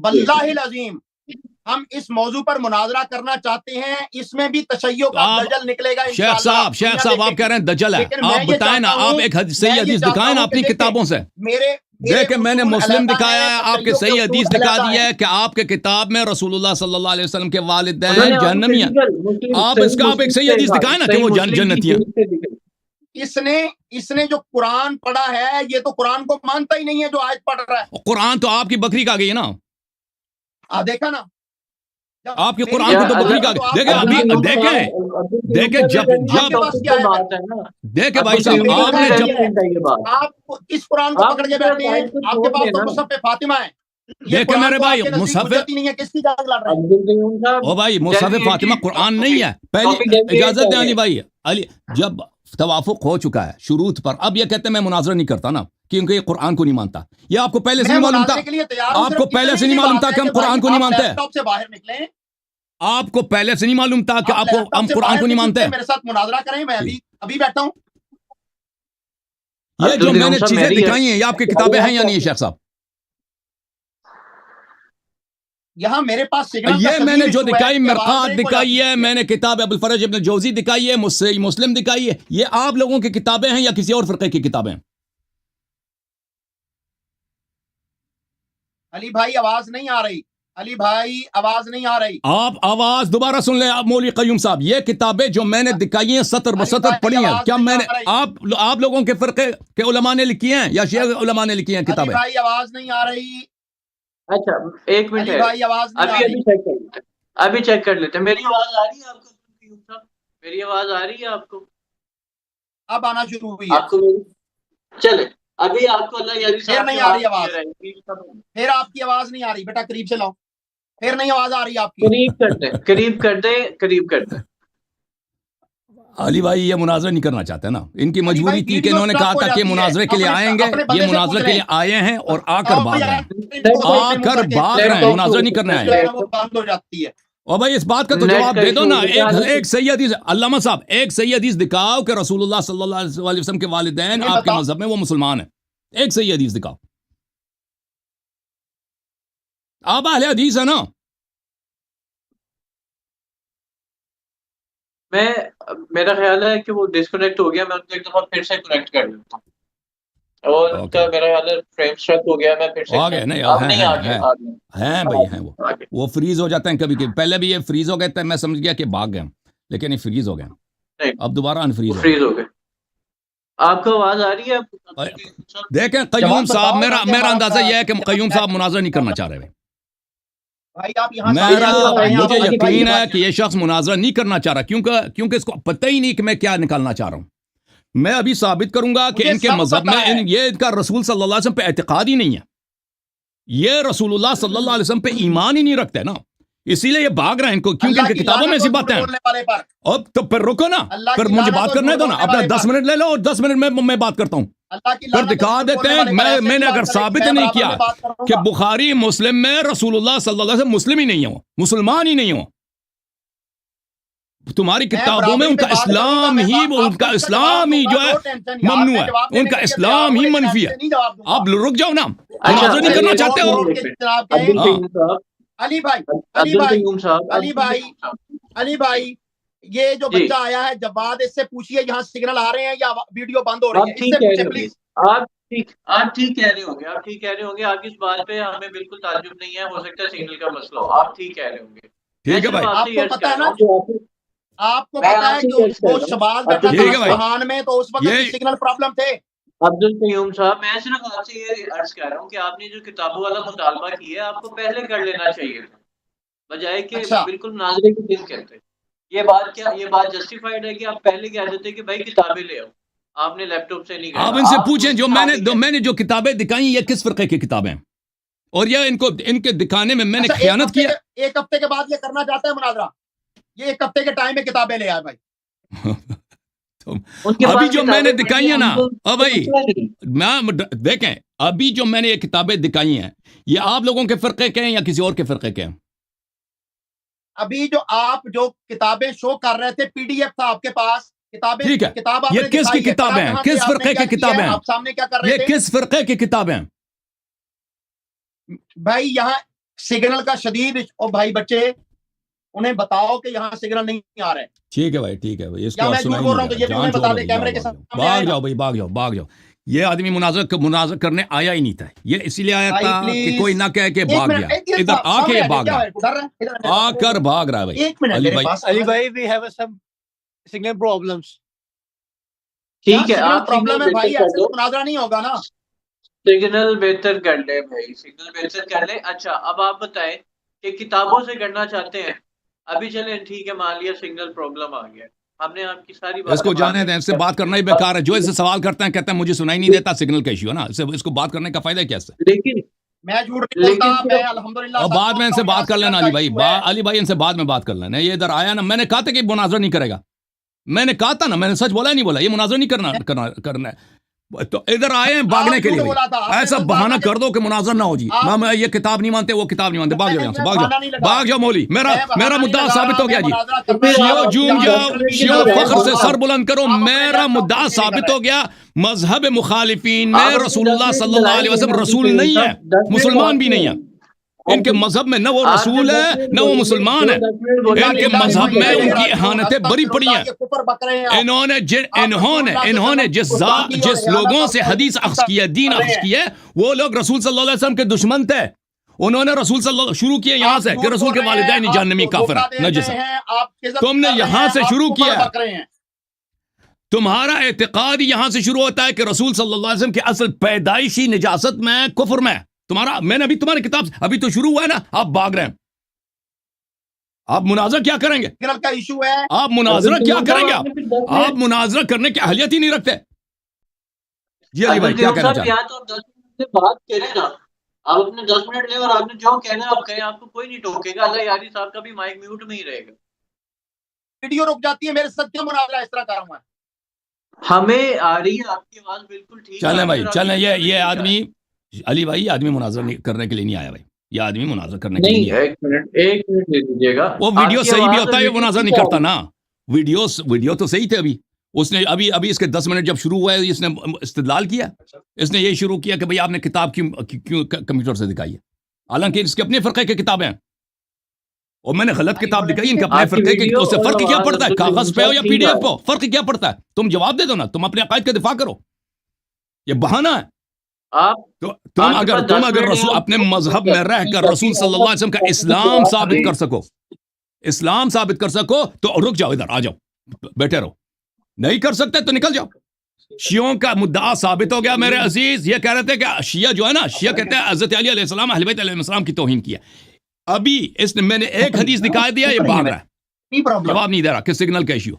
باللہ العظیم ہم اس موضوع پر مناظرہ کرنا چاہتے ہیں. اس میں بھی تشیع کا دجل نکلے گا انشاءاللہ. شیخ صاحب آپ کہہ رہے ہیں دجل ہے, آپ بتائیں نا, آپ ایک صحیح حدیث دکھائیں نا اپنی کتابوں سے. دیکھیں میں نے مسلم دکھایا ہے, آپ کے صحیح حدیث دکھا دی ہے کہ آپ کے کتاب میں رسول اللہ صلی اللہ علیہ وسلم کے والدین جہنمی ہیں. آپ اس کا آپ ایک صحیح حدیث دکھائیں نا کہ وہ جنتی ہیں. اس نے جو قرآن پڑھا ہے, یہ تو قرآن کو مانتا ہی نہیں ہے جو آیت پڑھ رہا ہے. قرآن تو آپ کی بکری کا گئی ہے نا, دیکھا نا, آپ کے قرآن کو تو بکری کا گئی. دیکھیں ابھی دیکھیں جب دیکھیں بھائی صاحب, آپ نے جب آپ اس قرآن کو پکڑ کے بیٹھے ہیں, آپ کے پاس تو مصحف فاطمہ ہے. دیکھیں میرے بھائی, مصحف کس کی اجازت لڑ رہے ہیں؟ او بھائی مصحف فاطمہ قرآن نہیں ہے. پہلی اجازت دیں علی بھائی, علی جب توافق ہو چکا ہے شروط پر, اب یہ کہتے ہیں میں مناظرہ نہیں کرتا نا کیونکہ یہ قرآن کو نہیں مانتا. یہ آپ کو پہلے سے نہیں معلوم تھا, آپ کو پہلے سے نہیں معلوم تھا کہ ہم قرآن کو نہیں مانتے. آپ کو پہلے سے نہیں معلوم تھا کہ ہم قرآن کو نہیں مانتے. میرے ساتھ مناظرہ کریں, میں ابھی بیٹھا ہوں. یہ جو میں نے چیزیں دکھائی ہیں یہ آپ کی کتابیں ہیں یا نہیں شیخ صاحب؟ یہاں میرے پاس یہ میں نے جو دکھائی, مرقات دکھائی ہے, میں نے کتاب ابو الفرج ابن جوزی دکھائی ہے, مسلم دکھائی ہے. یہ آپ لوگوں کی کتابیں ہیں یا کسی اور فرقے کی کتابیں؟ علی بھائی آواز نہیں آ رہی, علی بھائی آواز نہیں آ رہی. آپ آواز دوبارہ سن لیں مولوی قیوم صاحب. یہ کتابیں جو میں نے دکھائی ہیں سطر بسطر پڑھی ہیں, کیا میں نے آپ لوگوں کے فرقے کے علماء نے لکھی ہیں یا شیعہ علماء نے لکھی ہیں کتابیں؟ علی بھائی آواز نہیں آ رہی. اچھا ایک منٹ ہے, ابھی چیک کر لیتے ہیں. میری آواز آ رہی ہے آپ کو؟ میری آواز آ رہی ہے آپ کو؟ اب آنا شروع ہوئی ہے. آپ کو چلے ابھی آپ کو اللہ یاری پھر نہیں آ رہی آواز, پھر آپ کی آواز نہیں آ رہی. بیٹا قریب سے لاؤ, پھر نہیں آواز آ رہی آپ کی. قریب کرتے. علی بھائی یہ مناظرہ نہیں کرنا چاہتے نا, ان کی مجبوری تھی کہ انہوں نے کہا تھا کہ مناظرے کے لیے آئیں گے, یہ مناظرے کے لیے آئے ہیں اور آ کر بھاگ رہے ہیں, مناظرہ نہیں کرنے آئے ہیں. بند ہو جاتی ہے. اور بھائی اس بات کا تو نیٹ جواب کا دے دو ایشو نا. ہو گیا. ایک صحیح حدیث علامہ صاحب، ایک صحیح حدیث دکھاؤ کہ رسول اللہ صلی اللہ علیہ وسلم کے والدین نہیں آپ کے بتاؤ. مذہب میں وہ مسلمان ہیں. ایک صحیح حدیث دکھاؤ. آپ اہل حدیث ہے نا. میرا خیال ہے کہ وہ ڈسکنیکٹ ہو گیا. میں ان کو ایک دفعہ پھر سے کنیکٹ کر لیتا ہوں. اور ان کا میرا خیال ہے فریم اسٹرک ہو گیا. میں پھر سے آ گئے نہیں اب نہیں آ گیا. ہیں بھائی ہیں وہ فریز ہو جاتے ہیں کبھی کبھی. پہلے بھی یہ فریز ہو گئے تھے، میں سمجھ گیا کہ بھاگ گئے، لیکن یہ فریز ہو گئے. اب دوبارہ انفریز ہو گئے. آپ کو آواز آ رہی ہے؟ دیکھیں قیوم صاحب، میرا اندازہ یہ ہے کہ قیوم صاحب مناظرہ نہیں کرنا چاہ رہے. مجھے یقین ہے کہ یہ شخص مناظرہ نہیں کرنا چاہ رہا، کیونکہ اس کو پتہ ہی نہیں کہ میں کیا نکالنا چاہ رہا ہوں. میں ابھی ثابت کروں گا کہ ان کے مذہب میں یہ ان کا رسول صلی اللہ علیہ وسلم پہ اعتقاد ہی نہیں ہے. یہ رسول اللہ صلی اللہ علیہ وسلم پہ ایمان ہی نہیں رکھتے نا، اسی لیے یہ بھاگ رہے ہیں ان کو، کیونکہ ان کی کتابوں میں ایسی باتیں ہیں. اب تو پھر رکو نا، پھر مجھے بات کرنے دو نا. اپنا 10 منٹ لے لو اور 10 منٹ میں بات کرتا ہوں. پھر دکھا دیتے ہیں. میں نے اگر ثابت نہیں کیا کہ بخاری مسلم میں رسول اللہ صلی اللہ علیہ وسلم مسلم ہی نہیں ہو، مسلمان ہی نہیں ہو. تمہاری کتابوں میں ان کا اسلام ہی جو ہے ممنوع ہے، ان کا اسلام ہی منفی ہے. آپ رک جاؤ نا، مناظرہ نہیں کرنا چاہتے ہو. علی بھائی یہ جو بچہ آیا ہے جواد، اس سے پوچھئے یہاں سگنل آ رہے ہیں یا ویڈیو بند ہو رہی ہے، اس سے پوچھئے پلیز. آپ ٹھیک کہہ رہے ہوں گے. آپ کی اس بات پہ ہمیں بالکل تعجب نہیں ہے. ہو سکتا ہے سگنل کا مسئلہ ہو. آپ ٹھیک کہہ رہے ہوں گے. ٹھیک ہے بھائی. آپ کو پتا ہے نا، آپ کو پتا ہے کہ وہ شباز بیٹھا تھا اصفہان میں، تو اس وقت سگنل پرابلم تھے. عبدالقیوم صاحب، میں صرف آپ سے یہ عرض کر رہا ہوں کہ آپ نے جو کتابوں والا مطالبہ کیا ہے، آپ کو پہلے کر لینا چاہیے تھا، بجائے کہ بالکل مناظرے کے دن کہتے. یہ بات جسٹیفائڈ ہے کہ آپ پہلے کہہ دیتے کہ بھائی کتابیں لے آؤ. آپ نے لیپ ٹاپ سے نہیں کرنا. آپ ان سے پوچھیں جو میں نے جو کتابیں دکھائیں یہ کس فرقے کی کتابیں ہیں، اور یہ ان کے دکھانے میں نے خیانت کیا. ایک ہفتے کے بعد یہ کرنا چاہتا ہے مناظرہ. یہ ایک ہفتے کے ٹائم میں کتابیں لے آئے بھائی. ابھی جو میں نے دکھائی ہیں نا، بھائی دیکھیں، ابھی جو میں نے یہ کتابیں دکھائی ہیں یہ آپ لوگوں کے فرقے کے ہیں یا کسی اور کے فرقے کے ہیں؟ ابھی جو آپ جو کتابیں شو کر رہے تھے، پی ڈی ایف تھا آپ کے پاس کتابیں. ٹھیک ہے، یہ کس کی کتابیں ہیں؟ کس فرقے کی کتابیں ہیں؟ آپ سامنے کیا کر رہے تھے؟ یہ کس فرقے کی کتابیں ہیں بھائی؟ یہاں سگنل کا شدید، اور بھائی بچے انہیں بتاؤ کہ یہاں سگنل نہیں آ رہے. ٹھیک ہے بھائی، ٹھیک ہے بھائی. اس کو بھاگ جاؤ بھائی، بھاگ جاؤ. یہ آدمی مناظرہ کرنے آیا ہی نہیں تھا. یہ اسی لیے آیا تھا کہ کوئی نہ کہے کہ بھاگ گیا. ادھر آ کے بھاگ رہا، آ کر بھاگ رہا ہے بھائی. ایک منٹ علی بھائی we have some signal problems. ٹھیک ہے، آپ پرابلم ہے بھائی، ایسے مناظرہ نہیں ہوگا نا. سگنل بہتر کر لے بھائی، سگنل بہتر کر لے. اچھا اب آپ بتائیں کہ کتابوں سے کرنا چاہتے ہیں. ابھی چلیں ٹھیک ہے، مان لیا سگنل پرابلم آ گیا. ہم نے آپ کی ساری بات، اس کو جانے دیں، اس سے بات کرنا ہی بیکار ہے. جو اس سے سوال کرتے ہیں کہتے ہیں مجھے سنائی نہیں دیتا، سگنل کا ایشو ہے نا. اس کو بات کرنے کا فائدہ کیا ہے؟ لیکن میں جھوٹ نہیں بولتا، میں الحمدللہ. اور بعد میں ان سے بات کر لینا علی بھائی. علی بھائی ان سے بعد میں بات کر لینا. یہ ادھر آیا نا، میں نے کہا تھا کہ مناظرہ نہیں کرے گا. میں نے کہا تھا نا، میں نے سچ بولا نہیں بولا، یہ مناظرہ نہیں کرنا ہے. تو ادھر آئے ہیں بھاگنے کے لیے. ایسا بہانہ کر دو کہ مناظر نہ ہو. جی میں یہ کتاب نہیں مانتے، وہ کتاب نہیں مانتے. بھاگ جاؤ یہاں سے، بھاگ جاؤ مولی. میرا مدعا ثابت ہو گیا جی. شیعو جھوم جاؤ، شیعو فخر سے سر بلند کرو. میرا مدعا ثابت ہو گیا. مذہب مخالفین میں رسول اللہ صلی اللہ علیہ وسلم رسول نہیں ہے، مسلمان بھی نہیں ہے. ان کے مذہب میں نہ وہ رسول ہے نہ وہ مسلمان ہے. ان کے مذہب میں ان کی اہانتیں بری پڑی ہیں. انہوں نے جس لوگوں سے حدیث اخذ کیا، دین اخذ کیا، وہ لوگ رسول صلی اللہ علیہ وسلم کے دشمن تھے. انہوں نے رسول صلی اللہ شروع کیا یہاں سے کہ رسول کے والدین جہنمی کافر ہیں، نجس ہیں. تم نے یہاں سے شروع کیا. تمہارا اعتقاد یہاں سے شروع ہوتا ہے کہ رسول صلی اللہ علیہ وسلم کی اصل پیدائشی نجاست میں، کفر میں. میں نے ابھی تمہاری کتاب ابھی تو شروع ہوا ہے نا، آپ بھاگ رہے ہیں. آپ مناظرہ کیا کریں گے؟ کا ایشو ہے. آپ مناظرہ کیا کریں گے؟ آپ مناظرہ کرنے کی اہلیت ہی نہیں رکھتے. جی علی بھائی کیا کہنا چاہتے ہیں؟ یا تو 10 منٹ سے بات کریں نا. آپ اپنے 10 منٹ لیں اور آپ نے جو کہنا آپ کہیں، آپ کو کوئی نہیں ٹوکے گا. اللہ یاری صاحب کا بھی مائک میوٹ میں ہی رہے گا. ویڈیو رک جاتی ہے میرے ساتھ، کیوں مناظرہ اس طرح کر رہا ہوں میں؟ ہمیں آ رہی ہے آپ کی آواز بالکل ٹھیک. چلیں بھائی چلیں. یہ آدمی علی بھائی آدمی مناظرہ کرنے کے لیے نہیں آیا بھائی. یہ آدمی مناظر کرنے کے نہیں لیے ایک منٹ دے دیجیے گا. وہ ویڈیو صحیح بھی ہوتا ہے, یہ مناظر نہیں کرتا نا. ویڈیو تو صحیح تھے. اس نے ابھی اس کے 10 منٹ جب شروع ہوا ہے اس نے استدلال کیا, اس نے یہ شروع کیا کہ بھئی آپ نے کتاب کیوں کمپیوٹر سے دکھائی ہے, حالانکہ اس کے اپنے فرقے کی کتابیں ہیں, اور میں نے غلط کتاب دکھائی ان کے اپنے فرقے کی. اس سے فرق کیا پڑتا ہے کاغذ پہ ہو یا پی ڈی ایف پہ, فرق کیا پڑتا ہے؟ تم جواب دے دو نا, تم اپنے عقائد کا دفاع کرو, یہ بہانہ ہے. تم اگر رسول اپنے مذہب میں رہ کر رسول صلی اللہ علیہ وسلم کا اسلام ثابت کر سکو تو رک جاؤ, ادھر آ جاؤ, بیٹھے رہو. نہیں کر سکتے تو نکل جاؤ. شیعوں کا مدعا ثابت ہو گیا میرے عزیز. یہ کہہ رہے تھے کہ شیعہ جو ہے نا, شیعہ کہتے ہیں حضرت علی علیہ السلام اہل بیت علیہ السلام کی توہین کی ہے. ابھی میں نے ایک حدیث دکھا دیا, یہ بھاگ رہا ہے, جواب نہیں دے رہا کہ سگنل کا ایشو.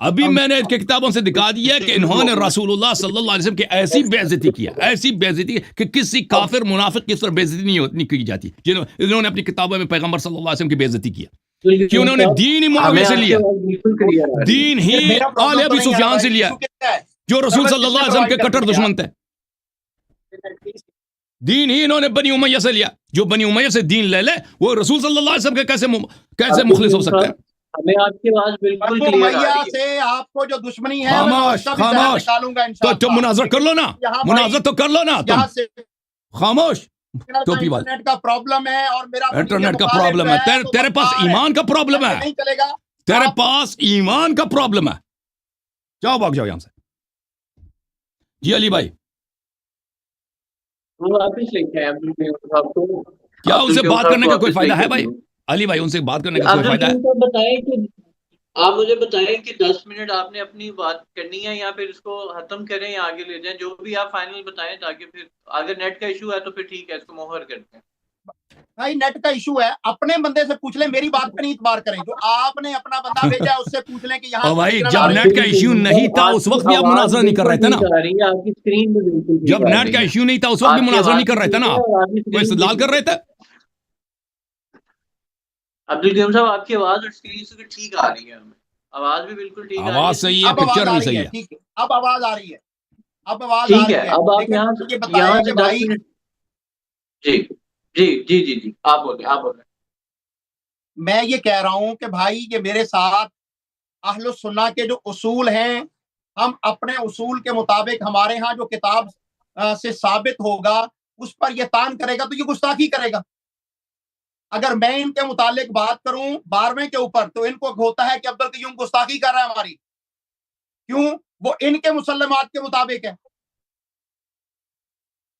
ابھی میں نے ان کی کتابوں سے دکھا دیا کہ انہوں نے رسول اللہ صلی اللہ علیہ وسلم کی ایسی بےعزتی کہ کسی کافر منافق کی اس طرح بےعزتی نہیں کی جاتی جنہوں نے اپنی کتابوں میں پیغمبر صلی اللہ علیہ وسلم کی بےعزتی کیا, کہ انہوں نے دین ہی معاویہ سے لیا, دین ہی آل ابی سفیان سے لیا جو رسول صلی اللہ علیہ وسلم کے کٹر دشمن تھے. دین ہی انہوں نے بنی امیہ سے لیا. جو بنی امیہ سے دین لے وہ رسول صلی اللہ علیہ وسلم کے کیسے مخلص ہو سکتا ہے؟ ہمیں آپ کی آواز بالکل کلیئر آ رہی ہے. سے آپ کو جو دشمنی ہے خاموش تو مناظر کر لو نا, مناظر تو کر لو نا تم. خاموش. ٹوپی والے انٹرنیٹ کا پرابلم ہے اور میرا انٹرنیٹ کا پرابلم ہے, تیرے پاس ایمان کا پرابلم ہے, نہیں چلے گا, تیرے پاس ایمان کا پرابلم ہے. جاؤ بھاگ جاؤ یہاں سے. جی علی بھائی, وہ واپس لے کے آئے. کیا ان سے بات کرنے کا کوئی فائدہ ہے بھائی؟ علی بھائی ان سے بات کرنے کا کوئی فائدہ ہے؟ آپ مجھے بتائیں کہ 10 منٹ آپ نے اپنی بات کرنی ہے یا پھر اس کو ختم کریں یا آگے لے جائیں, جو بھی آپ فائنل بتائیں, تاکہ پھر اگر نیٹ کا ایشو ہے تو پھر ٹھیک ہے, اس کو مہر کرتے ہیں. بھائی نیٹ کا ایشو ہے, اپنے بندے سے پوچھ لیں, میری بات پہ نہیں اعتبار کریں. جو آپ نے اپنا بندہ بھیجا ہے اس سے پوچھ لیں کہ یہاں بھائی جب نیٹ کا ایشو نہیں تھا اس وقت بھی آپ مناظرہ نہیں کر رہے تھے نا. جب نیٹ کا ایشو نہیں تھا اس وقت بھی مناظرہ نہیں کر رہے تھے نا, آپ کوئی استدلال کر رہے تھے. عبدالقیوم صاحب آپ کی آواز اور اسکرین سے ٹھیک آ رہی ہے, ہمیں آواز بھی بالکل ٹھیک آ رہی ہے. آواز صحیح ہے, پکچر بھی صحیح ہے. اب آواز آ رہی ہے, اب آواز ٹھیک ہے. اب آپ یہاں سے 10 منٹ. جی آپ بولیں. میں یہ کہہ رہا ہوں کہ بھائی یہ میرے ساتھ اہل السنہ کے جو اصول ہیں, ہم اپنے اصول کے مطابق ہمارے ہاں جو کتاب سے ثابت ہوگا اس پر یہ تان کرے گا تو یہ گستاخی کرے گا. اگر میں ان کے متعلق بات کروں 12ویں کے اوپر تو ان کو ہوتا ہے کہ عبدالقیوم گستاخی کر رہا ہے ہماری. کیوں؟ وہ ان کے مسلمات کے مطابق ہے.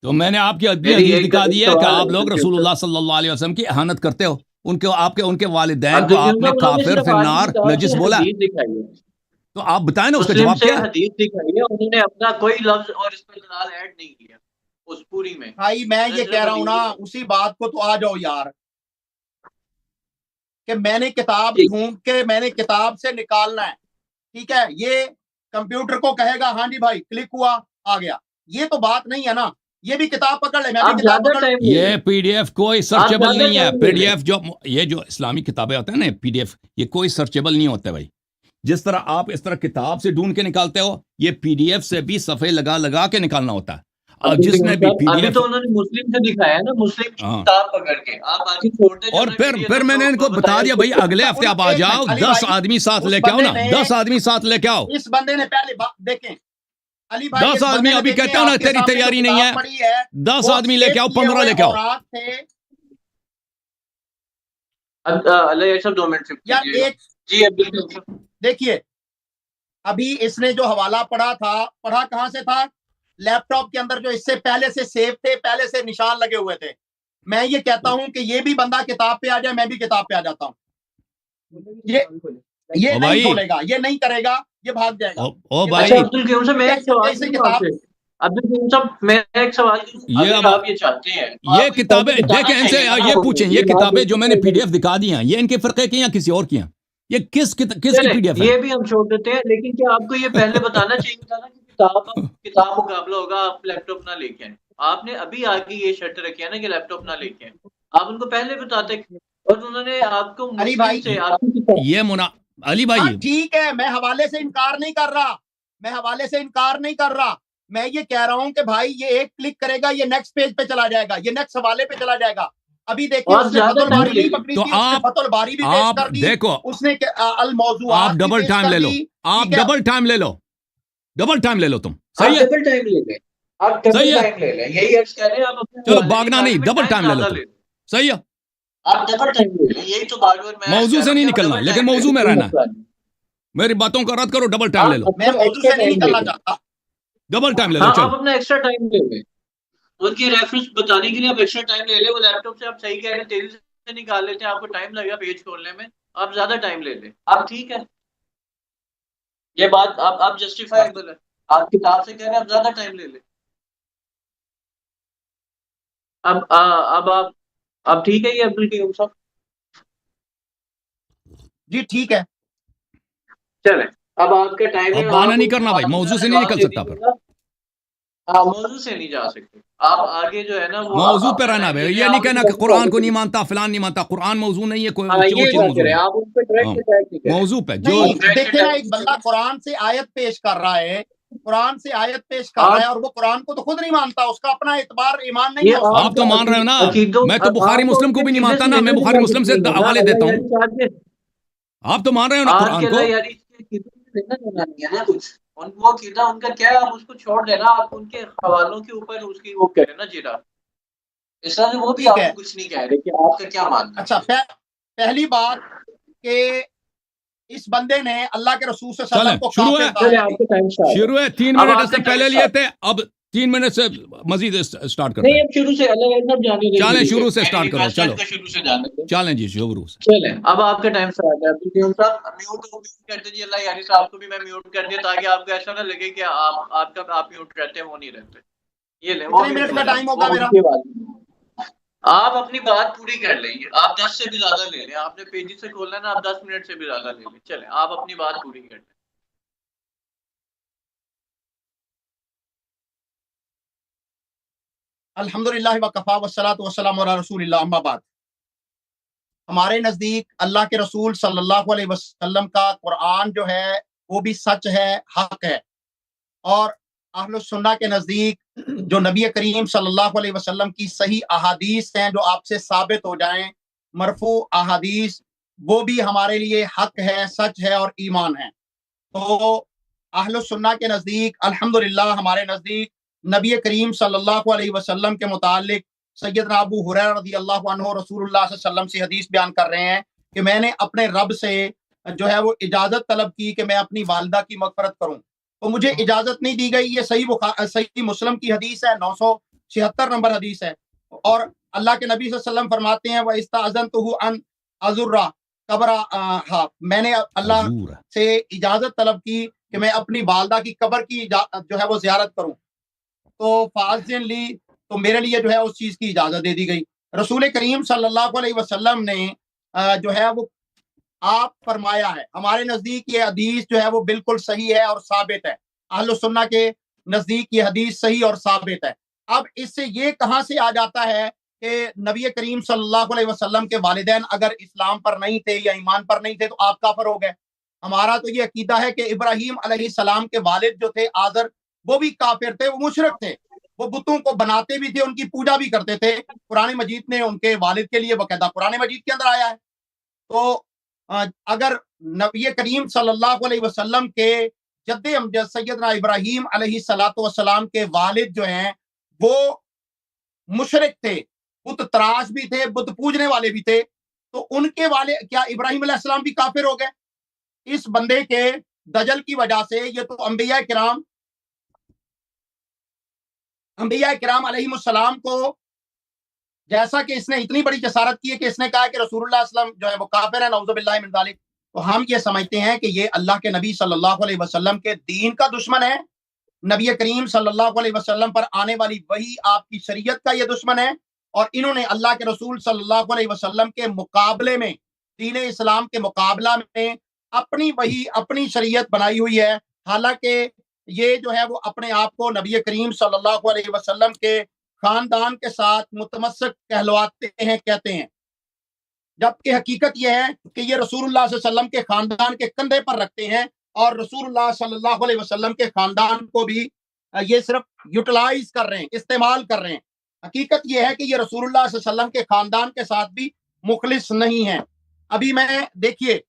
تو میں نے آپ کی حدیث دکھا دی ہے کہ آپ لوگ رسول اللہ صلی اللہ علیہ وسلم کی اہانت کرتے ہو. ان کے والدین کو آپ نے کافر فی النار نجس بولا. تو آپ بتائیں نا اس کا جواب کیا ہے؟ حدیث دکھائی ہے, انہوں نے اپنا کوئی لفظ اور اس پہ دلال ایڈ نہیں کیا اس پوری میں. بھائی میں یہ کہہ رہا ہوں نا, اسی بات کو تو آ جاؤ یار, کہ میں نے کتاب ڈھونڈ کے میں نے کتاب سے نکالنا ہے. ٹھیک ہے, یہ کمپیوٹر کو کہے گا ہاں جی بھائی کلک ہوا آ گیا, یہ تو بات نہیں ہے نا. یہ بھی کتاب پکڑ لے, میں بھی کتاب پکڑ لے. یہ پی ڈی ایف کوئی سرچیبل نہیں ہے. پی ڈی ایف جو اسلامی کتابیں ہوتے ہیں نا پی ڈی ایف, یہ کوئی سرچیبل نہیں ہوتا بھائی. جس طرح آپ اس طرح کتاب سے ڈھونڈ کے نکالتے ہو, یہ پی ڈی ایف سے بھی صفحے لگا کے نکالنا ہوتا ہے. اور جس نے بھی پی ڈی ایف, تو انہوں نے مسلم سے دکھایا ہے نا, مسلم کتاب پکڑ کے آپ باقی چھوڑ دیں. اور پھر میں نے ان کو بتا دیا بھائی اگلے ہفتے آپ آ جاؤ, 10 آدمی ساتھ لے کے آؤ نا, 10 آدمی ساتھ لے کے آؤ. اس بندے نے پہلے دیکھیں 10 آدمی ابھی کہتے ہو نا تیری تیاری نہیں ہے, 10 آدمی لے کے آؤ, 15 لے کے آؤ. اللہ صاحب 2 منٹ جی. دیکھیے ابھی اس نے جو حوالہ پڑھا کہاں سے تھا؟ لیپ ٹاپ کے اندر جو اس سے پہلے سے سیو تھے, پہلے سے نشان لگے ہوئے تھے. میں یہ کہتا ہوں کہ یہ بھی بندہ کتاب پہ آ جائے, میں بھی کتاب پہ آ جاتا ہوں. یہ نہیں کھولے گا, یہ نہیں کرے گا, یہ بھاگ جائے گا. او بھائی عبدالقیوم صاحب میں ایک سوال آپ یہ چاہتے ہیں یہ کتابیں دیکھیں ان سے یہ پوچھیں, یہ کتابیں جو میں نے پی ڈی ایف دکھا دی ہیں یہ ان کے فرقے کی یا کسی اور کی ہیں؟ یہ کس کی پی ڈی ایف ہے؟ یہ بھی ہم چھوڑ دیتے ہیں, لیکن کیا آپ کو یہ پہلے بتانا چاہیے تھا نا کہ کتاب مقابلہ ہوگا, آپ لیپ ٹاپ نہ لے کے آئیں. آپ نے ابھی آگے یہ شرط رکھی ہے نا کہ لیپ ٹاپ نہ لے کے آئیں, آپ ان کو پہلے بتاتے اور انہوں نے آپ کو علی بھائی علی بھائی ٹھیک ہے, میں حوالے سے انکار نہیں کر رہا, میں یہ کہہ رہا ہوں کہ بھائی یہ ایک کلک کرے گا, یہ نیکسٹ پیج پہ چلا جائے گا, یہ نیکسٹ حوالے پہ چلا جائے گا. ابھی دیکھیں آپ اس نے زیادہ فتح ٹائم الباری لے نہیں لیں۔ پکڑی تو تھی، اس نے آپ فتح الباری بھی پیش کر دی، دیکھو اس نے الموضوعات آپ بھی ڈبل پیش ٹائم کر لے لو، دی، آپ ٹھیک ہے؟ ڈبل ٹائم لے لو، ڈبل ٹائم لے لو تم، آپ صحیح ہے ڈبل ٹائم لے لیں، آپ ڈبل صحیح ہے، ٹائم لے لیں، یہی عرض کہہ رہے ہیں آپ اپنے چلو حوالے بھاگنا نکالیں نہیں، میں ڈبل ٹائم ٹائم لے لو زیادہ تم، لے لیں، صحیح ہے، آپ ڈبل ٹائم لے لیں، یہی تو بات میں عرض موضوع کر سے رہا نہیں ہوں کہ آپ نکلنا، ڈبل لیکن ٹائم لے موضوع لیں، میں کوئی رہنا ہے، مسئلہ نہیں۔ میری باتوں کا رد کرو، ڈبل ٹائم لے آپ لو، میں اپنا موضوع ایکسٹرا سے نہیں ٹائم لے نکلنا لیں، چاہتا، ڈبل ٹائم لے لو، ہاں چلو آپ اپنا ایکسٹرا ٹائم لے لیں، ان کی ریفرنس بتانے کے لیے آپ ایکسٹرا ٹائم لے لیں، وہ لیپ ٹاپ سے آپ صحیح کہہ رہے ہیں تیزی سے نکال لیتے ہیں، آپ کو ٹائم لگے گا پیج کھولنے میں، آپ زیادہ ٹائم لے لیں، آپ ٹھیک ہے، یہ بات آپ جسٹیفائیبل ہے، آپ کتاب سے کہہ رہے ہیں آپ زیادہ ٹائم لے لیں، اب آپ ٹھیک ہے یہ عبد القیوم صاحب؟ جی ٹھیک ہے، چلیں اب آپ کا ٹائم ہے، اب بہانہ آپ نہیں ان کو کرنا بھائی، باتوں موضوع کا سے نہیں جواب نکل دے سکتا دیجیے پھر، گا، ہاں موضوع سے نہیں جا سکتے آپ آگے جو ہے نا وہ موضوع پہ اپنا رہنا ٹائم لے بھائی، لیں، یہ نہیں آپ کہنا ان کہ قرآن کو کو نہیں مانتا فلان نہیں مانتا، قرآن موضوع نہیں ہے، کوئی ہاں وہ یہ چیز نہ موضوع کریں، نہیں آپ ان پہ ہے، ڈائریکٹ اٹیک نہیں کریں، موضوع پہ جو نہیں ڈائریکٹ دیکھیں نا، اٹیک ایک نہیں بندہ کریں، قرآن سے آیت پیش کر رہا ہے، قرآن سے آیت پیش کر رہا ہے، آپ اور وہ قرآن کو تو خود نہیں مانتا، اس کا اپنا اعتبار ایمان نہیں ہے یہ اس کا۔ آپ تو مان رہے ہو نا، عقیدوں میں تو بخاری آپ مسلم ان کو کے بھی نہیں عقیدے مانتا سے نا، میں لینے بخاری دینا مسلم کچھ سے نہیں ہے نا، حوالے اللہ دیتا ہوں، یعنی آپ کے آپ تو مان رہے ہو نا آپ قرآن کے کو، اللہ یعنی اس کے عقیدے سے لینا دینا نہیں ہے نا کچھ، ان کو عقیدہ ان کا کیا ہے آپ اس کو چھوڑ دینا، آپ ان کے حوالوں کے اوپر اس کی وہ کریں نا جیرا، اس طرح سے وہ بھی ٹھیک آپ ہے، کو کچھ نہیں کہہ رہے کہ آپ کا کیا ماننا اچھا پہلی بات کہ اس بندے نے اللہ کے رسول صلی اللہ علیہ چلیں وسلم کو شروع ہے، کافر ہے، چلے کہا ہے۔ آپ کا ٹائم اسٹارٹ ہے، شروع ہے، 3 اب منٹ آپ اس کا نے ٹائم پہلے لیے اسٹارٹ، تھے، اب 3 منٹ سے مزید سٹارٹ کرتے نہیں ہیں، اب شروع سے اللہ صاحب جانے دیں، چلیں شروع شروع سے سے سٹارٹ کرو، ریکویسٹ ہے چلو کا شروع سے جانے دیں، چلیں جی شروع سے، چلیں اب آپ کا ٹائم اسٹارٹ ہے، عبدالقیوم صاحب میوٹ کو میوٹ کر دیجیے، اللہ یعنی صاحب کو بھی میں میوٹ کر دیا تاکہ آپ کو ایسا نہ لگے کہ آپ میوٹ رہتے ہیں وہ نہیں رہتے، یہ لیں وہ کتنے میوٹ منٹ ہو کا جائیں، ٹائم وہ ہوگا ان میرا؟ کی بات نہیں۔ آپ اپنی بات پوری کر لیں گے، آپ 10 سے بھی زیادہ لے لیں، آپ نے پیجی سے کھولنا ہے نا، آپ 10 منٹ سے بھی زیادہ لے لیں، چلیں آپ اپنی بات پوری کر لیں۔ الحمدللہ وکفا والصلاۃ والسلام علی رسول اللہ، اما بعد۔ ہمارے نزدیک اللہ کے رسول صلی اللہ علیہ وسلم کا قرآن جو ہے وہ بھی سچ ہے، حق ہے، اور اہل السنہ کے نزدیک جو نبی کریم صلی اللہ علیہ وسلم کی صحیح احادیث ہیں جو آپ سے ثابت ہو جائیں، مرفوع احادیث، وہ بھی ہمارے لیے حق ہے، سچ ہے اور ایمان ہے۔ تو اہل السنہ کے نزدیک الحمدللہ ہمارے نزدیک نبی کریم صلی اللہ علیہ وسلم کے متعلق سیدنا ابو ہریرہ رضی اللہ عنہ رسول اللہ صلی اللہ علیہ وسلم سے حدیث بیان کر رہے ہیں کہ میں نے اپنے رب سے جو ہے وہ اجازت طلب کی کہ میں اپنی والدہ کی مغفرت کروں، تو مجھے اجازت نہیں دی گئی۔ یہ صحیح مسلم کی حدیث ہے، 976 نمبر حدیث ہے، اور اللہ کے نبی صلی اللہ علیہ وسلم فرماتے ہیں وَإِسْتَأْذَنْتُهُ أَنْ أَزُرَّ قَبْرَهَا، میں نے اللہ حضور سے اجازت طلب کی کہ میں اپنی والدہ کی قبر کی جو ہے وہ زیارت کروں، تو فاذن لی، تو میرے لیے جو ہے اس چیز کی اجازت دے دی گئی۔ رسول کریم صلی اللہ علیہ وسلم نے جو ہے وہ آپ فرمایا ہے، ہمارے نزدیک یہ حدیث جو ہے وہ بالکل صحیح ہے اور ثابت ہے، اہل السنہ کے نزدیک یہ حدیث صحیح اور ثابت ہے۔ اب اس سے یہ کہاں سے آ جاتا ہے کہ نبی کریم صلی اللہ علیہ وسلم کے والدین اگر اسلام پر نہیں تھے یا ایمان پر نہیں تھے تو آپ کافر ہو گئے؟ ہمارا تو یہ عقیدہ ہے کہ ابراہیم علیہ السلام کے والد جو تھے آزر، وہ بھی کافر تھے، وہ مشرک تھے، وہ بتوں کو بناتے بھی تھے، ان کی پوجا بھی کرتے تھے۔ قرآن مجید نے ان کے والد کے لیے باقاعدہ قرآن مجید کے اندر آیا ہے۔ تو اگر نبی کریم صلی اللہ علیہ وسلم کے جد امجد سیدنا ابراہیم علیہ الصلوۃ والسلام کے والد جو ہیں وہ مشرک تھے، بت تراش بھی تھے، بت پوجنے والے بھی تھے، تو ان کے والد کیا ابراہیم علیہ السلام بھی کافر ہو گئے؟ اس بندے کے دجل کی وجہ سے یہ تو انبیاء کرام علیہ السلام کو، جیسا کہ اس نے اتنی بڑی جسارت کی ہے کہ اس نے کہا کہ رسول اللہ صلی اللہ علیہ وسلم جو ہے وہ کافر ہے، نعوذ باللہ من ذالک، تو ہم یہ سمجھتے ہیں کہ یہ اللہ کے نبی صلی اللہ علیہ وسلم کے دین کا دشمن ہے، نبی کریم صلی اللہ علیہ وسلم پر آنے والی وہی آپ کی شریعت کا یہ دشمن ہے، اور انہوں نے اللہ کے رسول صلی اللہ علیہ وسلم کے مقابلے میں، دین اسلام کے مقابلہ میں اپنی وہی اپنی شریعت بنائی ہوئی ہے، حالانکہ یہ جو ہے وہ اپنے آپ کو نبی کریم صلی اللہ علیہ وسلم کے خاندان کے ساتھ متمسک کہلواتے ہیں، کہتے ہیں، جبکہ حقیقت یہ ہے کہ یہ رسول اللہ صلی اللہ علیہ وسلم کے خاندان کے کندھے پر رکھتے ہیں، اور رسول اللہ صلی اللہ علیہ وسلم کے خاندان کو بھی یہ صرف یوٹیلائز کر رہے ہیں، استعمال کر رہے ہیں۔ حقیقت یہ ہے کہ یہ رسول اللہ صلی اللہ علیہ وسلم کے خاندان کے ساتھ بھی مخلص نہیں ہیں. ابھی میں دیکھیے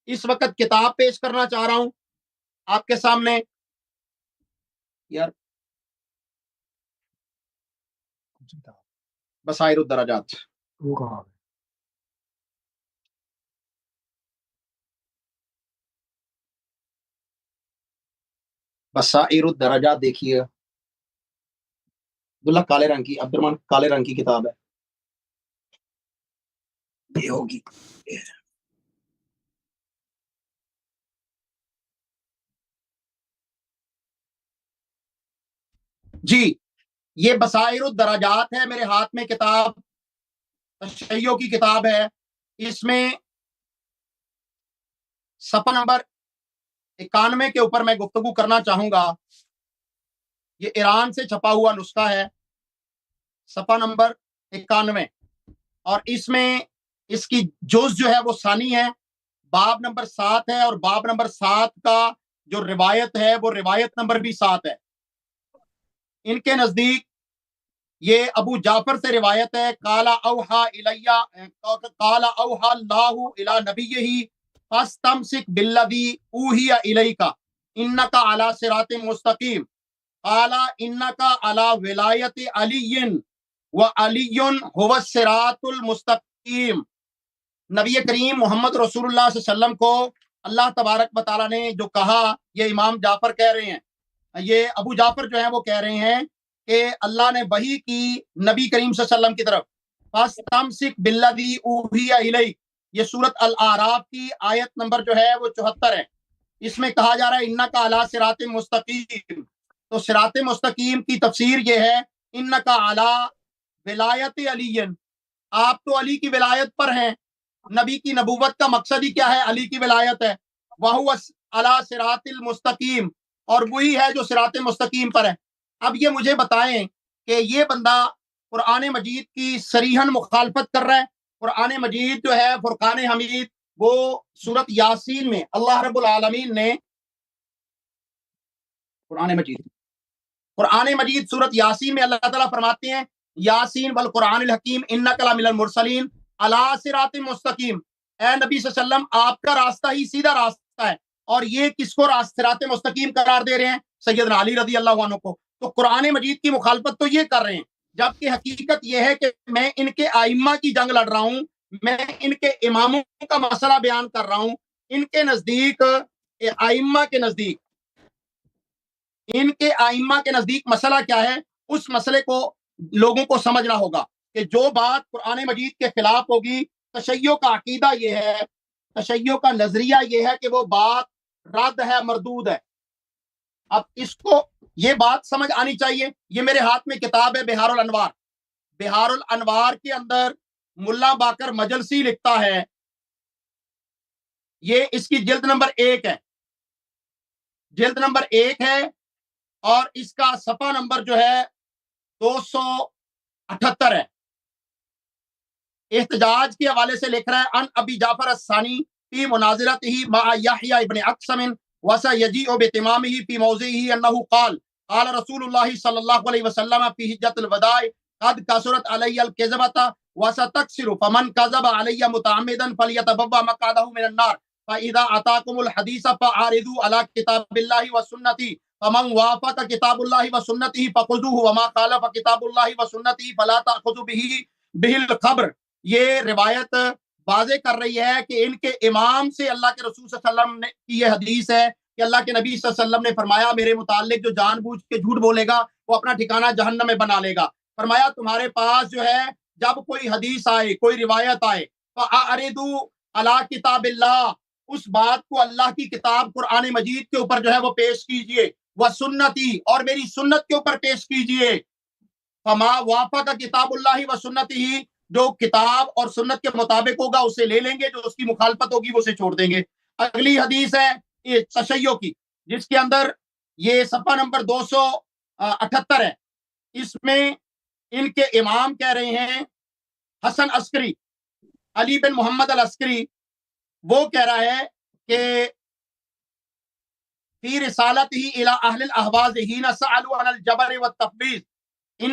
اس وقت کتاب پیش کرنا چاہ رہا ہوں آپ کے سامنے. یار بصائر الدرجات، بصائر الدرجات دیکھیے، عبداللہ کالے رنگ کی، عبد الرحمان کالے رنگ کی کتاب ہے یہ ہوگی. جی یہ بصائر الدرجات ہے میرے ہاتھ میں کتاب، تشیع کی کتاب ہے. اس میں صفحہ نمبر 91 کے اوپر میں گفتگو کرنا چاہوں گا. یہ ایران سے چھپا ہوا نسخہ ہے، صفحہ نمبر 91، اور اس میں اس کی جز جو ہے وہ ثانی ہے، باب نمبر 7 ہے، اور باب نمبر 7 کا جو روایت ہے وہ روایت نمبر بھی 7 ہے. ان کے نزدیک یہ ابو جعفر سے روایت ہے، قال اوحا اللہ الی نبیہ فاستمسک بالذی اوحی الیک انک علی صراط مستقیم قال انک علی ولایت علی وعلی هو الصراط المستقیم. نبی کریم محمد رسول اللہ صلی اللہ علیہ وسلم کو اللہ تبارک و تعالیٰ نے جو کہا، یہ امام جعفر کہہ رہے ہیں، یہ ابو جعفر جو ہیں وہ کہہ رہے ہیں کہ اللہ نے وحی کی نبی کریم صلی اللہ علیہ وسلم کی طرف، فاستمسک بالذی اوحی الیک، یہ سورۃ الاعراف کی آیت نمبر جو ہے وہ 74 ہے. اس میں کہا جا رہا ہے انک علی صراط مستقیم. تو صراط مستقیم کی تفسیر یہ ہے انک علی ولایت علی، آپ تو علی کی ولایت پر ہیں. نبی کی نبوت کا مقصد ہی کیا ہے؟ علی کی ولایت ہے. وہو علی صراط المستقیم، اور وہی ہے جو صراط مستقیم پر ہے. اب یہ مجھے بتائیں کہ یہ بندہ قرآن مجید کی صریحاً مخالفت کر رہا ہے. قرآن مجید جو ہے فرقان حمید، وہ سورۃ یاسین میں اللہ رب العالمین نے قرآن مجید سورۃ یاسین میں اللہ تعالیٰ فرماتے ہیں یاسین والقرآن الحکیم انک لمن المرسلین علی صراط مستقیم. اے نبی صلی اللہ علیہ وسلم آپ کا راستہ ہی سیدھا راستہ ہے. اور یہ کس کو صراط مستقیم قرار دے رہے ہیں؟ سیدنا علی رضی اللہ عنہ کو. تو قرآن مجید کی مخالفت تو یہ کر رہے ہیں، جبکہ حقیقت یہ ہے کہ میں ان کے ائمہ کی جنگ لڑ رہا ہوں، میں ان کے اماموں کا مسئلہ بیان کر رہا ہوں. ان کے نزدیک ائمہ کے نزدیک مسئلہ کیا ہے، اس مسئلے کو لوگوں کو سمجھنا ہوگا کہ جو بات قرآن مجید کے خلاف ہوگی، تشیع کا عقیدہ یہ ہے، تشیع کا نظریہ یہ ہے کہ وہ بات رد ہے، مردود ہے. اب اس کو یہ بات سمجھ آنی چاہیے. یہ میرے ہاتھ میں کتاب ہے بہار الانوار. بہار الانوار کے اندر ملا باقر مجلسی لکھتا ہے، یہ اس کی جلد نمبر 1 ہے، جلد نمبر 1 ہے، اور اس کا صفحہ نمبر جو ہے 278 ہے. احتجاج کے حوالے سے لکھ رہا ہے ان ابی جعفر الثانی فی مناظرتہ مع یحییٰ ابن اقسم وسیجیء بتمامہ فی موضعہ انہ قال قال رسول اللہ صلی اللہ علیہ وسلم فی حجۃ الوداع قد کثرت علی الکذبۃ وستکثر فمن کذب علی متعمدا فلیتبوأ مقعدہ من النار فاذا اتاکم الحدیث فاعرضوا علی کتاب اللہ وسنتہ فمن وافق کتاب اللہ وسنتہ فخذوہ وما خالف کتاب اللہ وسنتہ فلا تأخذوا بہ الخبر. یہ روایت واضح کر رہی ہے کہ ان کے امام سے اللہ کے رسول صلی اللہ علیہ وسلم کی یہ حدیث ہے کہ اللہ کے نبی صلی اللہ علیہ وسلم نے فرمایا میرے متعلق جو جان بوجھ کے جھوٹ بولے گا وہ اپنا ٹھکانہ جہنم میں بنا لے گا. فرمایا تمہارے پاس جو ہے جب کوئی حدیث آئے، کوئی روایت آئے، فَأَعْرِضُوا عَلَىٰ کتاب اللہ، اس بات کو اللہ کی کتاب قرآن مجید کے اوپر جو ہے وہ پیش کیجئے، وَسُنَّتِي، اور میری سنت کے اوپر پیش کیجئے. فَمَا وَافَقَ کتاب اللہ وَسُنَّتِهِ، جو کتاب اور سنت کے مطابق ہوگا اسے لے لیں گے، جو اس کی مخالفت ہوگی وہ اسے چھوڑ دیں گے. اگلی حدیث ہے یہ تشیع کی، جس کے اندر یہ صفحہ نمبر 278 ہے. اس میں ان کے امام کہہ رہے ہیں حسن عسکری، علی بن محمد العسکری، وہ کہہ رہا ہے کہ فی رسالتہ الی اہل الاہواز حین سألوا عن الجبر والتفویض ان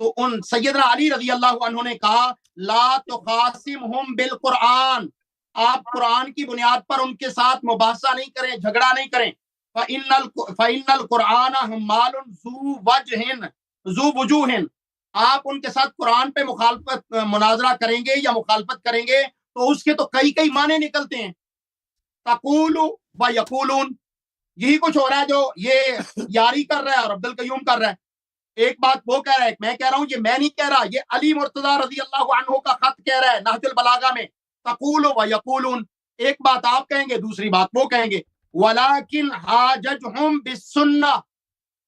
تو ان سیدنا علی رضی اللہ عنہ نے کہا لا تخاصمہم بالقرآن، آپ قرآن کی بنیاد پر ان کے ساتھ مباحثہ نہیں کریں، جھگڑا نہیں کریں. فَإِنَّ الْقُرْآنَ حَمَّالٌ ذُو وُجُوهٍ، آپ ان کے ساتھ قرآن پہ مخالفت مناظرہ کریں گے یا مخالفت کریں گے تو اس کے تو کئی معنی نکلتے ہیں. تقول و یقولون، یہی کچھ ہو رہا ہے جو یہ یاری کر رہا ہے اور عبدالقیوم کر رہا ہے. ایک بات وہ کہہ رہا ہے، میں کہہ رہا ہوں، یہ میں نہیں کہہ رہا، یہ علی مرتضیٰ رضی اللہ عنہ کا خط کہہ رہا ہے نہج البلاغہ میں. تقول و یقولون، ایک بات آپ کہیں گے، دوسری بات وہ کہیں گے. وَلَكِنْ حَاجَجْهُمْ بِالسُّنَّةِ،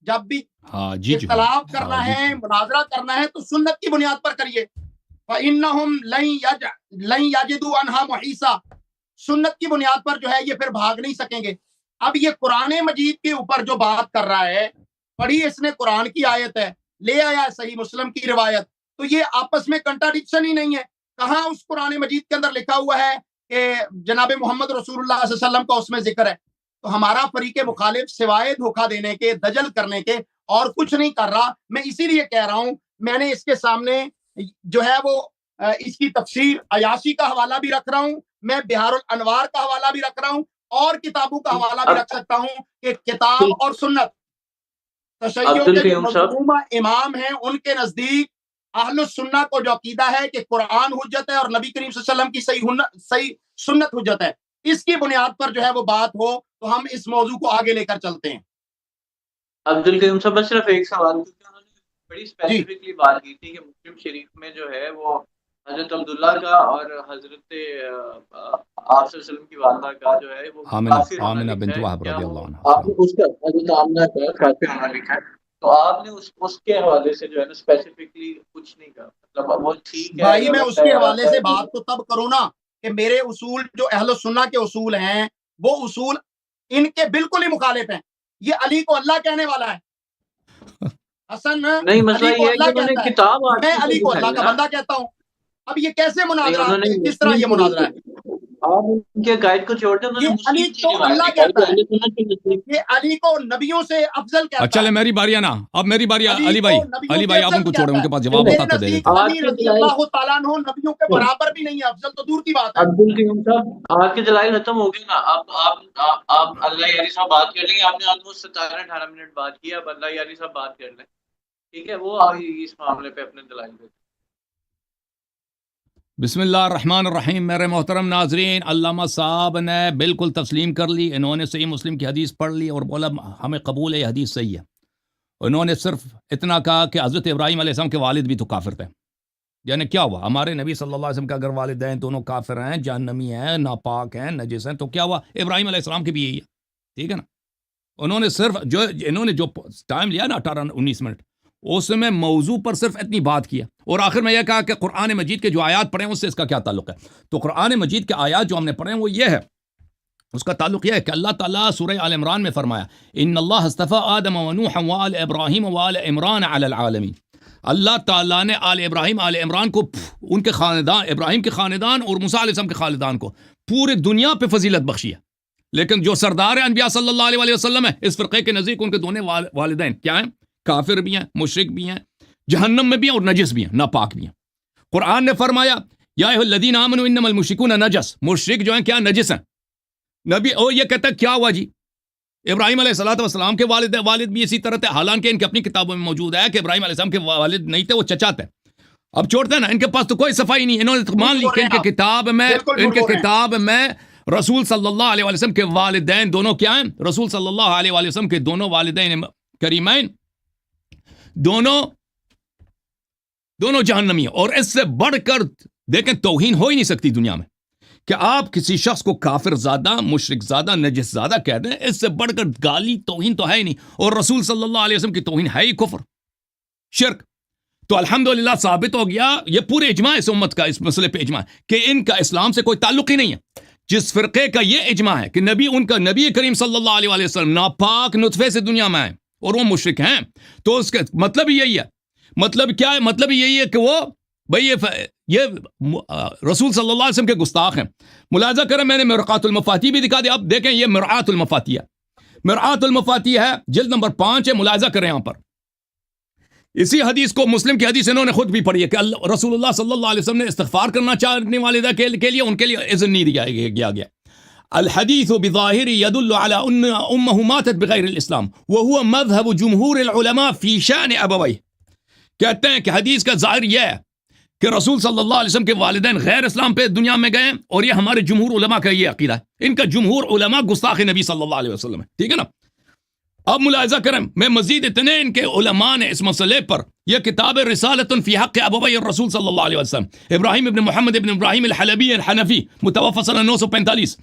جب بھی اختلاف کرنا ہے، مناظرہ کرنا ہے تو سنت کی بنیاد پر کریے. فَإِنَّهُمْ لَن يَجِدُوا عَنْهَا مُحِيصًا، سنت کی بنیاد پر جو ہے یہ پھر بھاگ نہیں سکیں گے. اب یہ قرآن مجید کے اوپر جو بات کر رہا ہے، پڑھی اس نے قرآن کی آیت ہے، لے آیا صحیح مسلم کی روایت، تو یہ آپس میں کنٹراڈکشن ہی نہیں ہے. کہاں اس قرآن مجید کے اندر لکھا ہوا ہے کہ جناب محمد رسول اللہ صلی اللہ علیہ وسلم کا اس میں ذکر ہے؟ تو ہمارا فریق مخالف سوائے دھوکہ دینے کے، دجل کرنے کے اور کچھ نہیں کر رہا. میں اسی لیے کہہ رہا ہوں، میں نے اس کے سامنے جو ہے وہ اس کی تفسیر عیاشی کا حوالہ بھی رکھ رہا ہوں، میں بہار الانوار کا حوالہ بھی رکھ رہا ہوں، اور کتابوں کا حوالہ بھی رکھ سکتا ہوں کہ کتاب اور سنت تشیع کے جو مظلومہ امام ہیں ان کے نزدیک اہل السنہ کو جو عقیدہ ہے کہ قرآن حجت ہے اور نبی کریم صلی اللہ علیہ وسلم کی صحیح سنت حجت ہے، اس کی بنیاد پر جو ہے وہ بات ہو تو ہم اس موضوع کو آگے لے کر چلتے ہیں. عبدالقیوم صاحب بس صرف ایک سوال، کیونکہ انہوں نے بڑی اسپیسیفکلی بات کی تھی کہ مسلم شریف میں جو ہے وہ حضرت عبداللہ کا اور حضرت آپ صلی اللہ علیہ وسلم کی والدہ کا جو ہے وہ آمنہ بنت وہب رضی اللہ عنہ، آپ نے اس کا حضرت آمنہ کا کافر ہونا لکھا ہے، تو آپ نے اس کے حوالے سے جو ہے نا اسپیسیفکلی کچھ نہیں کہا. مطلب وہ ٹھیک ہے بھائی، میں اس کے حوالے سے بات تو تب کروں نا کہ میرے اصول جو اہل السنہ کے اصول ہیں وہ اصول ان کے بالکل ہی مخالف ہیں. یہ علی کو اللہ کہنے والا ہے، حسن نہیں، مسئلہ یہ ہے کہ انہوں نے کتاب، میں علی کو اللہ کا بندہ کہتا ہوں. اب یہ کیسے مناظرہ ہے؟ کس طرح یہ مناظرہ ہے؟ آپ ان کے قائد کو چھوڑ دیں. یہ علی کو اللہ کہتا ہے، یہ علی کو نبیوں سے افضل کہتا ہے. چلے میری باری ہے نا، اب میری باری. علی بھائی آپ ان کو چھوڑیں، ان کے پاس جواب ہوتا تو دے دیتے. علی رضی اللہ تعالیٰ عنہ نبیوں کے برابر بھی نہیں ہے، افضل تو دور کی بات ہے. عبدالقیوم صاحب آپ کے دلائل ختم ہو گئے نا. آپ اللہ یاری صاحب بات کر لیں گے. آپ نے آلموسٹ 17-18 منٹ بات کیا. اب اللہ یاری صاحب بات کر لیں، ٹھیک ہے؟ وہ اس معاملے پہ اپنے دلائل دیتے. بسم اللہ الرحمن الرحیم. میرے محترم ناظرین، علامہ صاحب نے بالکل تسلیم کر لی. انہوں نے صحیح مسلم کی حدیث پڑھ لی اور بولا ہمیں قبول ہے، یہ حدیث صحیح ہے. انہوں نے صرف اتنا کہا کہ حضرت ابراہیم علیہ السلام کے والد بھی تو کافر تھے. یعنی کیا ہوا؟ ہمارے نبی صلی اللہ علیہ وسلم کے اگر والدین دونوں کافر ہیں، جہنمی ہیں، ناپاک ہیں، نجس ہیں، تو کیا ہوا؟ ابراہیم علیہ السلام کے بھی یہی ہے. ٹھیک ہے نا؟ انہوں نے صرف انہوں نے جو ٹائم لیا نا 18-19 منٹ، اس میں موضوع پر صرف اتنی بات کیا اور آخر میں یہ کہا کہ قرآن مجید کے جو آیات پڑھے ہیں اس سے اس کا کیا تعلق ہے. تو قرآن مجید کے آیات جو ہم نے پڑھے ہیں وہ یہ ہے، اس کا تعلق یہ ہے کہ اللہ تعالیٰ سورہ آل عمران میں فرمایا ان اللہ اصطفیٰ آدم و نوح و آل ابراہیم و آل عمران علی العالمین. اللہ تعالیٰ نے آل ابراہیم، آل عمران کو، ان کے خاندان، ابراہیم کے خاندان اور موسیٰ علیہ السلام کے خاندان کو پوری دنیا پہ فضیلت بخشی ہے. لیکن جو سردار انبیاء صلی اللہ علیہ وسلم ہے، اس فرقے کے نزدیک ان کے دونوں والدین کیا ہیں؟ کافر بھی ہیں، مشرک بھی ہیں، جہنم میں بھی ہیں اور نجس بھی ہیں، ناپاک بھی ہیں. قرآن نے فرمایا یا ایھا الذین آمنوا انما المشرکون نجس، مشرک جو ہیں کیا؟ نجس ہیں. نبی اور یہ کہتا ہے کیا ہوا جی؟ ابراہیم علیہ السلام کے والد بھی اسی طرح تھے، حالانکہ ان کی اپنی کتابوں میں موجود ہے کہ ابراہیم علیہ السلام کے والد نہیں تھے، وہ چچا تھے. اب چھوڑتے ہیں نا، ان کے پاس تو کوئی صفائی نہیں. انہوں نے مان لی کہ ان کے کتاب میں رسول صلی اللہ علیہ وسلم کے والدین دونوں کیا ہیں؟ رسول صلی اللہ علیہ وسلم کے دونوں والدین کریمین دونوں جہنمی ہیں. اور اس سے بڑھ کر دیکھیں توہین ہو ہی نہیں سکتی دنیا میں کہ آپ کسی شخص کو کافر زادہ، مشرک زادہ، نجس زادہ کہہ دیں. اس سے بڑھ کر گالی توہین تو ہے ہی نہیں. اور رسول صلی اللہ علیہ وسلم کی توہین ہے ہی کفر، شرک. تو الحمدللہ ثابت ہو گیا، یہ پورے اجماع اس امت کا اس مسئلے پہ اجماع ہے کہ ان کا اسلام سے کوئی تعلق ہی نہیں ہے. جس فرقے کا یہ اجماع ہے کہ نبی کریم صلی اللہ علیہ وسلم ناپاک نطفے سے دنیا میں آئے اور وہ مشرک ہیں، تو اس کا مطلب یہی ہے. مطلب کیا ہے؟ مطلب یہی ہے کہ وہ بھئی یہ رسول صلی اللہ علیہ وسلم کے گستاخ ہیں. ملاحظہ کریں، میں نے مرقات المفاتیح بھی دکھا دیا. اب دیکھیں یہ مرآت المفاتیح ہے، مرآت المفاتیح ہے، جلد نمبر 5 ہے. ملاحظہ کریں یہاں پر اسی حدیث کو مسلم کی حدیث انہوں نے خود بھی پڑھی ہے کہ رسول اللہ صلی اللہ علیہ وسلم نے استغفار کرنا چاہنے والے کے لیے ان کے لیے اذن نہیں دیا گیا. الحدیث بظاہر يدل على ان امه ماتت بغیر الاسلام وهو مذهب جمہور العلماء فی شأن ابویہ. کہتے ہیں کہ حدیث کا ظاہر یہ ہے کہ رسول صلی اللہ علیہ وسلم کے والدین غیر اسلام پہ دنیا میں گئے اور یہ ہمارے جمہور علماء کا یہ عقیدہ ہے. ان کا جمہور علماء گستاخ نبی صلی اللہ علیہ وسلم ہے. ٹھیک ہے نا. اب ملاحظہ کریں میں مزید اتنے ان کے علماء نے اس مسئلے پر یہ کتاب رسالۃ فی حق ابوی الرسول صلی اللہ علیہ وسلم ابراہیم ابن محمد ابن ابراہیم الحلبی الحنفی متوفی سنہ 945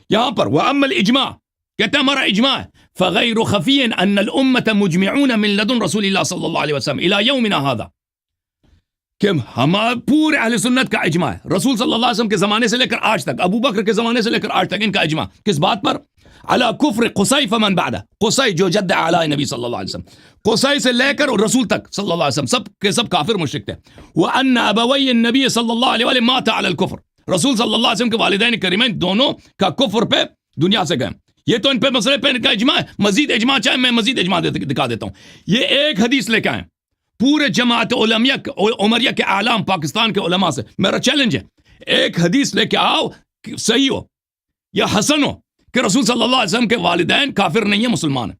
یہاں پر وَأَمَّا الْإِجْمَاعُ کہتے ہیں ہمارا اجماع ہے فَغَيْرُ خَفِيٍّ أَنَّ الْأُمَّةَ مُجْمِعُونَ مِن لَدُن رسول اللہ صلی اللہ علیہ وسلم إِلَى يَوْمِنَا هَذَا کہ ہمارا پورے اہل سنت کا اجماع ہے رسول صلی اللہ علیہ وسلم کے زمانے سے لے کر آج تک ابو بکر کے زمانے سے لے کر آج تک ان کا اجماع کس بات پر علی کفر قصی فمن بعد قصی جو جد اعلی نبی صلی اللہ علیہ وسلم قصی سے لے کر اور رسول تک صلی اللہ علیہ وسلم سب کے سب کافر مشرک تھے وان ابوی النبی صلی اللہ علیہ وسلم مات علی الکفر رسول صلی اللہ علیہ وسلم کے والدین کریمین دونوں کا کفر پہ دنیا سے گئے. یہ تو ان پہ مسئلے پہ ان کا اجماع ہے. مزید اجماع چاہے میں مزید اجماع دکھا دیتا ہوں. یہ ایک حدیث لے کے آئیں پورے جماعت علمیہ عمریہ کے اعلام پاکستان کے علماء سے میرا چیلنج ہے ایک حدیث لے کے آؤ صحیح ہو یا حسن ہو کہ رسول صلی اللہ علیہ وسلم کے والدین کافر نہیں ہیں مسلمان ہیں.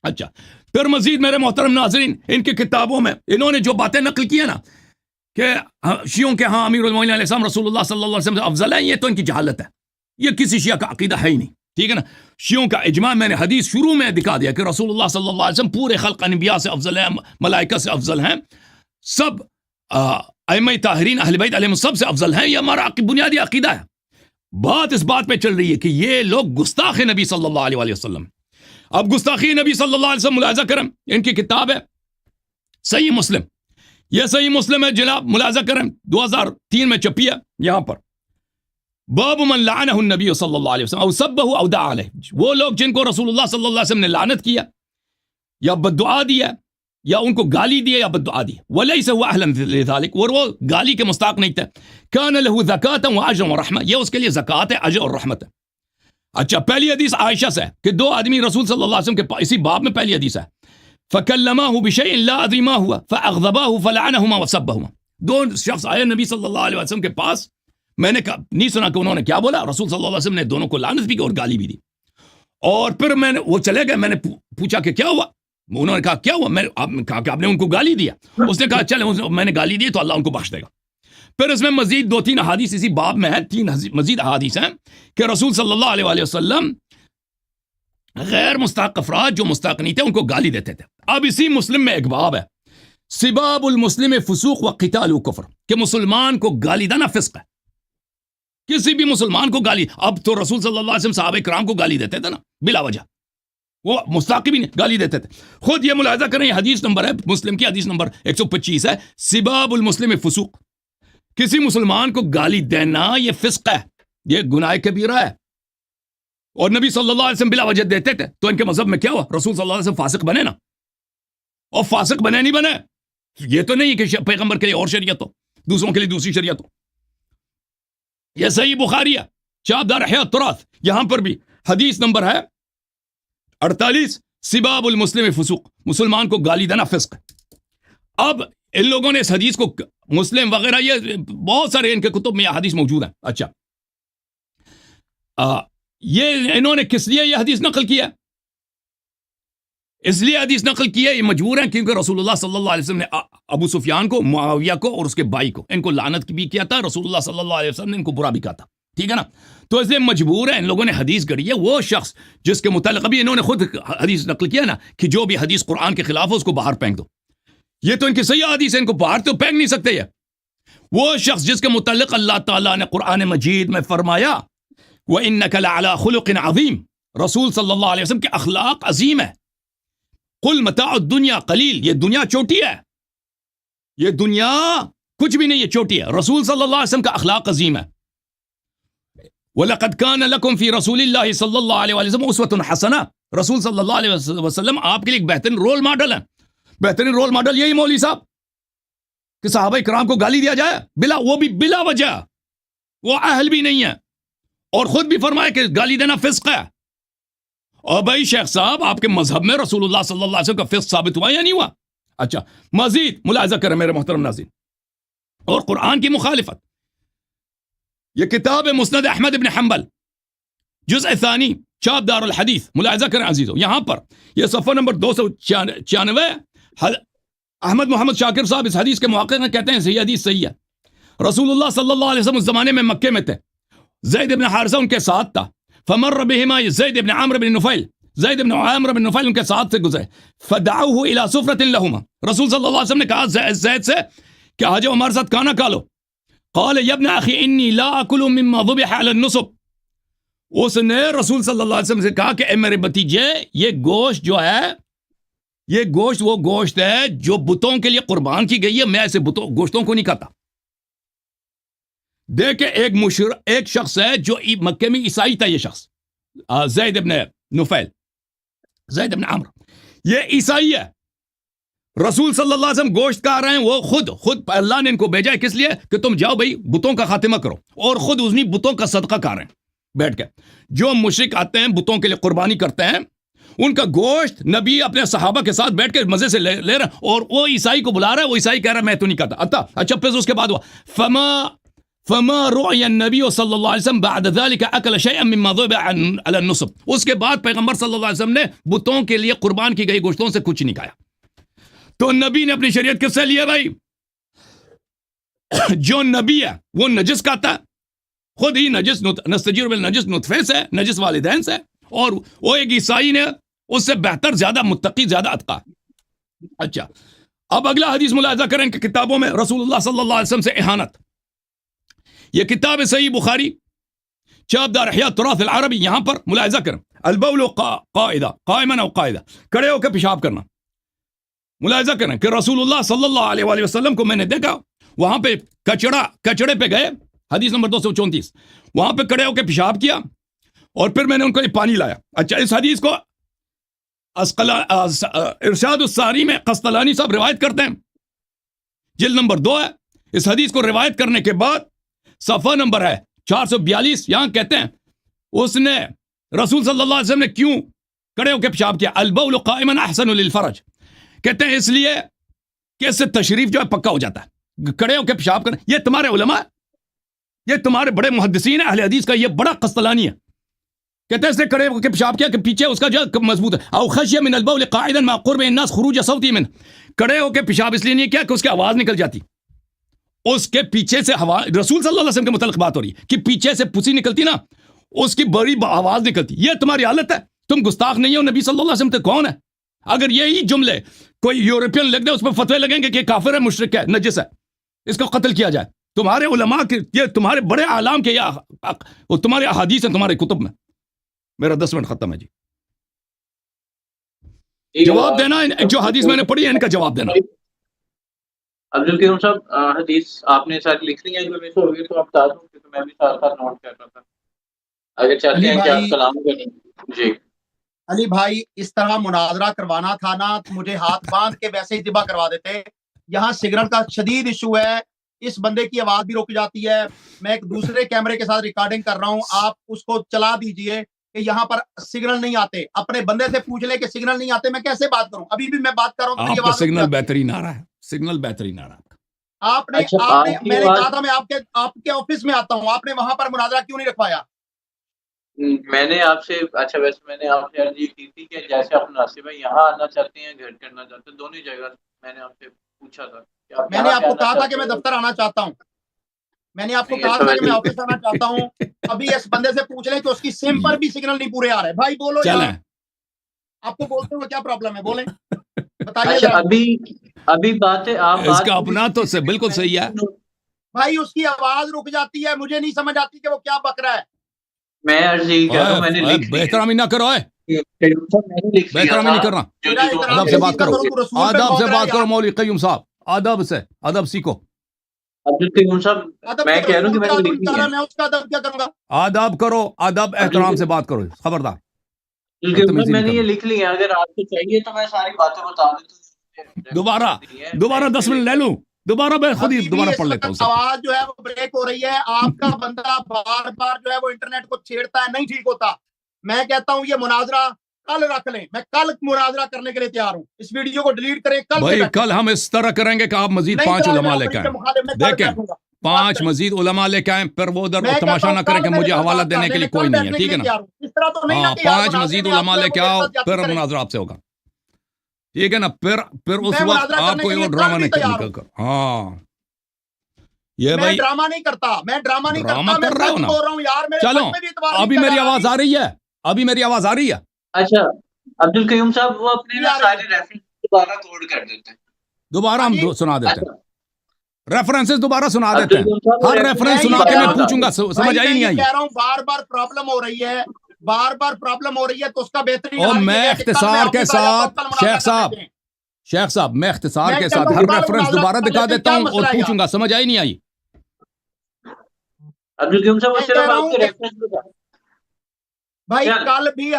اچھا پھر مزید میرے محترم ناظرین ان کی کتابوں میں انہوں نے جو باتیں نقل کی ہیں نا کہ شیعوں کے ہاں امیر المومنین علیہ السلام رسول اللہ صلی اللہ علیہ وسلم سے افضل ہے یہ تو ان کی جہالت ہے. یہ کسی شیعہ کا عقیدہ ہے ہی نہیں. ٹھیک ہے نا. شیعوں کا اجماع میں نے حدیث شروع میں دکھا دیا کہ رسول اللہ صلی اللہ علیہ وسلم پورے خلق انبیاء سے افضل ہیں ملائکہ سے افضل ہیں سب ائمہ طاہرین اہل بیت علیہم سب سے افضل ہیں. یہ ہمارا بنیادی عقیدہ ہے. بات اس بات پہ چل رہی ہے کہ یہ لوگ گستاخ نبی صلی اللہ علیہ وسلم. اب گستاخی نبی صلی اللہ علیہ وسلم ملاحظہ کریں ان کی کتاب ہے صحیح مسلم. یہ صحیح مسلم ہے جناب ملاحظہ کریں 2003 میں چھپی ہے یہاں پر باب من لعنہ النبی صلی اللہ علیہ وسلم او سبہ او دعا علیہ. وہ لوگ جن کو رسول اللہ صلی اللہ علیہ وسلم نے لعنت کیا یا بددعا دیا یا ان کو گالی دیا یا بددعا دی ولیس هو اہلا لذلك اور وہ گالی کے مستحق نہیں تھے کان له زکاۃ واجر ورحمہ یہ اس کے لیے زکات ہے اجر اور رحمت ہے. اچھا پہلی حدیث عائشہ سے کہ دو آدمی رسول صلی اللہ علیہ وسلم کے اسی باب میں پہلی حدیث ہے فکلماه بشیء لا ادری ما هو فاغضباه فلعنهما وسبهما. دو شخص آئے نبی صلی اللہ علیہ وسلم کے پاس میں نے نہیں سنا کہ انہوں نے کیا بولا رسول صلی اللہ علیہ وسلم نے دونوں کو لعنت بھی کی اور گالی بھی دی اور پھر میں نے وہ چلے گئے میں نے پوچھا کہ کیا ہوا انہوں نے کہا کیا ہوا میں کہا کہ آپ نے ان کو گالی دیا اس نے کہا چلے میں نے گالی دی تو اللہ ان کو بخش دے گا. پھر اس میں مزید 2-3 احادیث اسی باب میں ہیں 3 مزید احادیث ہیں کہ رسول صلی اللہ علیہ وسلم غیر مستحق افراد جو مستحق نہیں تھے ان کو گالی دیتے تھے. اب اسی مسلم میں ایک باب ہے سباب المسلم فسوق و قتال کفر کہ مسلمان کو گالی دینا فسق ہے. کسی بھی مسلمان کو گالی اب تو رسول صلی اللہ علیہ وسلم صحابہ کرام کو گالی دیتے تھے نا بلا وجہ وہ مستحق بھی نہیں گالی دیتے تھے. خود یہ ملاحظہ کریں یہ حدیث نمبر ہے مسلم کی حدیث نمبر 125 ہے سباب المسلم فسوق کسی مسلمان کو گالی دینا یہ فسق ہے یہ گناہ کبیرہ ہے اور نبی صلی اللہ علیہ وسلم بلا وجہ دیتے تھے. تو ان کے مذہب میں کیا ہوا رسول صلی اللہ علیہ وسلم فاسق بنے نا اور فاسق بنے نہیں بنے یہ تو نہیں کہ پیغمبر کے لیے اور شریعت ہو دوسروں کے لیے دوسری شریعت ہو. یہ صحیح بخاری ہے چابدار احیاء التراث یہاں پر بھی حدیث نمبر ہے 48 سباب المسلم فسوق مسلمان کو گالی دینا فسق. اب ان لوگوں نے اس حدیث کو مسلم وغیرہ یہ بہت سارے ان کے کتب میں یہ حدیث موجود ہے. اچھا یہ انہوں نے کس لیے یہ حدیث نقل کیا اس لیے حدیث نقل کی ہے یہ مجبور ہیں کیونکہ رسول اللہ صلی اللہ علیہ وسلم نے ابو سفیان کو معاویہ کو اور اس کے بھائی کو ان کو لعنت بھی کیا تھا رسول اللہ صلی اللہ علیہ وسلم نے ان کو برا بھی کہا تھا. ٹھیک ہے نا. تو اس لیے مجبور ہے ان لوگوں نے حدیث گڑھی ہے وہ شخص جس کے متعلق ابھی انہوں نے خود حدیث نقل کیا نا کہ جو بھی حدیث قرآن کے خلاف ہو اس کو باہر پھینک دو. یہ تو ان کی صحیح حدیث ہے ان کو باہر تو پھینک نہیں سکتے. یہ وہ شخص جس کے متعلق اللہ تعالیٰ نے قرآن مجید میں فرمایا وَإِنَّكَ لَعَلَىٰ خُلُقٍ عَظِيمٍ رسول صلی اللہ علیہ وسلم کے اخلاق عظیم ہے. قُلْ مَتَاعُ الدُّنْيَا قَلِيلٌ یہ دنیا چھوٹی ہے یہ دنیا کچھ بھی نہیں یہ چھوٹی ہے. رسول صلی اللہ علیہ وسلم کا اخلاق عظیم ہے. وَلَقَدْ كَانَ لَكُمْ فِي رَسُولِ اللَّهِ صلی اللہ علیہ وسلم أُسْوَةٌ حَسَنَةٌ رسول صلی اللہ علیہ وسلم آپ کے لیے ایک بہترین رول ماڈل ہے. بہترین رول ماڈل یہی مولوی صاحب کہ صحابہ کرام کو گالی دیا جائے وہ بھی بلا وجہ وہ اہل بھی نہیں ہے اور خود بھی فرمائے کہ گالی دینا فسق ہے. اور بھائی شیخ صاحب آپ کے مذہب میں رسول اللہ صلی اللہ علیہ وسلم کا فسق ثابت ہوا یا نہیں ہوا اچھا مزید ملاحظہ کریں میرے محترم ناظرین، اور قرآن کی مخالفت، یہ کتاب ہے مسند احمد ابن حنبل جزء ثانی چاپ دار الحدیث، ملاحظہ کریں عزیزو، یہاں پر یہ صفحہ نمبر 296 احمد محمد شاکر صاحب اس حدیث کے محقق ہیں، کہتے ہیں صحیح حدیث صحیح ہے، رسول اللہ صلی اللہ علیہ وسلم اس زمانے میں مکے میں تھے، زید ابن حارثہ ان کے ساتھ تھا، فمر بہما زید ابن عمرو بن نفیل، زید ابن عمرو بن نفیل ان کے ساتھ سے گزرے، فدعوه الى سفرۃ لهما، رسول صلی اللہ علیہ وسلم نے کہا زید سے کہ آ جاؤ ہمارے ساتھ کھانا کھا لو، قال یا ابن اخی انی لا اکل مما ذبح علی النصب، اس نے رسول صلی اللہ علیہ وسلم سے کہا کہ اے میرے بھتیجے، یہ گوشت جو ہے، یہ گوشت وہ گوشت ہے جو بتوں کے لیے قربان کی گئی ہے، میں ایسے گوشتوں کو نہیں کھاتا۔ دیکھیں ایک شخص ہے جو مکے میں عیسائی تھا، یہ شخص زید ابن نفیل، زید ابن عمرو، یہ عیسائی ہے، رسول صلی اللہ علیہ وسلم گوشت کھا رہے ہیں، وہ خود اللہ نے ان کو بھیجا ہے کس لیے کہ تم جاؤ بھائی بتوں کا خاتمہ کرو، اور خود انہی بتوں کا صدقہ کھا رہے ہیں بیٹھ کے۔ جو مشرک آتے ہیں بتوں کے لیے قربانی کرتے ہیں، ان کا گوشت نبی اپنے صحابہ کے ساتھ بیٹھ کے مزے سے لے رہے ہیں، اور وہ عیسائی کو بلا رہا ہے، وہ عیسائی کہہ رہا ہے میں تو نہیں کہتا۔ اچھا پھر اس کے بعد ہوا فما رؤی النبی صلی اللہ علیہ وسلم بعد ذلك اکل شیئا مما ذبح علی النصب، اس کے بعد پیغمبر صلی اللہ علیہ وسلم نے بتوں کے لیے قربان کی گئی گوشتوں سے کچھ نہیں کھایا۔ تو نبی نے اپنی شریعت کس سے لی ہے بھائی؟ جو نبی ہے وہ نجس کھاتا ہے، خود ہی نجس، نستجیر بالنجس نطفے سے، نجس والدین سے، اور وہ ایک عیسائی نے اس سے بہتر، زیادہ متقی، زیادہ اتقی۔ اچھا اب اگلا حدیث ملاحظہ کریں کہ کتابوں میں رسول اللہ صلی اللہ علیہ وسلم سے اہانت، یہ کتاب صحیح بخاری چاپ دار احیاء التراث العربی، یہاں پر ملاحظہ کریں البول قائدہ، قائما او قائدہ، کھڑے ہو کے پیشاب کرنا، ملاحظہ کریں کہ رسول اللہ صلی اللہ علیہ وآلہ وسلم کو میں نے دیکھا وہاں پہ کچڑے پہ گئے، حدیث نمبر 234، وہاں پہ کھڑے ہو کے پیشاب کیا، اور پھر میں نے ان کو پانی لایا۔ اچھا اس حدیث کو ارشاد الساری میں قسطلانی صاحب روایت کرتے ہیں، جلد نمبر 2 ہے، اس حدیث کو روایت کرنے کے بعد صفحہ نمبر ہے 442، یہاں کہتے ہیں اس نے رسول صلی اللہ علیہ وسلم نے کیوں کھڑے ہو کے پیشاب کیا؟ البول قائما احسن للفرج، کہتے ہیں اس لیے کہ اس سے تشریف جو ہے پکا ہو جاتا ہے، کھڑے ہو کے پیشاب کرنا۔ یہ تمہارے علماء، یہ تمہارے بڑے محدثین ہیں اہل حدیث کا یہ بڑا قسطلانی ہے، کہتے ہیں اس نے کھڑے ہو کے پیشاب کیا کہ پیچھے اس کا جو مضبوط ہے، او خشی من البول قاعدا مع قرب الناس خروج صوتی من، کھڑے ہو کے پیشاب اس لیے نہیں کیا کہ اس کی آواز نکل جاتی، اس کے پیچھے سے ہوا، رسول صلی اللہ علیہ وسلم کے متعلق بات ہو رہی ہے کہ پیچھے سے پسی نکلتی نا، اس کی بڑی آواز نکلتی، یہ تمہاری حالت ہے، تم گستاخ نہیں ہو، نبی صلی اللہ علیہ وسلم تو کون ہے؟ اگر یہی جملے کوئی یورپین لکھ دے اس پہ فتوے لگیں گے کہ کافر ہے، مشرک ہے، نجس ہے، اس کو قتل کیا جائے۔ تمہارے علماء کے، یہ تمہارے بڑے اعلام کے، یہ تمہارے احادیث ہیں تمہارے کتب میں۔ میرا 10 منٹ ختم ہے جی، جواب دینا، جو حدیث میں نے پڑھی ہے ان کا جواب دینا۔ عبدالکریم صاحب حدیث آپ نے ساتھ لکھ لی ہے، اگر مس ہو گئی تو آپ بتا دوں کہ میں بھی ساتھ ساتھ نوٹ کر رہا تھا، اگر چاہتے ہیں کہ آپ سلام کریں۔ جی علی بھائی، اس طرح مناظرہ کروانا تھا نا، مجھے ہاتھ باندھ کے ویسے ہی ذبح کروا دیتے۔ یہاں سگنل کا شدید ایشو ہے، اس بندے کی آواز بھی رک جاتی ہے، میں ایک دوسرے کیمرے کے ساتھ ریکارڈنگ کر رہا ہوں، آپ اس کو چلا دیجئے کہ یہاں پر سگنل نہیں آتے، اپنے بندے سے پوچھ لے کہ سگنل نہیں آتے، میں کیسے بات کروں؟ ابھی بھی میں بات کر رہا ہوں، آپ کا سگنل بہترین آ رہا ہے، سگنل بہترین آ رہا ہے۔ آپ نے میں نے کہا تھا میں آپ کے آفس میں آتا ہوں، آپ نے وہاں پر مناظرہ کیوں نہیں رکھوایا؟ میں نے آپ سے، اچھا ویسے میں نے آپ سے عرضی کی تھی کہ جیسے آپ مناسب ہے یہاں آنا چاہتے ہیں، گھر کرنا چاہتے ہیں، دونوں جگہ میں نے آپ سے پوچھا تھا۔ میں نے آپ کو کہا تھا کہ میں دفتر آنا چاہتا ہوں، میں نے آپ کو کہا تھا کہ میں آفس آنا چاہتا ہوں، ابھی اس بندے سے پوچھ لیں کہ اس کی سم پر بھی سگنل نہیں پورے آ رہے۔ بھائی بولو یار، آپ کو بولتے ہوئے کیا پرابلم ہے؟ بولیں، بتائیے۔ ابھی بات ہے، آپ اس کا اپنا تو سے بالکل صحیح ہے بھائی، اس کی آواز رک جاتی ہے، مجھے نہیں سمجھ آتی کہ وہ کیا بک رہا ہے۔ میں عرض یہی کہہ رہا ہوں، میں نے لکھ لی، بہترامی نہ کرو، بہترامی نہیں کرنا، ادب سے بات کرو، آداب سے بات کرو مولوی قیوم صاحب، آداب سے، ادب سیکھو۔ عبدالقیوم صاحب میں کہہ رہا ہوں کہ میں نے لکھ لی ہے، میں اس کا ادب کیا کروں گا؟ آداب کرو، ادب احترام سے بات کرو، خبردار۔ میں نے یہ لکھ لی ہے، اگر آپ کو چاہیے تو میں ساری باتیں بتا دیتا ہوں، دوبارہ 10 منٹ لے لوں، دوبارہ میں خود ہی دوبارہ پڑھ لیتا ہوں۔ آواز جو ہے وہ بریک ہو رہی ہے، آپ کا بندہ بار بار جو ہے وہ انٹرنیٹ کو چھیڑتا ہے، نہیں ٹھیک ہوتا۔ میں کہتا ہوں یہ مناظرہ کل رکھ لیں, میں کل مناظرہ کرنے کے لیے تیار ہوں. اس ویڈیو کو ڈیلیٹ کریں, کل بھائی کل ہم اس طرح کریں گے کہ آپ مزید 5 علماء لے کے آئیں. دیکھیں 5 مزید علماء لے کے آئیں, پھر وہ ادھر تماشا نہ کریں کہ مجھے حوالہ دینے کے لیے کوئی نہیں ہے, ٹھیک ہے نا. ہاں 5 مزید علماء لے کے آؤ, پھر مناظرہ آپ سے ہوگا, ٹھیک ہے نا. پھر اس وقت آپ کوئی اور ڈرامہ نہیں کر. ہاں یہ بھائی ڈرامہ نہیں کرتا, میں ڈرامہ نہیں ڈرامہ کرتا, کر رہا ہوں نا. بول رہا ہوں یار. چلو ابھی میری آواز آ رہی ہے, ابھی میری آواز آ رہی ہے. اچھا عبدالقیوم صاحب وہ اپنے نا سارے ریفرنس دوبارہ کوڈ کر دیتے ہیں, دوبارہ ہم سنا دیتے ہیں, ریفرنسز دوبارہ سنا دیتے ہیں. ہر ریفرنس سنا کے میں پوچھوں گا, سمجھ آئی نہیں آئی. کہہ رہا ہوں بار بار پرابلم ہو رہی ہے, بار بار پرابلم ہو رہی ہے, تو اس کا بہترین اور میں اختصار کے ساتھ شیخ صاحب میں اختصار کے ساتھ ہر ریفرنس دوبارہ دکھا دیتا ہوں اور پوچھوں گا, سمجھ آئی نہیں آئی. عبدالقیوم صاحب صرف آپ کے ریفرنس بھائی کل بھی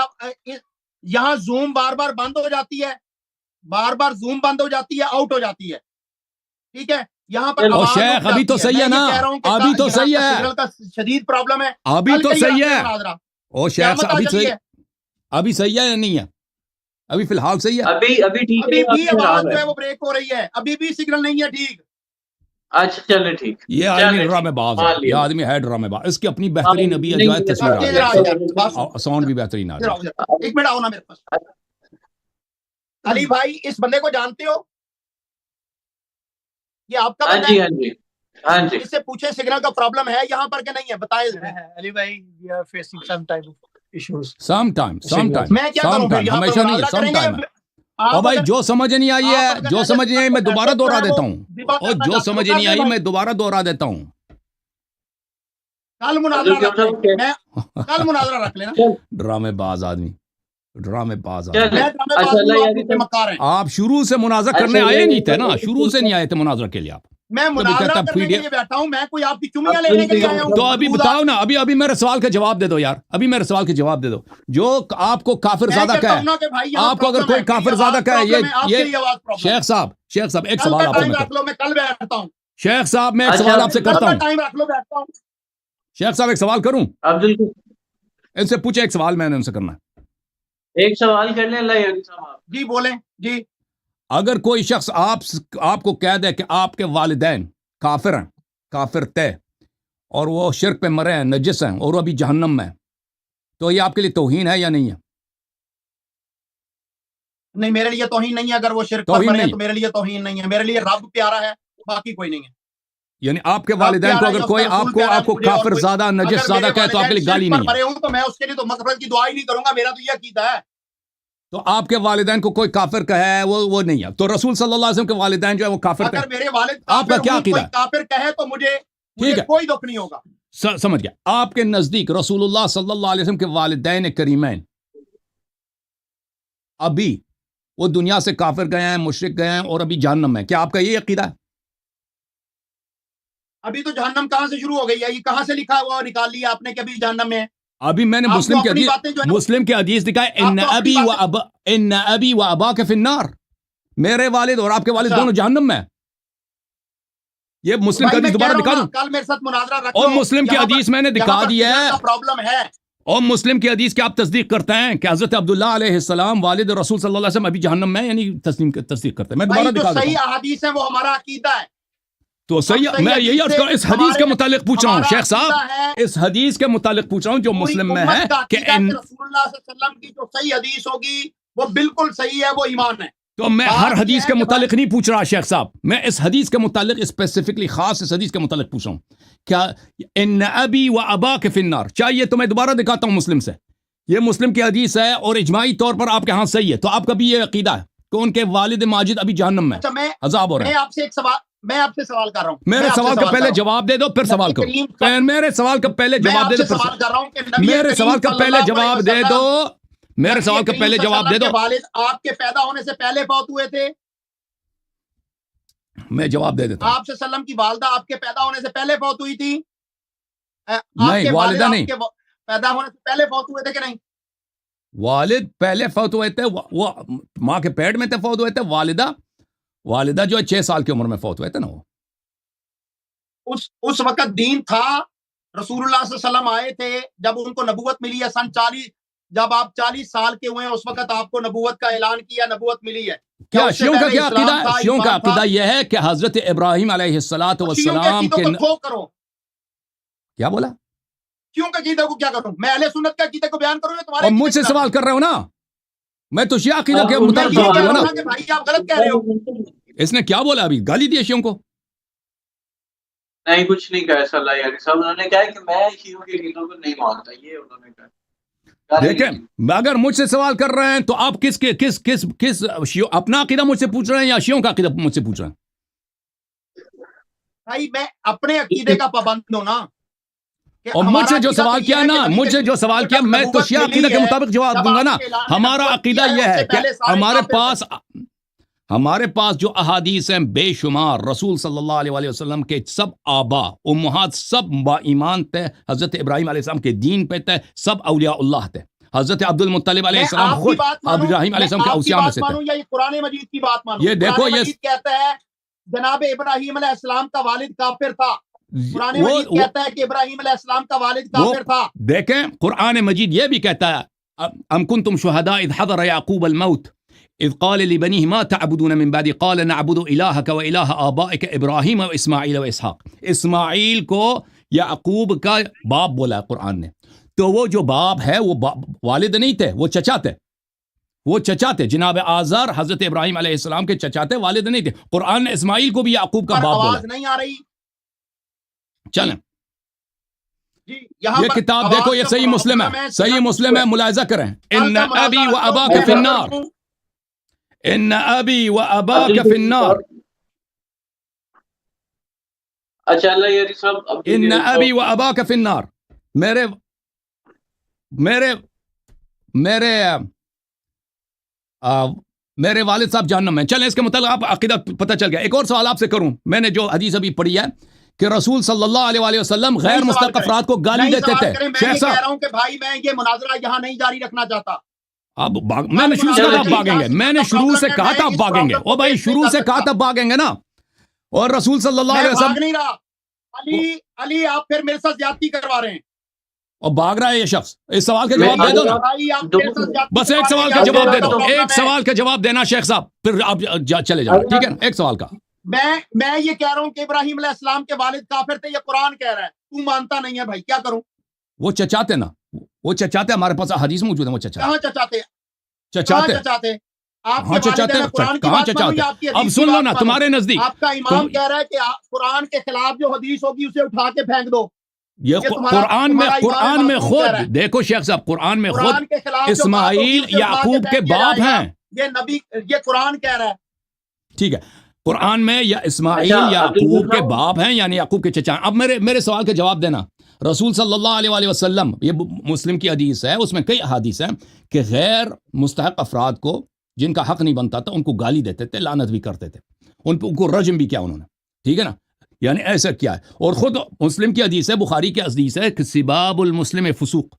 یہاں زوم بار بار بند ہو جاتی ہے, بار بار زوم بند ہو جاتی ہے, آؤٹ ہو جاتی ہے, ٹھیک ہے. یہاں پر شیخ ابھی تو صحیح ہے نا, ابھی تو صحیح ہے, سگنل کا شدید پرابلم ہے, ابھی تو صحیح ہے. او شیخ ابھی صحیح, ابھی صحیح ہے یا نہیں ہے, ابھی فی الحال صحیح ہے. ابھی ٹھیک ہے, ابھی بھی آواز جو ہے وہ بریک ہو رہی ہے, ابھی بھی سگنل نہیں ہے ٹھیک. اچھا چلے ٹھیک. یہ آدمی ڈرامے باز ہے, یہ آدمی ہے ڈرامے باز. اس کی اپنی بہترین ابھی جو ہے تصویر آ رہی ہے, ساؤنڈ بھی بہترین آ رہا ہے. ایک منٹ آؤ نا میرے پاس. علی بھائی اس بندے کو جانتے ہو, یہ آپ کا بندہ ہے؟ ہاں جی ہاں جی. اس سے پوچھیں سگنل کا پرابلم ہے یہاں پر کہ نہیں ہے, بتائیں. علی بھائی we are facing some type of issues. Some time میں کیا کروں پھر, یہاں ہمیشہ نہیں, سم ٹائم. اور بھائی جو سمجھ نہیں آئی ہے, جو سمجھ نہیں آئی میں دوبارہ دوہرا دیتا ہوں, اور جو سمجھ نہیں آئی میں دوبارہ دوہرا دیتا ہوں. کل مناظرہ رکھ لینا. ڈرامے باز آدمی, ڈرامے باز آپ شروع سے مناظرہ کرنے آئے نہیں تھے نا, شروع سے نہیں آئے تھے مناظرہ کے لیے. آپ میں مناظرہ کرنے کے لیے بیٹھا ہوں, میں کوئی آپ کی چمیاں لینے کے لیے آیا ہوں. تو ابھی بتاؤ نا, ابھی میرے سوال کا جواب دے دو یار, ابھی میرے سوال کا جواب دے دو. جو آپ کو کافر زیادہ کہے, آپ کو اگر کوئی کافر زیادہ کہے, یہ شیخ صاحب ایک سوال آپ سے میں کل بیٹھتا ہوں. شیخ صاحب میں ایک سوال آپ سے کرتا ہوں. شیخ صاحب ایک سوال کروں, ان سے پوچھیں ایک سوال میں نے ان سے کرنا ہے. ایک سوال کر لیں اللہ یاری صاحب. جی بولیں جی. اگر کوئی شخص آپ کو کہہ دے کہ آپ کے والدین کافر ہیں, کافر تے, اور وہ شرک پہ مرے ہیں, نجس ہیں, اور وہ ابھی جہنم میں, تو یہ آپ کے لیے توہین ہے یا نہیں ہے؟ نہیں میرے لیے توہین نہیں ہے. اگر وہ شرک پر مرے تو میرے لیے توہین نہیں ہے. میرے لیے رب پیارا ہے, باقی کوئی نہیں ہے. یعنی آپ کے والدین کو اگر کوئی آپ کو کافر زیادہ, نجس زیادہ کہے تو آپ کے لیے گالی نہیں ہے؟ تو میں اس کے لیے تو مغفرت کی دعا ہی نہیں کروں گا, میرا تو یہ عقیدہ ہے. تو آپ کے والدین کو کوئی کافر کہے وہ نہیں ہے, تو رسول صلی اللہ علیہ وسلم کے والدین جو ہے وہ کافر کہے, اگر میرے والد آپ کا کیا عقیدہ ہے؟ کافر کہے تو مجھے کوئی دکھ نہیں ہوگا. سمجھ گیا. آپ کے نزدیک رسول اللہ صلی اللہ علیہ وسلم کے والدین کریمین ابھی وہ دنیا سے کافر گئے ہیں, مشرک گئے ہیں, اور ابھی جہنم میں, کیا آپ کا یہ عقیدہ ہے؟ ابھی تو جہنم کہاں سے شروع ہو گئی ہے, یہ کہاں سے لکھا ہوا نکال لیا آپ نے کہ ابھی جہنم میں ہے؟ ابھی میں نے مسلم کی حدیث دکھا ہے, ان ابی و اباک فی النار, میرے والد اور آپ کے والد دونوں جہنم میں. یہ مسلم کی حدیث دوبارہ دکھا دوں, کل میرے ساتھ مناظرہ رکھو. اور مسلم کی حدیث میں نے دکھا دی ہے, پرابلم ہے. اور مسلم کی حدیث کی آپ تصدیق کرتے ہیں کہ حضرت عبداللہ علیہ السلام والد رسول صلی اللہ علیہ وسلم ابھی جہنم میں, یعنی تصدیق کرتے ہیں. میں دوبارہ دکھا دوں, صحیح احادیث ہے وہ ہمارا عقیدہ ہے. تو صحیح, میں یہی اس حدیث کے متعلق پوچھ رہا ہوں شیخ صاحب, اس حدیث کے متعلق پوچھ رہا ہوں جو مسلم میں ہے کہ رسول اللہ صلی اللہ علیہ وسلم کی جو صحیح حدیث ہوگی وہ بالکل صحیح ہے, وہ ایمان ہے. تو میں ہر حدیث کے متعلق نہیں پوچھ رہا شیخ صاحب, میں اس حدیث کے متعلق اسپیسیفکلی خاص اس حدیث کے متعلق پوچھ رہا ہوں. کیا ان ابی و اباک فی النار, چاہیے تو میں دوبارہ دکھاتا ہوں مسلم سے, یہ مسلم کی حدیث ہے اور اجماعی طور پر آپ کے ہاں صحیح ہے, تو آپ کا بھی یہ عقیدہ ہے کہ ان کے والد ماجد ابھی جہنم میں عذاب ہو رہے ہیں؟ میں آپ سے سوال کر رہا ہوں, میرے سوال کا پہلے جواب دے دو پھر سوال کرو. میرے سوال کا پہلے جواب دے دو, میرے سوال کا پہلے جواب دے دو, میرے سوال کا پہلے جواب دے دو. والد آپ کے پیدا ہونے سے پہلے فوت ہوئے تھے؟ میں جواب دے دیتا ہوں. آپ سے سلم کی والدہ آپ کے پیدا ہونے سے پہلے فوت ہوئی تھی؟ نہیں, والدہ نہیں, پیدا ہونے سے پہلے فوت ہوئے تھے کہ نہیں؟ والد پہلے فوت ہوئے تھے, وہ ماں کے پیٹ میں تھے فوت ہوئے تھے. والدہ جو ہے 6 سال کی عمر میں فوت ہوئے تھے نا. وہ اس وقت دین تھا, رسول اللہ صلی اللہ علیہ وسلم آئے تھے, جب ان کو نبوت ملی ہے سن جب آپ 40 سال کے ہوئے ہیں اس وقت آپ کو نبوت کا اعلان کیا, نبوت ملی ہے. کیا اس سے شیعوں کا پہلے کیا اسلام عقیدہ تھا, شیعوں کا ایمان تھا. عقیدہ یہ ہے کہ حضرت ابراہیم علیہ الصلوۃ شیعوں کے والسلام عقیدوں کے کو کھو کرو. کیا بولا؟ شیعوں کے عقیدے کو کیا کروں میں؟ اہل سنت کے عقیدے کو بیان کروں یا تمہارے اور مجھ سے عقیدے کو سوال کر رہے ہو نا, میں تو شیعہ عقیدہ کے میں مطابق یہ جواب کہہ دوں گا رہا نا. ہوں کہ بھائی آپ غلط کہہ رہے ہو. اس نے کیا بولا ابھی؟ گالی دی شیعوں کو؟ نہیں کچھ نہیں کہا ایسا اللہ یاری صاحب. انہوں نے کہا کہ میں شیعوں کے عقیدوں کو نہیں مانتا, یہ انہوں نے کہا. دیکھیں اگر مجھ سے سوال کر رہے ہیں تو آپ کس کے کس کس کس اپنا عقیدہ مجھ سے پوچھ رہے ہیں یا شیعوں کا عقیدہ مجھ سے پوچھ رہے ہیں؟ بھائی میں اپنے عقیدے کا پابند ہوں نا. اور مجھ سے جو سوال کیا نا, مجھ سے جو سوال کیا, میں تو شیعہ عقیدہ کے مطابق جواب دوں گا نا. ہمارا عقیدہ یہ ہے کہ ہمارے پاس جو احادیث ہیں بے شمار, رسول صلی اللہ علیہ وآلہ وسلم کے سب آبا امہات سب با ایمان تھے, حضرت ابراہیم علیہ السلام کے دین پہ تھے, سب اولیاء اللہ تھے. حضرت عبد المطلب علیہ السلام خود ابراہیم علیہ السلام کے اوصیاء میں سے تھے. یا یہ قرآن مجید کی بات مانو. یہ دیکھو یہ کہتا ہے جناب ابراہیم علیہ السلام کا والد کافر تھا. قرآن مجید کہتا ہے کہ ابراہیم علیہ السلام کا والد کافر تھا. دیکھیں قرآن مجید یہ بھی کہتا ہے ام کنتم شہداء اذ حضر یعقوب الموت اذ قال لبنیہ ما تعبدون من بعدی قال نعبد الہک و الہ آبائک ابراہیم و اسماعیل و اسحاق. اسماعیل کو یعقوب کا باپ بولا قرآن نے, تو وہ جو باپ ہے وہ والد نہیں تھے, وہ چچا تھے. وہ چچا تھے. جناب آزر حضرت ابراہیم علیہ السلام کے چچا تھے, والد نہیں تھے. قرآن نے اسماعیل کو بھی یعقوب کا باپ بولا. آواز نہیں آ رہی. چلیں جی یہ کتاب دیکھو, یہ صحیح مسلم ہے, صحیح مسلم ہے, ملاحظہ کریں. ان ابی و اباک فی النار, ان ابی و اباک فی النار. اچھا اللہ یاری صاحب, ان ابی و اباک فی النار. میرے میرے میرے میرے والد صاحب جہنم میں. چلیں اس کے متعلق آپ عقیدہ پتہ چل گیا. ایک اور سوال آپ سے کروں. میں نے جو حدیث ابھی پڑھی ہے کہ رسول صلی اللہ علیہ وآلہ وسلم غیر مستحق افراد کو گالی دیتے تھے. شیخ صاحب کہہ رہا ہوں کہ بھائی میں یہ مناظرہ یہاں نہیں جاری رکھنا چاہتا. اب میں نے شروع سے کہا بھاگیں گے, میں نے شروع سے کہا تھا بھاگیں گے. او بھائی شروع سے کہا تھا بھاگیں گے نا. اور رسول صلی اللہ علیہ وسلم نہیں رہا. علی آپ پھر میرے ساتھ زیادتی کروا رہے ہیں. اور بھاگ رہا ہے یہ شخص. اس سوال کا جواب دے دو نا. بس ایک سوال کا جواب دے دو, ایک سوال کا جواب دینا شیخ صاحب, پھر آپ چلے جانا. ٹھیک ہے نا, ایک سوال کا. میں یہ کہہ رہا ہوں کہ ابراہیم علیہ السلام کے والد کافر تھے, یہ قرآن کہہ رہا ہے, تو مانتا نہیں ہے بھائی, کیا کروں؟ وہ چچاتے نا, وہ چچاتے, ہمارے پاس حدیث موجود ہے. وہ چچاتے کہاں چچاتے چچاتے کہاں چچاتے کہاں چچاتے. اب سن لو نا, تمہارے نزدیک آپ کا امام کہہ رہا ہے کہ قرآن کے خلاف جو حدیث ہوگی اسے اٹھا کے پھینک دو. یہ قرآن میں خود دیکھو شیخ صاحب, قرآن میں خود اسماعیل یعقوب کے باپ ہیں. یہ نبی, یہ قرآن کہہ رہا ہے. ٹھیک ہے, قرآن میں یا اسماعیل یعقوب کے باپ ہیں, یعنی یعقوب کے چچا. اب میرے سوال کا جواب دینا. رسول صلی اللہ علیہ وآلہ وسلم, یہ مسلم کی حدیث ہے, اس میں کئی حدیث ہیں کہ غیر مستحق افراد کو جن کا حق نہیں بنتا تھا ان کو گالی دیتے تھے, لعنت بھی کرتے تھے, ان کو رجم بھی کیا انہوں نے. ٹھیک ہے نا, یعنی ایسا کیا ہے. اور خود مسلم کی حدیث ہے, بخاری کی حدیث ہے کہ سباب المسلم فسوق.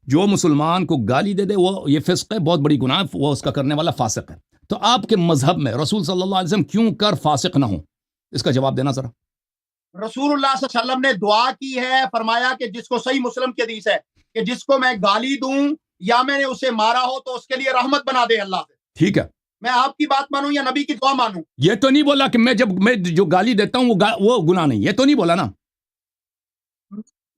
جو مسلمان کو گالی دے دے وہ یہ فسق ہے, بہت بڑی گناہ, وہ اس کا کرنے والا فاسق ہے. تو آپ کے مذہب میں رسول صلی اللہ علیہ وسلم کیوں کر فاسق نہ ہوں, اس کا جواب دینا ذرا. رسول اللہ صلی اللہ علیہ وسلم نے دعا کی ہے, فرمایا کہ جس کو, صحیح مسلم کی حدیث ہے کہ جس کو میں گالی دوں یا میں نے اسے مارا ہو تو اس کے لیے رحمت بنا دے اللہ سے. ٹھیک ہے, میں آپ کی بات مانوں یا نبی کی دعا مانوں؟ یہ تو نہیں بولا کہ میں جو گالی دیتا ہوں وہ گناہ نہیں, یہ تو نہیں بولا نا.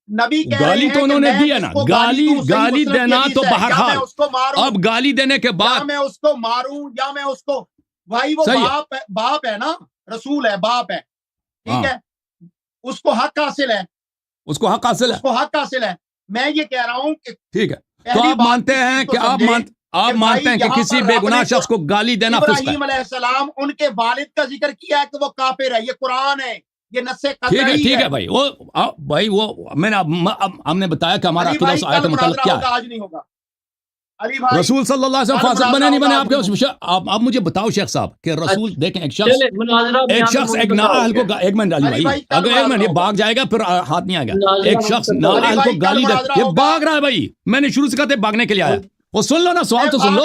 نبی گالی تو انہوں نے دی ہے نا, گالی دینا تو بہرحال. اب گالی دینے کے بعد میں اس کو ماروں یا میں اس کو, بھائی وہ باپ ہے نا, رسول ہے, باپ ہے, ٹھیک ہے, اس کو حق حاصل ہے, اس کو حق حاصل ہے. میں یہ کہہ رہا ہوں کہ ٹھیک ہے, تو آپ مانتے ہیں کہ آپ مانتے ہیں کہ کسی بے گناہ شخص کو گالی دینا فسق ہے. ابراہیم علیہ السلام ان کے والد کا ذکر کیا ہے کہ وہ کافر ہے, یہ قرآن ہے, یہ نص قطعی ہے. ٹھیک ہے بھائی, وہ میں نے ہم نے بتایا کہ ہمارا عقیدہ اس آیت کے متعلق کیا ہے. آج نہیں ہوگا علی بھائی. رسول صلی اللہ علیہ وسلم فاسق بنے نہیں بنے, آپ کے آپ مجھے بتاؤ شیخ صاحب کہ رسول دیکھیں ایک شخص ایک نااہل کو, ایک منٹ علی بھائی, اگر ایک منٹ یہ بھاگ جائے گا پھر ہاتھ نہیں آئے گا. ایک شخص نااہل کو گالی دے, یہ بھاگ رہا ہے بھائی, میں نے شروع سے کہا تھا بھاگنے کے لیے آیا. وہ سن لو نا, سوال تو سن لو,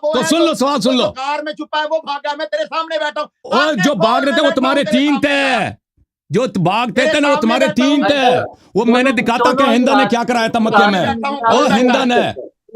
تو سن لو, سوال سن لو. کار میں چھپا ہے وہ بھاگا, میں تیرے سامنے بیٹھا ہوں. اور جو بھاگ رہے تھے وہ تمہارے 3 تھے, جو بھاگتے تھے نا وہ تمہارے 3 تھے. وہ میں نے دکھاتا کہ ہندن نے کیا کرایا تھا مکے میں, اور ہندن ہے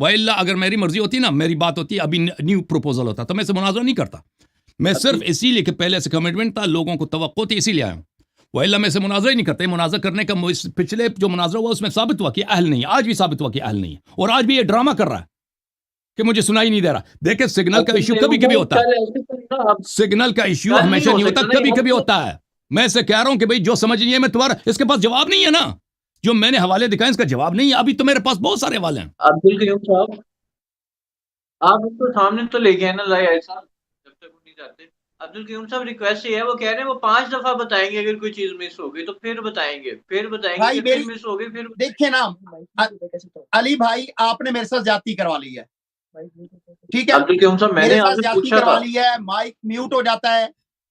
وَإِلَّا اگر میری مرضی ہوتی نا، میری بات ہوتی، ابھی نیو پروپوزل ہوتا تو میں سے مناظرہ نہیں کرتا. میں صرف اسی لیے کہ پہلے سے کمٹمنٹ تھا، لوگوں کو توقع تھی، اسی لیے آیا ہوں. وَإِلَّا میں سے مناظرہ ہی نہیں کرتے. مناظرہ کرنے کا پچھلے جو مناظرہ ہوا اس میں ثابت ہوا کہ اہل نہیں ہے، آج بھی ثابت ہوا کہ اہل نہیں ہے، اور آج بھی یہ ڈرامہ کر رہا ہے کہ مجھے سنائی نہیں دے رہا. دیکھیں سگنل کا ایشو کبھی کبھی ہوتا ہے، سگنل کا ایشو ہمیشہ نہیں ہوتا، کبھی کبھی ہوتا ہے. میں سے کہہ رہا ہوں کہ بھئی جو سمجھ نہیں ہے، میں تمہارا اس کے پاس جواب نہیں ہے نا، جو میں نے حوالے دکھائے اس کا جواب نہیں ہے. ابھی تو میرے پاس بہت سارے حوالے ہیں. عبدالقیوم صاحب آپ اس کو سامنے تو لے گئے نا لائے ایسا جب تک وہ نہیں جاتے. عبدالقیوم صاحب ریکویسٹ یہ ہے، وہ کہہ رہے ہیں وہ 5 دفعہ بتائیں گے اگر کوئی چیز مس ہو گئی تو پھر بتائیں گے، پھر بتائیں گے، بھائی پھر مس ہو گئی پھر. دیکھیں نا علی بھائی، آپ نے میرے ساتھ زیادتی کروا لی ہے، ٹھیک ہے؟ عبدالقیوم صاحب میں میرے نے آپ ساتھ سے زیادتی پوچھا کروا تھا. لی ہے، مائک میوٹ ہو جاتا ہے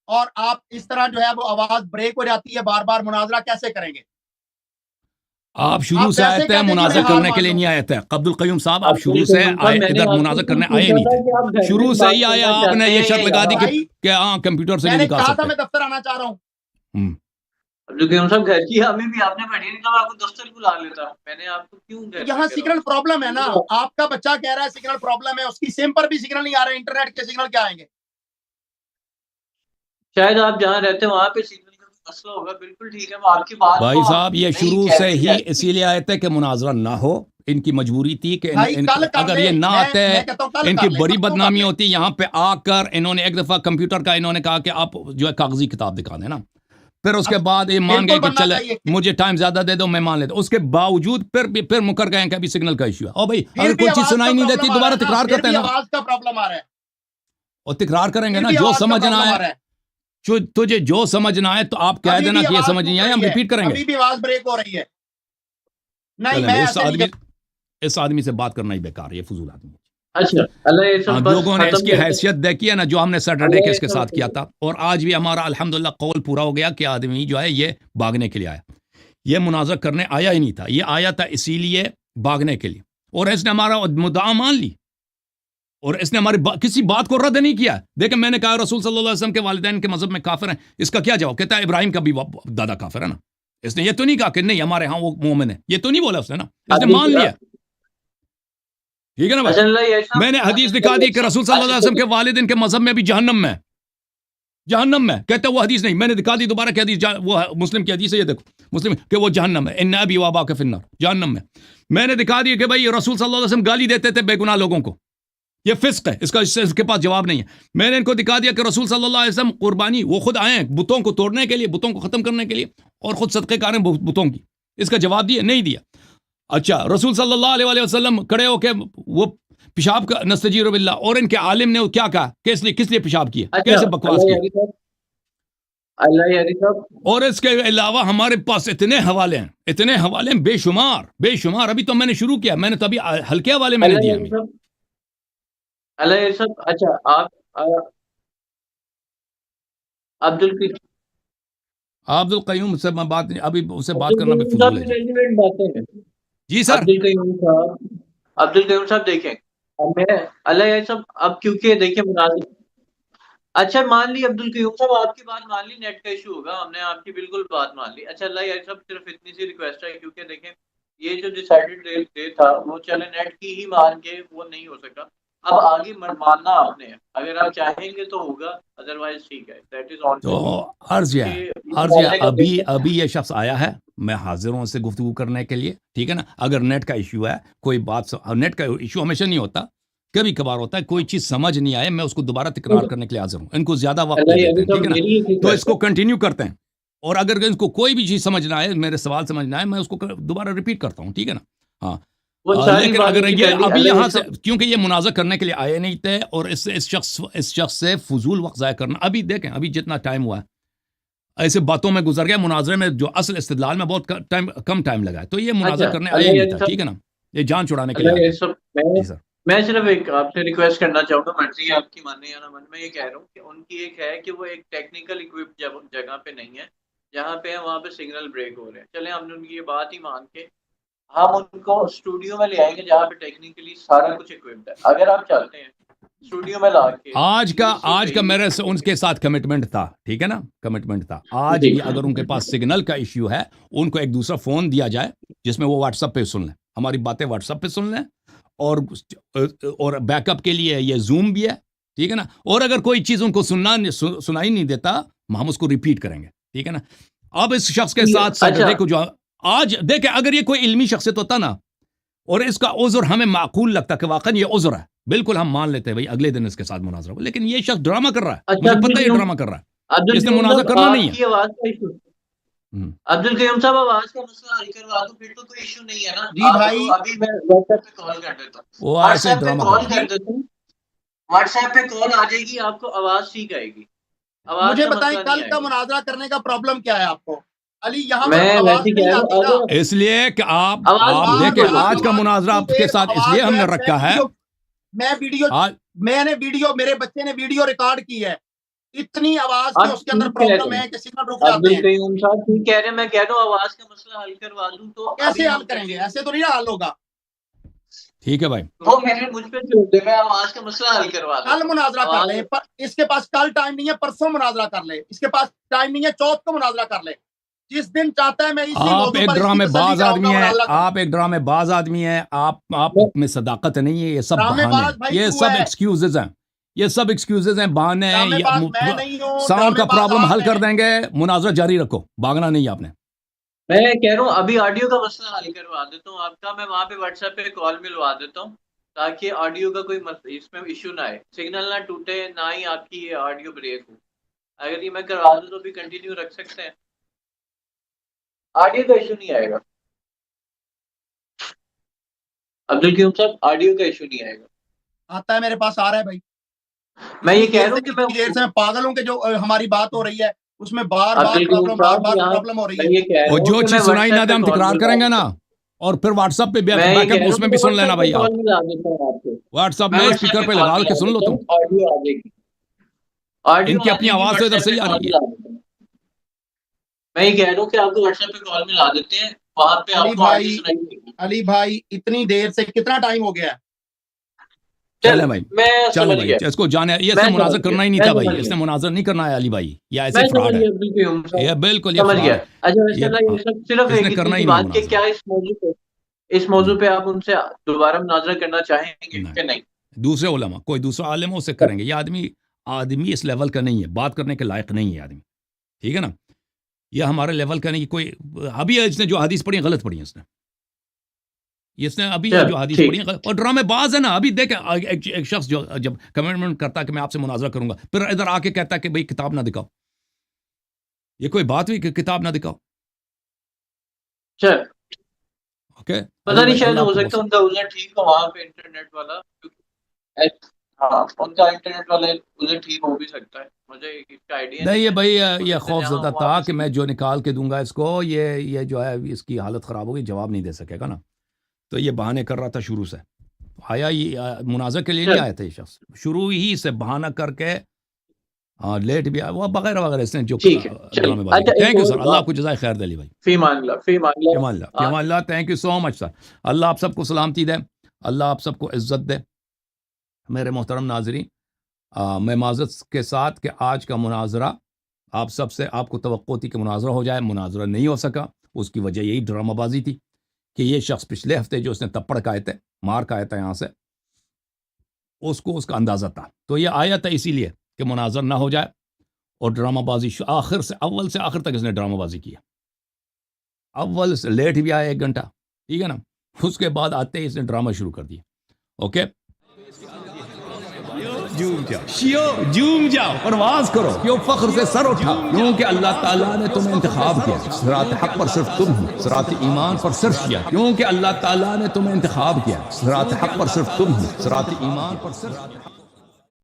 اور آپ اس طرح جو ہے وہ آواز بریک ہو جاتی ہے، بار بار مناظرہ کیسے کریں گے؟ آپ شروع سے آئے تھے مناظر کرنے کے لیے نہیں آئے تھے عبدالقیوم صاحب، آپ شروع سے ادھر مناظر کرنے آئے نہیں تھے، شروع سے ہی آئے. آپ نے یہ شرط لگا دی کہ ہاں کمپیوٹر سے میں نہیں نے نکال کہا تھا سکتے. میں دفتر آنا چاہ رہا ہوں. عبدالقیوم صاحب گھر کی ہمیں بھی آپ نے پڑھی نہیں تو آپ کو دفتر بلا لیتا. میں نے آپ کو کیوں گھر یہاں سگنل پرابلم ہے نا، آپ کا بچہ کہہ رہا ہے سگنل پرابلم ہے، اس کی سم پر بھی سگنل نہیں آ رہا ہے، انٹرنیٹ کے سگنل کیا آئیں گے؟ شاید آپ جہاں رہتے ہیں وہاں پہ سگنل کا مسئلہ ہوگا. بالکل ٹھیک ہے، وہ آپ کی بات بھائی صاحب یہ شروع سے ہی اسی لیے آئے تھے کہ مناظرہ نہ ہو. ان کی مجبوری تھی کہ اگر یہ نہ آتے ان کی بڑی بدنامی ہوتی. یہاں پہ آ کر انہوں نے ایک دفعہ کمپیوٹر کا انہوں نے کہا کہ آپ جو ہے کاغذی کتاب دکھا دیں نا، پھر اس کے بعد یہ مان گئے کہ چلے مجھے ٹائم زیادہ دے دو میں مان لیتا. اس کے باوجود پھر مکر گئے کہ ابھی سگنل کا ایشو ہے. اور بھائی اگر کوئی چیز سنائی نہیں دیتی دوبارہ تکرار کرتے ہیں نا، آواز کا پرابلم آ رہا ہے اور تکرار کریں گے نا. جو سمجھنا ہے تجھے جو سمجھنا ہے تو آپ کہہ دینا کہ یہ سمجھ نہیں آیا، ہم ریپیٹ کریں گے. ابھی بھی آواز بریک ہو رہی ہے. نہیں میں اس آدمی سے بات کرنا ہی بیکار ہے، یہ فضول آدمی. اچھا لوگوں نے اس کی حیثیت دیکھی ہے نا جو ہم نے سیٹرڈے کے اس کے ساتھ کیا تھا، اور آج بھی ہمارا الحمدللہ قول پورا ہو گیا کہ آدمی جو ہے یہ بھاگنے کے لیے آیا. یہ مناظر کرنے آیا ہی نہیں تھا، یہ آیا تھا اسی لیے بھاگنے کے لیے، اور اس نے ہمارا مدعا مان لی اور اس نے ہماری کسی بات کو رد نہیں کیا. دیکھیں میں نے کہا رسول صلی اللہ علیہ وسلم کے والدین کے مذہب میں کافر ہیں، اس کا کیا جواب؟ کہتا ہے ابراہیم کا بھی دادا کافر ہے نا. اس نے یہ تو نہیں کہا کہ نہیں ہمارے ہاں وہ مومن ہے، یہ تو نہیں بولا اس نے نا، اس نے مان لیا. ٹھیک ہے نا بھائی؟ میں نے حدیث دکھا دی کہ رسول صلی اللہ علیہ وسلم کے والدین کے مذہب میں بھی جہنم میں، جہنم میں. کہتے ہیں وہ حدیث نہیں، میں نے دکھا دی دوبارہ کہ حدیث وہ مسلم کی حدیث ہے، یہ دیکھو مسلم کہ وہ جہنم ہے، ان ابی و اباک فی النار، جہنم میں. میں نے دکھا دی کہ بھائی رسول صلی اللہ علیہ وسلم گالی دیتے تھے بے گناہ لوگوں کو، یہ فسق ہے، اس کے پاس جواب نہیں ہے. میں نے ان کو دکھا دیا کہ رسول صلی اللہ علیہ وسلم قربانی وہ خود آئے ہیں بتوں کو توڑنے کے لیے، بتوں کو ختم کرنے کے لیے، اور خود صدقے کار ہیں بتوں کی. اس کا جواب دیا نہیں دیا. اچھا رسول صلی اللہ علیہ وسلم کھڑے ہو کے وہ پیشاب کا نستجیر باللہ، اور ان کے عالم نے کیا کہا کہ کس لیے پیشاب کیا، کیسے بکواس کی. اور اس کے علاوہ ہمارے پاس اتنے حوالے ہیں بے شمار. ابھی تو میں نے شروع کیا، میں نے تو ابھی ہلکے حوالے میں نے دیا. اچھا آپ عبدالقیوم سے میں بات نہیں، ابھی اسے بات کرنا بھی فضول ہے. جی سر. عبدالقیوم صاحب دیکھیں اللہ صاحب اب کیونکہ دیکھیں مناظر. اچھا مان لی عبدالقیوم صاحب آپ کی بات مان لی، نیٹ کا ایشو ہوگا، ہم نے آپ کی بالکل بات مان لی. اچھا اللہ صاحب صرف اتنی سی ریکویسٹ ہے، کیونکہ دیکھیں یہ جو ڈیسائیڈڈ ڈے تھا وہ چلے نیٹ کی ہی مان کے وہ نہیں ہو سکا. اب آگے ماننا آپ نے، اگر آپ چاہیں گے تو ہوگا، ادروائز ٹھیک ہے. دیٹ از آن. تو عرض ابھی یہ شخص آیا ہے، میں حاضر ہوں اس سے گفتگو کرنے کے لیے. ٹھیک ہے نا، اگر نیٹ کا ایشو ہے کوئی بات، نیٹ کا ایشو ہمیشہ نہیں ہوتا، کبھی کبھار ہوتا ہے، کوئی چیز سمجھ نہیں آئے میں اس کو دوبارہ تکرار کرنے کے لیے حاضر ہوں. ان کو زیادہ وقت دے دیتے ہیں، ٹھیک ہے نا، تو اس کو کنٹینیو کرتے ہیں. اور اگر ان کو کوئی بھی چیز سمجھنا ہے، میرے سوال سمجھنا ہے، میں اس کو دوبارہ ریپیٹ کرتا ہوں. ٹھیک ہے نا. ہاں لیکن اگر یہ ابھی یہاں سے، کیونکہ یہ مناظر کرنے کے لیے آئے نہیں تھے، اور اس شخص سے فضول وقت ضائع کرنا. ابھی دیکھیں ابھی جتنا ٹائم ہوا ہے ایسے باتوں میں گزر گیا، مناظرے میں جو اصل استدلال میں بہت کم ٹائم لگا ہے. تو یہ مناظر کرنے آئے نہیں تھا، ٹھیک ہے نا، یہ جان چھڑانے کے لیے. میں صرف ایک آپ سے ریکویسٹ کرنا چاہوں گا، مرضی آپ کی ماننے یا نہ ماننے. میں یہ کہہ رہا ہوں کہ ان کی ایک ہے کہ وہ ایک ٹیکنیکل اکوپڈ جگہ پہ نہیں ہے، جہاں پہ وہاں پہ سگنل بریک ہو رہے ہیں. چلیں ہم نے ان کی یہ بات ہی مان کے ہم ان کو اسٹوڈیو میں لے آئیں گے جہاں پہ ٹیکنیکلی سارا کچھ اکوپڈ ہے. اگر آپ چاہتے ہیں اسٹوڈیو میں لا کے، آج کا میرے سے ان کے ساتھ کمٹمنٹ تھا، ٹھیک ہے نا، کمٹمنٹ تھا. آج بھی اگر ان کے پاس سگنل کا ایشو ہے، ان کو ایک دوسرا فون دیا جائے جس میں وہ واٹس ایپ پہ سن لیں، ہماری باتیں واٹس ایپ پہ سن لیں، اور بیک اپ کے لیے یہ زوم بھی ہے, ٹھیک ہے نا. اور اگر کوئی چیز ان کو سنائی نہیں دیتا ہم اس کو ریپیٹ کریں گے, ٹھیک ہے نا. اب اس شخص کے ساتھ سیٹرڈے کو جو آج دیکھیں, اگر یہ کوئی علمی شخصیت ہوتا نا اور اس کا عذر ہمیں معقول لگتا کہ واقعا یہ عذر ہے, بالکل ہم مان لیتے ہیں بھائی اگلے دن اس کے ساتھ مناظرہ ہو, لیکن یہ شخص ڈرامہ کر رہا ہے, مجھے پتہ ہے یہ ڈرامہ کر رہا ہے, اس نے مناظرہ کرنا نہیں ہے. عبدالقیوم صاحب آواز کا مسئلہ حل کروا دو, پھر تو کوئی ایشو نہیں ہے نا. جی بھائی ابھی میں واٹس ایپ پہ کال کر دیتا ہوں, وہ ایسے ڈرامہ کال کر دیتا ہوں, واٹس ایپ پہ کال آ جائے گی, آپ کو آواز ٹھیک آئے گی. مجھے بتائیں کل کا مناظرہ کرنے کا پرابلم کیا ہے آپ کو علی؟ یہاں اس لیے کہ آپ دیکھیں آج کا مناظرہ آپ کے ساتھ اس لیے ہم نے رکھا ہے, میں نے ویڈیو, میرے بچے نے ویڈیو ریکارڈ کی ہے, اتنی آواز کی اس کے اندر پرابلم ہے کہ سگنل رک جاتے ہیں. عبدالقیوم صاحب ٹھیک کہہ رہے ہیں, میں کہہ رہا ہوں آواز کا مسئلہ حل کروا دوں تو کیسے حل کریں گے؟ ایسے تو نہیں حل ہوگا. ٹھیک ہے بھائی, وہ مجھ پہ چھوڑ دے, میں آواز کا مسئلہ حل کروا دوں. کل مناظرہ کر لیں, اس کے پاس کل ٹائم نہیں ہے, پرسوں مناظرہ کر لے, اس کے پاس ٹائم نہیں ہے, چوتھ کو مناظرہ کر لے, جس دن چاہتا ہے. میں آپ ایک ڈرامے باز آدمی ہیں, آپ ایک ڈرامے باز آدمی ہیں, آپ میں صداقت نہیں ہے, یہ سب بہانے, یہ سب ایکسکیوزز ہیں, یہ سب ایکسکیوزز ہیں, بہانے ہیں. ساؤنڈ کا پرابلم حل کر دیں گے, مناظرہ جاری رکھو, بھاگنا نہیں ہے آپ نے. میں کہہ رہا ہوں ابھی آڈیو کا مسئلہ حل کروا دیتا ہوں آپ کا, میں وہاں پہ واٹس ایپ پہ کال ملوا دیتا ہوں تاکہ آڈیو کا کوئی اس میں ایشو نہ آئے, سگنل نہ ٹوٹے, نہ ہی آپ کی آڈیو بریک ہو. اگر یہ میں کروا دوں تو بھی کنٹینیو رکھ سکتے ہیں, آڈیو کا ایشو نہیں آئے گا. عبدالقیوم صاحب آڈیو کا ایشو نہیں آئے گا. آتا ہے, میرے پاس آ رہا ہے بھائی. میں یہ کہہ رہا ہوں کہ میں دیر سے پاگل ہوں کہ جو ہماری بات ہو رہی ہے اس میں بار پرابلم ہو رہی ہے. اور جو چیز سنائی نہ دے ہم تکرار کریں گے نا, اور پھر واٹس ایپ پہ اس میں بھی سن لینا بھائی, آپ واٹس ایپ میں اسپیکر پہ لگا کے سن لو, تم ان کی اپنی آواز تو ادھر سے ہی آ رہی ہے. میں یہ کہہ رہا ہوں کہ آپ کو واٹس ایپ پہ کال ملا دیتے ہیں, وہاں پہ آپ کو. علی بھائی اتنی دیر سے کتنا ٹائم ہو گیا ہے؟ چلے بھائی, چلے بھائی, اس کو جانے, یہ اس نے مناظر کرنا ہی نہیں تھا بھائی, اس نے مناظر نہیں کرنا ہے علی بھائی, یہ ایسے فراڈ ہے, یہ بالکل یہ فراڈ ہے, صرف ایک ہی بات کہ کیا اس موضوع پہ آپ ان سے دوبارہ مناظرہ کرنا چاہیں گے کہ نہیں؟ دوسرے علماء, کوئی دوسرا عالم اسے کریں گے. یہ آدمی اس لیول کا نہیں ہے, بات کرنے کے لائق نہیں ہے آدمی, ٹھیک ہے نا. یہ ہمارے لیول کا نہیں. کوئی ابھی اس نے جو حدیث پڑھی غلط پڑھی ہے, اس نے ابھی جو حدیث پڑھی ہے, اور ڈرامے باز ہے نا. ابھی دیکھیں ایک شخص جو جب کمٹمنٹ کرتا ہے کہ میں آپ سے مناظرہ کروں گا, پھر ادھر آ کے کہتا ہے کہ بھئی کتاب نہ دکھاؤ. یہ کوئی بات ہوئی کہ کتاب نہ دکھاؤ؟ اوکے, پتہ نہیں, شاید ہو سکتا ان کا عذر ٹھیک ہو وہاں پہ انٹرنیٹ والا, ہاں ان کا انٹرنیٹ والا عذر ٹھیک ہو بھی سکتا ہے, مجھے اس کا آئیڈیا نہیں ہے بھائی. یہ خوف زدہ تھا کہ میں جو نکال کے دوں گا اس کو, یہ جو ہے اس کی حالت خراب ہوگی, جواب نہیں دے سکے گا نا, تو یہ بہانے کر رہا تھا شروع سے. آیا یہ مناظر کے لیے نہیں آیا تھا یہ شخص, شروع ہی سے بہانہ کر کے لیٹ بھی آیا, وہ وغیرہ وغیرہ اس نے جو. تھینک یو سر, اللہ آپ کو جزائے خیر دے علی بھائی. فی امان اللہ, فی Aman Ullah. Thank you so مچ سر. اللہ آپ سب کو سلامتی دے, اللہ آپ سب کو عزت دے. میرے محترم ناظرین, میں معذرت کے ساتھ کہ آج کا مناظرہ آپ سب سے, آپ کو توقع تھی کہ مناظرہ ہو جائے, مناظرہ نہیں ہو سکا. اس کی وجہ یہی ڈرامہ بازی تھی کہ یہ شخص پچھلے ہفتے جو اس نے تپڑ کھائے تھے, مار کھایا تھا یہاں سے, اس کو اس کا اندازہ تھا, تو یہ آیا تھا اسی لیے کہ مناظر نہ ہو جائے. اور ڈرامہ بازی آخر سے اول سے آخر تک اس نے ڈرامہ بازی کیا. اول سے لیٹ بھی آیا 1 گھنٹہ, ٹھیک ہے نا, اس کے بعد آتے ہی اس نے ڈرامہ شروع کر دیا. اوکے, جوم جاؤ, پرواز کرو, کیوں فخر سے سر اٹھا, کیونکہ اللہ تعالیٰ نے تمہیں انتخاب کیا. صراط حق پر صرف تم ہو, صراط ایمان پر صرف کیا, کیونکہ اللہ تعالیٰ نے تمہیں انتخاب کیا. صراط حق پر صرف تم ہو, صراط ایمان پر صرف